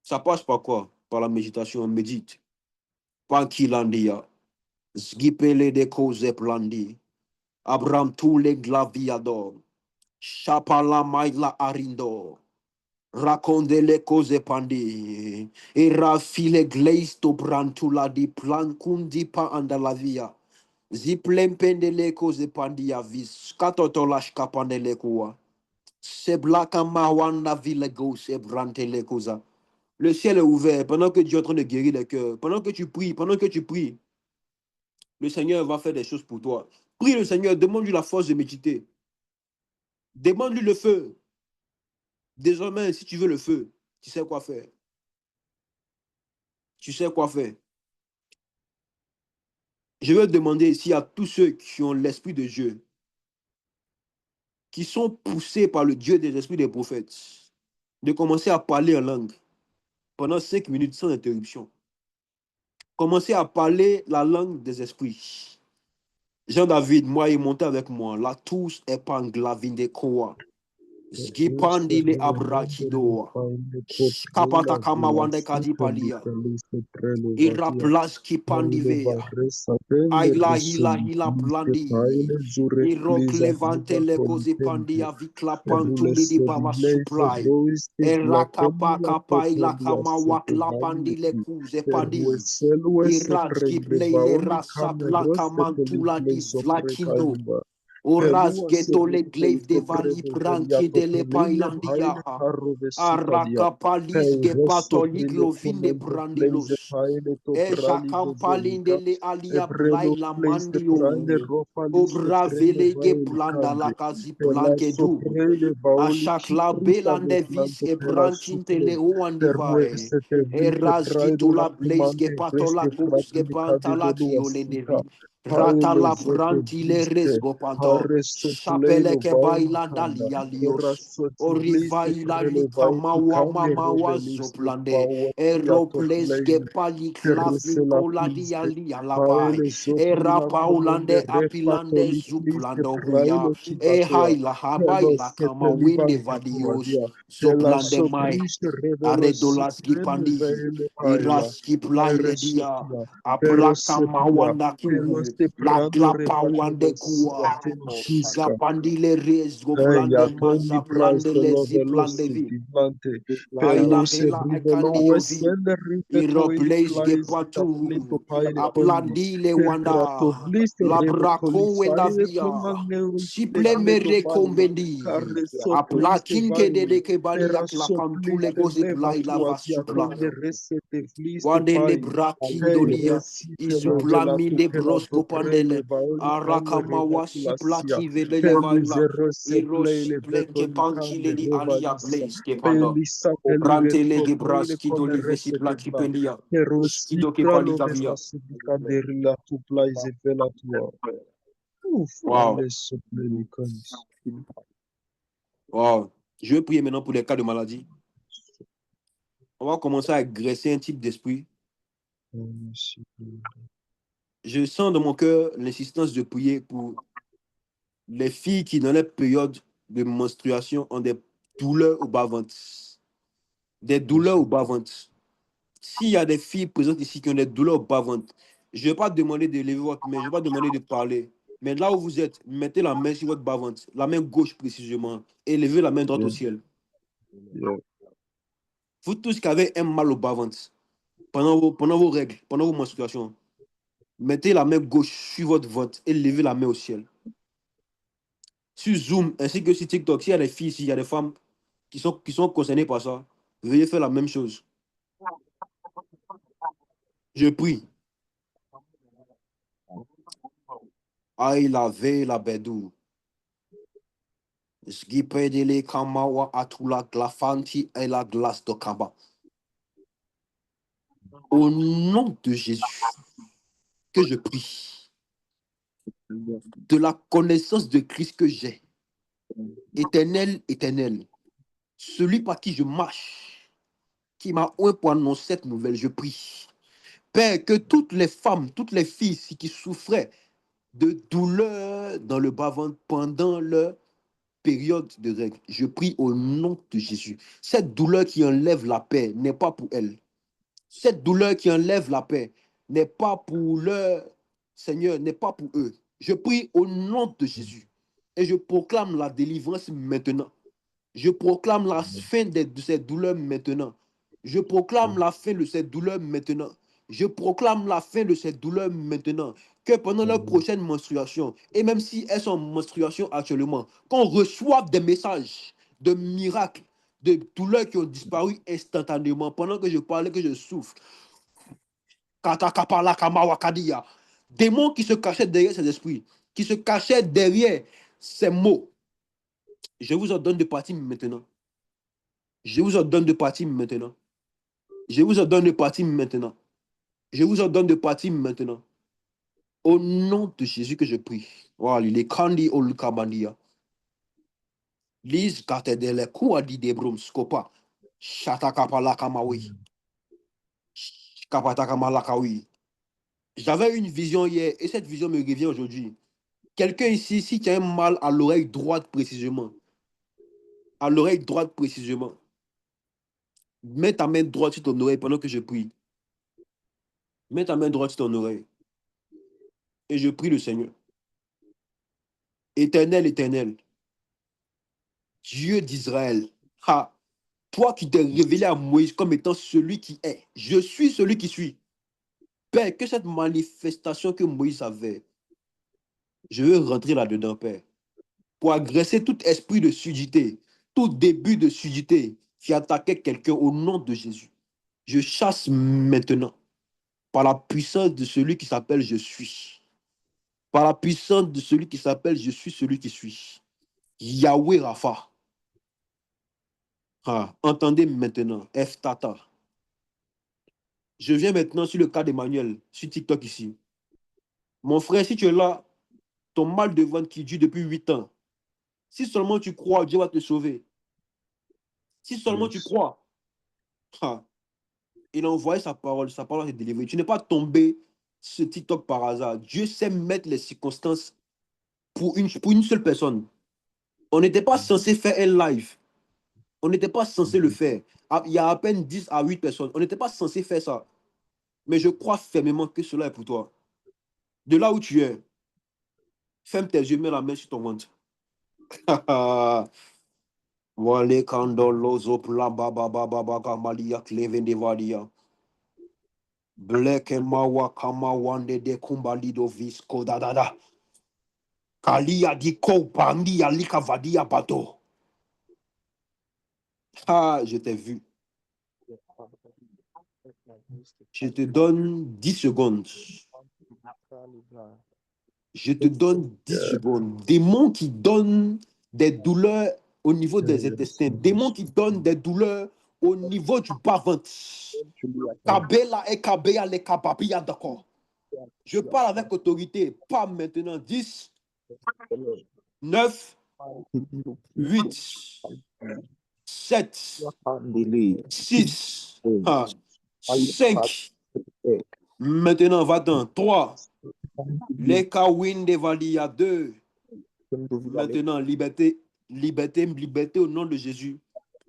Ça passe par quoi? Par la méditation, on médite. Pankilandia, Zgipele de Kozeplandi, Abraham Tule Glaviador, Chapala Maila Arindo, Rakondele Kozepandi, Erafile Gleisto Brantula di Plankundi Pa Andalavia, Ziplempendele Kozepandia Vis, Katotolash Kapandele Kua, Seblaka Mawanda Vile Go Sebrantele Koza. Le ciel est ouvert pendant que Dieu est en train de guérir les cœurs. Pendant que tu pries, le Seigneur va faire des choses pour toi. Prie le Seigneur, demande-lui la force de méditer. Demande-lui le feu. Désormais, si tu veux le feu, tu sais quoi faire. Tu sais quoi faire. Je veux demander ici à tous ceux qui ont l'esprit de Dieu, qui sont poussés par le Dieu des esprits des prophètes, de commencer à parler en langue pendant 5 minutes sans interruption. Commencez à parler la langue des esprits. Jean-David, moi, il montait avec moi. La tous est panglavinde koa. Zgipandile abrachidoa. Kapata kama wande kadi palia. Iraplas kipandivea. Aila hila blandi. Irok levante le cose pandia vikla pantuli di baba supply. Erakapa kapa ila kama wakla pandi le kuze pandi. Iraski play le rasa plaka mantula di vlakindo. Oras geto le glaive de vali branchi de le pailandia. Araka palis ge patolik lovinde brandilos. Eja campalinde le alia blai la mandio. Obra vele ge planda la kazi planke du. A chaque la belande vis e branchinte le oandivae. E rasgi tu la blaze ge patola kus ge pantala ki olenevi. Rata la branti le resgo panto. Chapele ke baila dalia lios. Orivai la lika mawa mamawa zoplande. Eroples ge pali klafin kola dia lia labai. Era paulande apilande zuplando huya. E haila habaila kama winde vadios. Zoplande mai. Aredolaski pandi. Iraski plaile dia. Aplaka mawanda ku. La glapa wande kuwa. Giga pandile res goplande manza plande le ziplande vi. Aila hela ekandio vi. Irobles ge patu. Aplandile wanda. La brako wenda via. Siple mere kombendi. Aplakin ke de ke balia klakantule goze plai la va supla. Wandele brakindolia. Isuplaminde brosco pandele. Arakama wasi plaki velele vaila. Erosi pleke pankile di alia blaze ke pando. Brantele ge braski doli vesi plaki pendia. Skido ke paligavia. Wow. Wow. Je vais prier maintenant pour les cas de maladie. On va commencer à agresser un type d'esprit. Je sens dans mon cœur l'insistance de prier pour les filles qui, dans les périodes de menstruation, ont des douleurs au bas-ventre. Des douleurs au bas-ventre. S'il y a des filles présentes ici qui ont des douleurs au bas-ventre, je ne vais pas demander de lever votre main, je ne vais pas demander de parler. Mais là où vous êtes, mettez la main sur votre bas-ventre, la main gauche précisément, et levez la main droite au ciel. Vous tous qui avez un mal au bas-ventre, pendant vos règles, pendant vos menstruations, mettez la main gauche sur votre ventre et levez la main au ciel. Sur Zoom, ainsi que sur TikTok, s'il y a des filles ici, il y a des femmes qui sont concernées par ça, veuillez faire la même chose. Je prie. Aïe la veille la bédou. Skipedele kamawa atula glafanti et la glace de kaba. Au nom de Jésus, que je prie, de la connaissance de Christ que j'ai, éternel, éternel, celui par qui je marche, qui m'a oint pour annoncer cette nouvelle, je prie. Père, que toutes les femmes, toutes les filles ici qui souffraient de douleur dans le bas-ventre pendant leur période de règle, je prie au nom de Jésus. Cette douleur qui enlève la paix n'est pas pour elles. Cette douleur qui enlève la paix n'est pas pour leur Seigneur, n'est pas pour eux. Je prie au nom de Jésus et je proclame la délivrance maintenant. Je proclame la fin de cette douleur maintenant. Je proclame la fin de cette douleur maintenant. Je proclame la fin de cette douleur maintenant. Que pendant leur prochaine menstruation, et même si elles sont en menstruation actuellement, qu'on reçoive des messages de miracles, de douleurs qui ont disparu instantanément pendant que je parlais, que je souffre. Démons qui se cachaient derrière ces esprits, qui se cachaient derrière ces mots. Je vous ordonne de partir maintenant. Je vous ordonne de partir maintenant. Je vous ordonne de partir maintenant. Je vous ordonne de partir maintenant. Au nom de Jésus que je prie. Voilà, les kandi olukabandia. Lise katedele kuadi de brum skopa. Shatakapala kamawi. Kapatakamalakawi. J'avais une vision hier et cette vision me revient aujourd'hui. Quelqu'un ici, si tu as un mal à l'oreille droite précisément, à l'oreille droite précisément, mets ta main droite sur ton oreille pendant que je prie. Mets ta main droite sur ton oreille. Et je prie le Seigneur. Éternel, éternel, Dieu d'Israël, toi qui t'es révélé à Moïse comme étant celui qui est, je suis celui qui suis. Père, que cette manifestation que Moïse avait, je veux rentrer là-dedans, Père, pour agresser tout esprit de sudité, tout début de sudité qui attaquait quelqu'un au nom de Jésus. Je chasse maintenant, par la puissance de celui qui s'appelle Je suis, par la puissance de celui qui s'appelle Je suis celui qui suis. Yahweh Rapha. Entendez maintenant, F-Tata. Je viens maintenant sur le cas d'Emmanuel, sur TikTok ici. Mon frère, si tu es là, ton mal de ventre qui dure depuis 8 ans, si seulement tu crois, Dieu va te sauver. Si seulement tu crois, il a envoyé sa parole va te délivrer. Tu n'es pas tombé sur TikTok par hasard. Dieu sait mettre les circonstances pour une seule personne. On n'était pas censé faire un live. On n'était pas censé le faire. Il y a à peine 10 à 8 personnes. On n'était pas censé faire ça. Mais je crois fermement que cela est pour toi. De là où tu es, ferme tes yeux, mets la main sur ton ventre. Wale kandolo zopla baba baba baba malia klevende valia. Bleke mawa kama wande de kumbalido visco da da da. Kalia di ko bandi alika vadia bato. Je t'ai vu. Je te donne 10 secondes. Je te donne 10 secondes. Démons qui donnent des douleurs au niveau des intestins. Démons qui donnent des douleurs au niveau du bas-ventre. Kabela et Kabea les Kababia d'accord. Je parle avec autorité. Pas maintenant. 10, 9, 8, 7, 6, 5. Maintenant, va-t'en. 3. Les Kawin de Valia 2. Maintenant, liberté, liberté, liberté au nom de Jésus.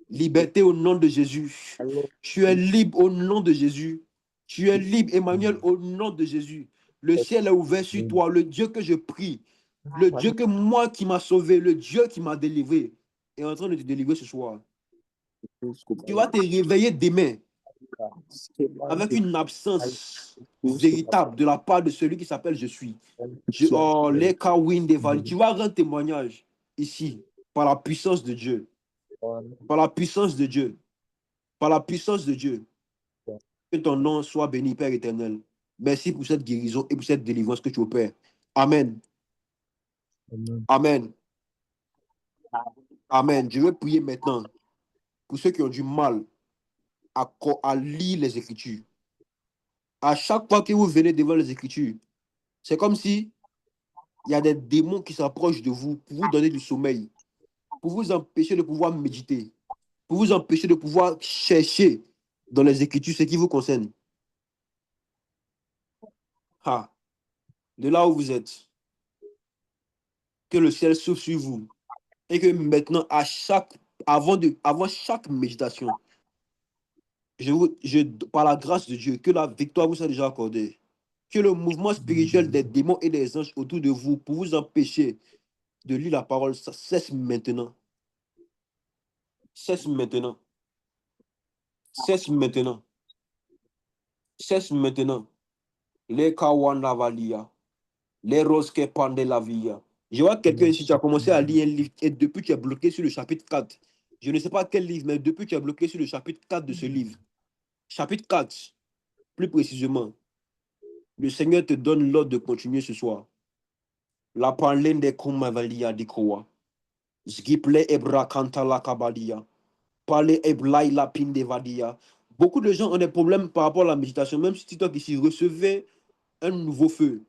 Liberté au nom de Jésus. Tu es libre au nom de Jésus. Tu es libre, Emmanuel, au nom de Jésus. Le ciel est ouvert sur toi. Le Dieu que je prie, le Dieu que moi qui m'a sauvé, le Dieu qui m'a délivré, est en train de te délivrer ce soir. Tu vas te réveiller demain avec une absence véritable de la part de celui qui s'appelle Je suis. Oh, les Kawin des Vallées. Tu vas rendre témoignage ici par la puissance de Dieu. Par la puissance de Dieu. Par la puissance de Dieu. Que ton nom soit béni, Père éternel. Merci pour cette guérison et pour cette délivrance que tu opères. Amen. Amen. Amen. Je vais prier maintenant pour ceux qui ont du mal à lire les Écritures. À chaque fois que vous venez devant les Écritures, c'est comme si il y a des démons qui s'approchent de vous pour vous donner du sommeil, pour vous empêcher de pouvoir méditer, pour vous empêcher de pouvoir chercher dans les Écritures ce qui vous concerne. Ah, de là où vous êtes, que le ciel s'ouvre sur vous et que maintenant, avant chaque méditation, par la grâce de Dieu, que la victoire vous soit déjà accordée. Que le mouvement spirituel des démons et des anges autour de vous pour vous empêcher de lire la parole, ça cesse maintenant. Cesse maintenant. Cesse maintenant. Cesse maintenant. Les Kawana Valia. Les Roske Pandelavia. Je vois quelqu'un ici, tu as commencé à lire un livre et depuis tu es bloqué sur le chapitre 4. Je ne sais pas quel livre, mais depuis tu es bloqué sur le chapitre 4 de ce livre. Chapitre 4, plus précisément. Le Seigneur te donne l'ordre de continuer ce soir. La parlene de Kumavalia de Koa. Zgiple Ebra Kantala Kabadia. Parler Eblai la Pindevadia. Beaucoup de gens ont des problèmes par rapport à la méditation. Même si TikTok ici, recevez un nouveau feu.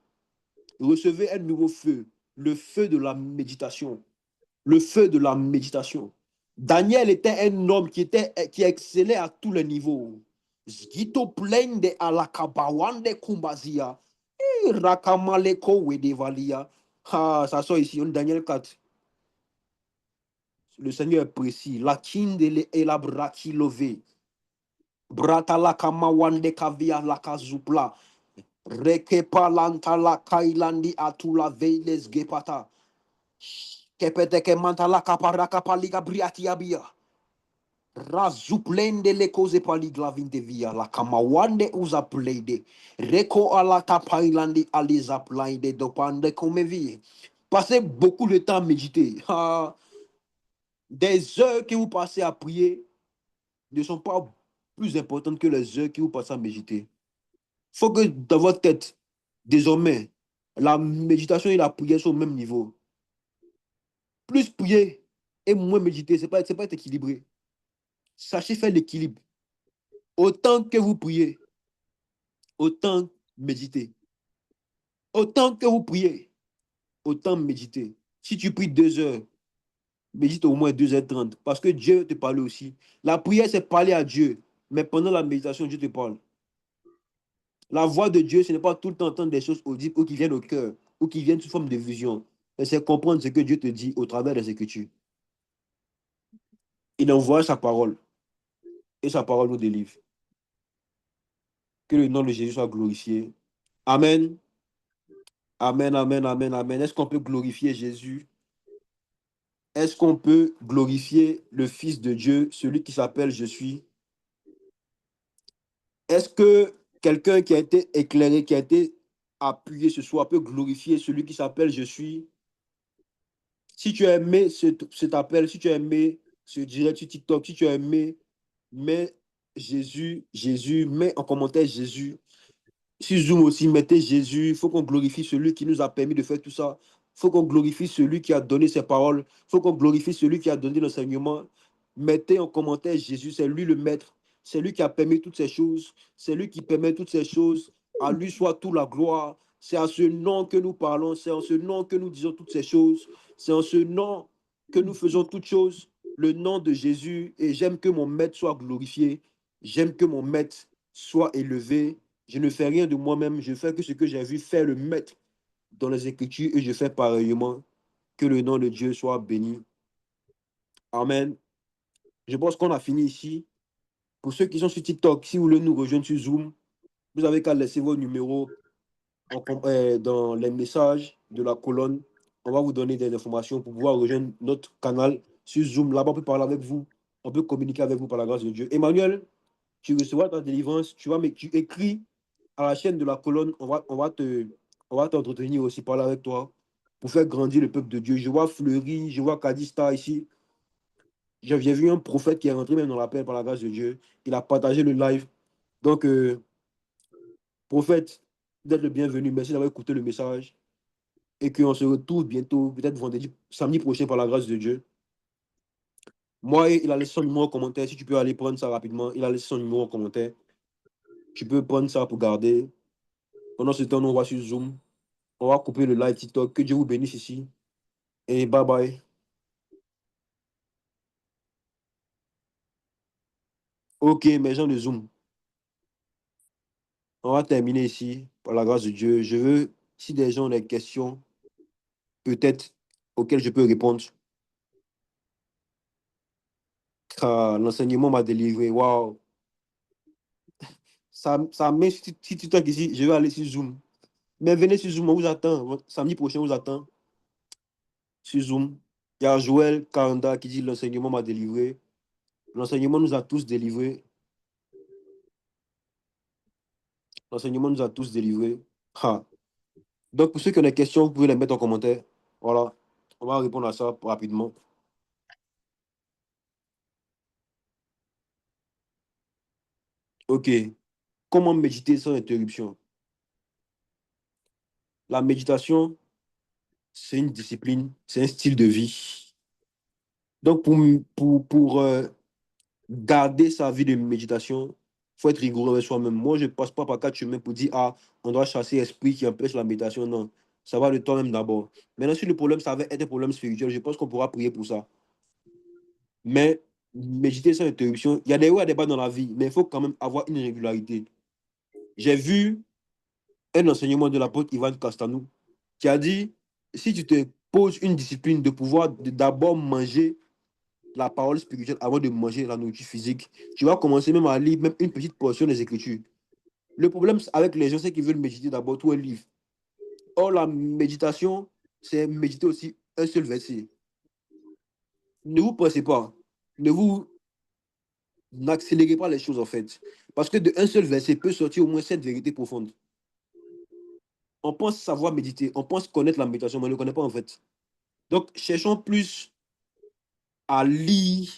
Recevez un nouveau feu. Le feu de la méditation. Le feu de la méditation. Daniel était un homme qui excellait à tous les niveaux. Zgito plein de alakabawande kumbazia. Rakamaleko wedevalia. Ah, ça sort ici, on Daniel 4. Le Seigneur est précis. La kindele et la brakilove. Brata la kamawande kavia la kazupla. Rekepa lanta la kailandi atula veiles gepata. Kepete ke manta la kaparaka paliga briatiabia. Razuplende le cose pali glavinte via la kamawande uza pleide. Reko ala tapailandi aliza plaide dopande comme vie. Passez beaucoup de temps à méditer. Ah, des heures que vous passez à prier ne sont pas plus importantes que les heures que vous passez à méditer. Il faut que dans votre tête, désormais, la méditation et la prière sont au même niveau. Plus prier et moins méditer, ce n'est pas être équilibré. Sachez faire l'équilibre. Autant que vous priez, autant méditer. Autant que vous priez, autant méditer. Si tu pries 2 heures, médite au moins 2h30. Parce que Dieu te parle aussi. La prière, c'est parler à Dieu. Mais pendant la méditation, Dieu te parle. La voix de Dieu, ce n'est pas tout le temps entendre des choses audibles ou qui viennent au cœur, ou qui viennent sous forme de vision. Mais c'est comprendre ce que Dieu te dit au travers des Écritures. Il envoie sa parole. Et sa parole nous délivre. Que le nom de Jésus soit glorifié. Amen. Amen, amen, amen, amen. Est-ce qu'on peut glorifier Jésus? Est-ce qu'on peut glorifier le Fils de Dieu, celui qui s'appelle Je suis? Est-ce que quelqu'un qui a été éclairé, qui a été appuyé ce soir, peut glorifier celui qui s'appelle Je suis? Si tu as aimé cet appel, si tu as aimé ce direct sur TikTok, si tu as aimé, mets Jésus, Jésus, mets en commentaire Jésus. Si Zoom aussi, mettez Jésus. Il faut qu'on glorifie celui qui nous a permis de faire tout ça. Il faut qu'on glorifie celui qui a donné ses paroles. Il faut qu'on glorifie celui qui a donné l'enseignement. Mettez en commentaire Jésus, c'est lui le maître. C'est lui qui a permis toutes ces choses. C'est lui qui permet toutes ces choses. À lui soit toute la gloire. C'est à ce nom que nous parlons. C'est en ce nom que nous disons toutes ces choses. C'est en ce nom que nous faisons toutes choses. Le nom de Jésus. Et j'aime que mon maître soit glorifié. J'aime que mon maître soit élevé. Je ne fais rien de moi-même. Je fais que ce que j'ai vu faire le maître dans les Écritures et je fais pareillement. Que le nom de Dieu soit béni. Amen. Je pense qu'on a fini ici. Pour ceux qui sont sur TikTok, si vous voulez nous rejoindre sur Zoom, vous avez qu'à laisser vos numéros dans les messages de la colonne. On va vous donner des informations pour pouvoir rejoindre notre canal sur Zoom. Là-bas, on peut parler avec vous. On peut communiquer avec vous par la grâce de Dieu. Emmanuel, tu recevras ta délivrance. Tu écris à la chaîne de la colonne. On va t'entretenir aussi, parler avec toi pour faire grandir le peuple de Dieu. Je vois Fleury, je vois Kadista ici. J'ai vu un prophète qui est rentré même dans l'appel par la grâce de Dieu. Il a partagé le live. Donc, prophète, d'être le bienvenu. Merci d'avoir écouté le message. Et qu'on se retrouve bientôt, peut-être vendredi, samedi prochain par la grâce de Dieu. Moi, il a laissé son numéro en commentaire. Si tu peux aller prendre ça rapidement, il a laissé son numéro en commentaire. Tu peux prendre ça pour garder. Pendant ce temps, nous, on va sur Zoom. On va couper le live TikTok. Que Dieu vous bénisse ici. Et bye bye. Ok, mes gens de Zoom. On va terminer ici par la grâce de Dieu. Je veux, si des gens ont des questions, peut-être auxquelles je peux répondre. Car l'enseignement m'a délivré. Waouh. Ça met sur TikTok ici. Je vais aller sur Zoom. Mais venez sur Zoom, on vous attend. Samedi prochain, on vous attend sur Zoom. Il y a Joël Kanda qui dit l'enseignement m'a délivré. L'enseignement nous a tous délivrés. L'enseignement nous a tous délivrés. Ha. Donc, pour ceux qui ont des questions, vous pouvez les mettre en commentaire. Voilà. On va répondre à ça rapidement. OK. Comment méditer sans interruption? La méditation, c'est une discipline, c'est un style de vie. Donc, pour garder sa vie de méditation, il faut être rigoureux avec soi-même. Moi, je ne passe pas par quatre chemins pour dire, ah, on doit chasser l'esprit qui empêche la méditation. Non, ça va de toi-même d'abord. Maintenant, si le problème, ça va être un problème spirituel, je pense qu'on pourra prier pour ça. Mais méditer sans interruption, il y a des hauts et des bas dans la vie, mais il faut quand même avoir une régularité. J'ai vu un enseignement de l'apôtre Ivan Castanou qui a dit, si tu te poses une discipline de pouvoir d'abord manger la parole spirituelle avant de manger la nourriture physique, tu vas commencer même à lire même une petite portion des Écritures. Le problème avec les gens, c'est qu'ils veulent méditer d'abord tout un livre. Or, la méditation, c'est méditer aussi un seul verset. Ne vous pressez pas. Ne vous n'accélérez pas les choses, en fait. Parce que de un seul verset peut sortir au moins cette vérité profonde. On pense savoir méditer, on pense connaître la méditation, mais on ne le connaît pas, en fait. Donc, cherchons plus à lire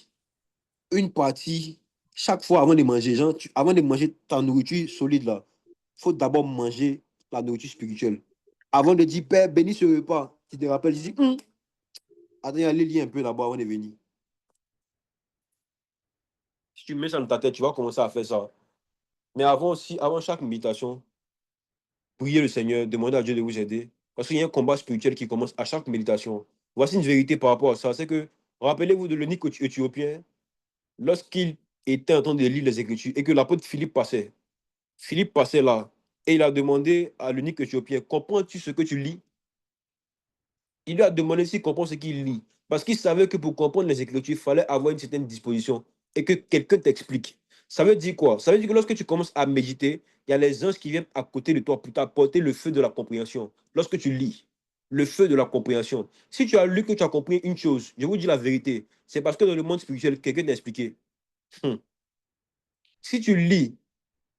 une partie chaque fois avant de manger. Genre, avant de manger ta nourriture solide, là, il faut d'abord manger la nourriture spirituelle. Avant de dire, Père, bénis ce repas, tu te rappelles, tu dis, attends, allez lire un peu là-bas avant de venir. Si tu mets ça dans ta tête, tu vas commencer à faire ça. Mais avant aussi, avant chaque méditation, priez le Seigneur, demandez à Dieu de vous aider. Parce qu'il y a un combat spirituel qui commence à chaque méditation. Voici une vérité par rapport à ça, c'est que, rappelez-vous de l'eunuque éthiopien, lorsqu'il était en train de lire les Écritures et que l'apôtre Philippe passait là, et il a demandé à l'eunuque éthiopien, comprends-tu ce que tu lis? Il lui a demandé s'il comprend ce qu'il lit. Parce qu'il savait que pour comprendre les Écritures, il fallait avoir une certaine disposition et que quelqu'un t'explique. Ça veut dire quoi? Ça veut dire que lorsque tu commences à méditer, il y a les anges qui viennent à côté de toi pour t'apporter le feu de la compréhension. Lorsque tu lis, le feu de la compréhension. Si tu as lu que tu as compris une chose, je vous dis la vérité, c'est parce que dans le monde spirituel, quelqu'un t'a expliqué. Hum. Si tu lis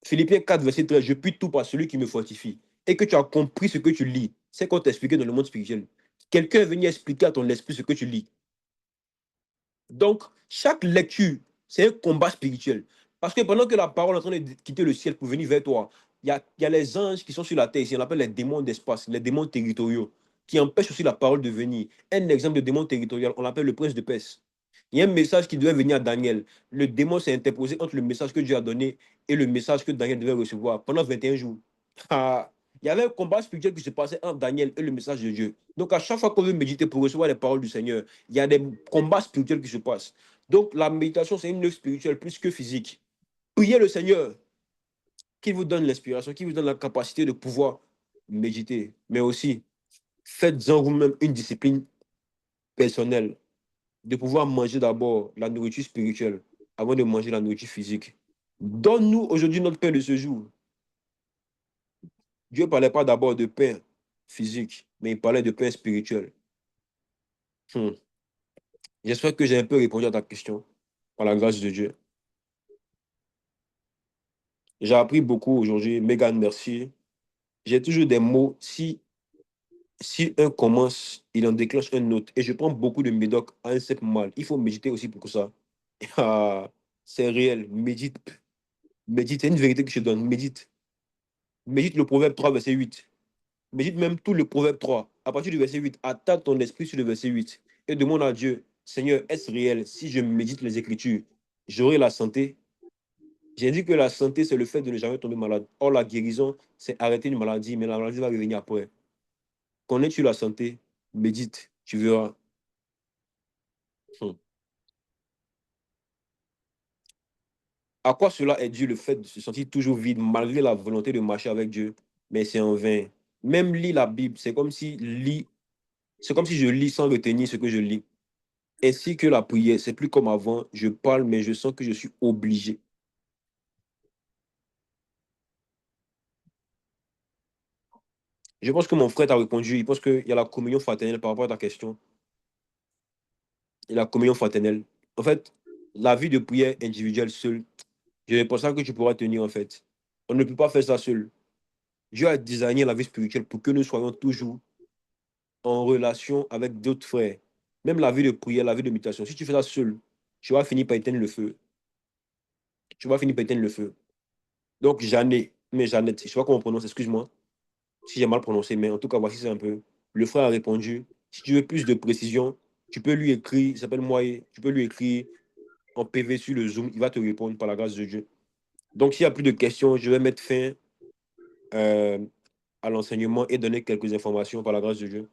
Philippiens 4, verset 13, je puis tout par celui qui me fortifie, et que tu as compris ce que tu lis, c'est qu'on t'a expliqué dans le monde spirituel. Quelqu'un est venu expliquer à ton esprit ce que tu lis. Donc, chaque lecture, c'est un combat spirituel. Parce que pendant que la parole est en train de quitter le ciel pour venir vers toi, il y a les anges qui sont sur la terre, ici, on appelle les démons d'espace, les démons territoriaux, qui empêchent aussi la parole de venir. Un exemple de démon territorial, on l'appelle le prince de Perse. Il y a un message qui devait venir à Daniel. Le démon s'est interposé entre le message que Dieu a donné et le message que Daniel devait recevoir pendant 21 jours. Ah, il y avait un combat spirituel qui se passait entre Daniel et le message de Dieu. Donc, à chaque fois qu'on veut méditer pour recevoir les paroles du Seigneur, il y a des combats spirituels qui se passent. Donc, la méditation, c'est une œuvre spirituelle plus que physique. Priez le Seigneur qui vous donne l'inspiration, qui vous donne la capacité de pouvoir méditer. Mais aussi, faites-en vous-même une discipline personnelle. de pouvoir manger d'abord la nourriture spirituelle avant de manger la nourriture physique. Donne-nous aujourd'hui notre pain de ce jour. Dieu ne parlait pas d'abord de pain physique, mais il parlait de pain spirituel. Hmm. J'espère que j'ai un peu répondu à ta question, par la grâce de Dieu. J'ai appris beaucoup aujourd'hui. Megan, merci. J'ai toujours des mots. Si un commence, il en déclenche un autre. Et je prends beaucoup de médoc à un simple mal. Il faut méditer aussi pour ça. Ah, c'est réel. Médite. Médite. C'est une vérité que je te donne. Médite. Médite le proverbe 3 verset 8. Médite même tout le proverbe 3. À partir du verset 8, attaque ton esprit sur le verset 8 et demande à Dieu, Seigneur, est-ce réel? Si je médite les Écritures, j'aurai la santé. J'ai dit que la santé, c'est le fait de ne jamais tomber malade. Or, la guérison, c'est arrêter une maladie, mais la maladie va revenir après. Connais-tu la santé? Médite, tu verras. Hmm. À quoi cela est dû le fait de se sentir toujours vide malgré la volonté de marcher avec Dieu? Mais c'est en vain. Même lire la Bible, c'est comme si je lis sans retenir ce que je lis. Ainsi que la prière, c'est plus comme avant, je parle, mais je sens que je suis obligé. Je pense que mon frère t'a répondu, il pense qu'il y a la communion fraternelle par rapport à ta question. Il y a la communion fraternelle. En fait, la vie de prière individuelle seule, je ne pense pas que tu pourras tenir en fait. On ne peut pas faire ça seul. Dieu a designé la vie spirituelle pour que nous soyons toujours en relation avec d'autres frères. Même la vie de prière, la vie de méditation. Si tu fais ça seul, tu vas finir par éteindre le feu. Tu vas finir par éteindre le feu. Donc, Jeannette, je ne sais pas comment on prononce, excuse-moi si j'ai mal prononcé, mais en tout cas, voici c'est un peu. Le frère a répondu. Si tu veux plus de précision, tu peux lui écrire, il s'appelle Moye, tu peux lui écrire en PV sur le Zoom, il va te répondre par la grâce de Dieu. Donc, s'il n'y a plus de questions, je vais mettre fin euh, à l'enseignement et donner quelques informations par la grâce de Dieu.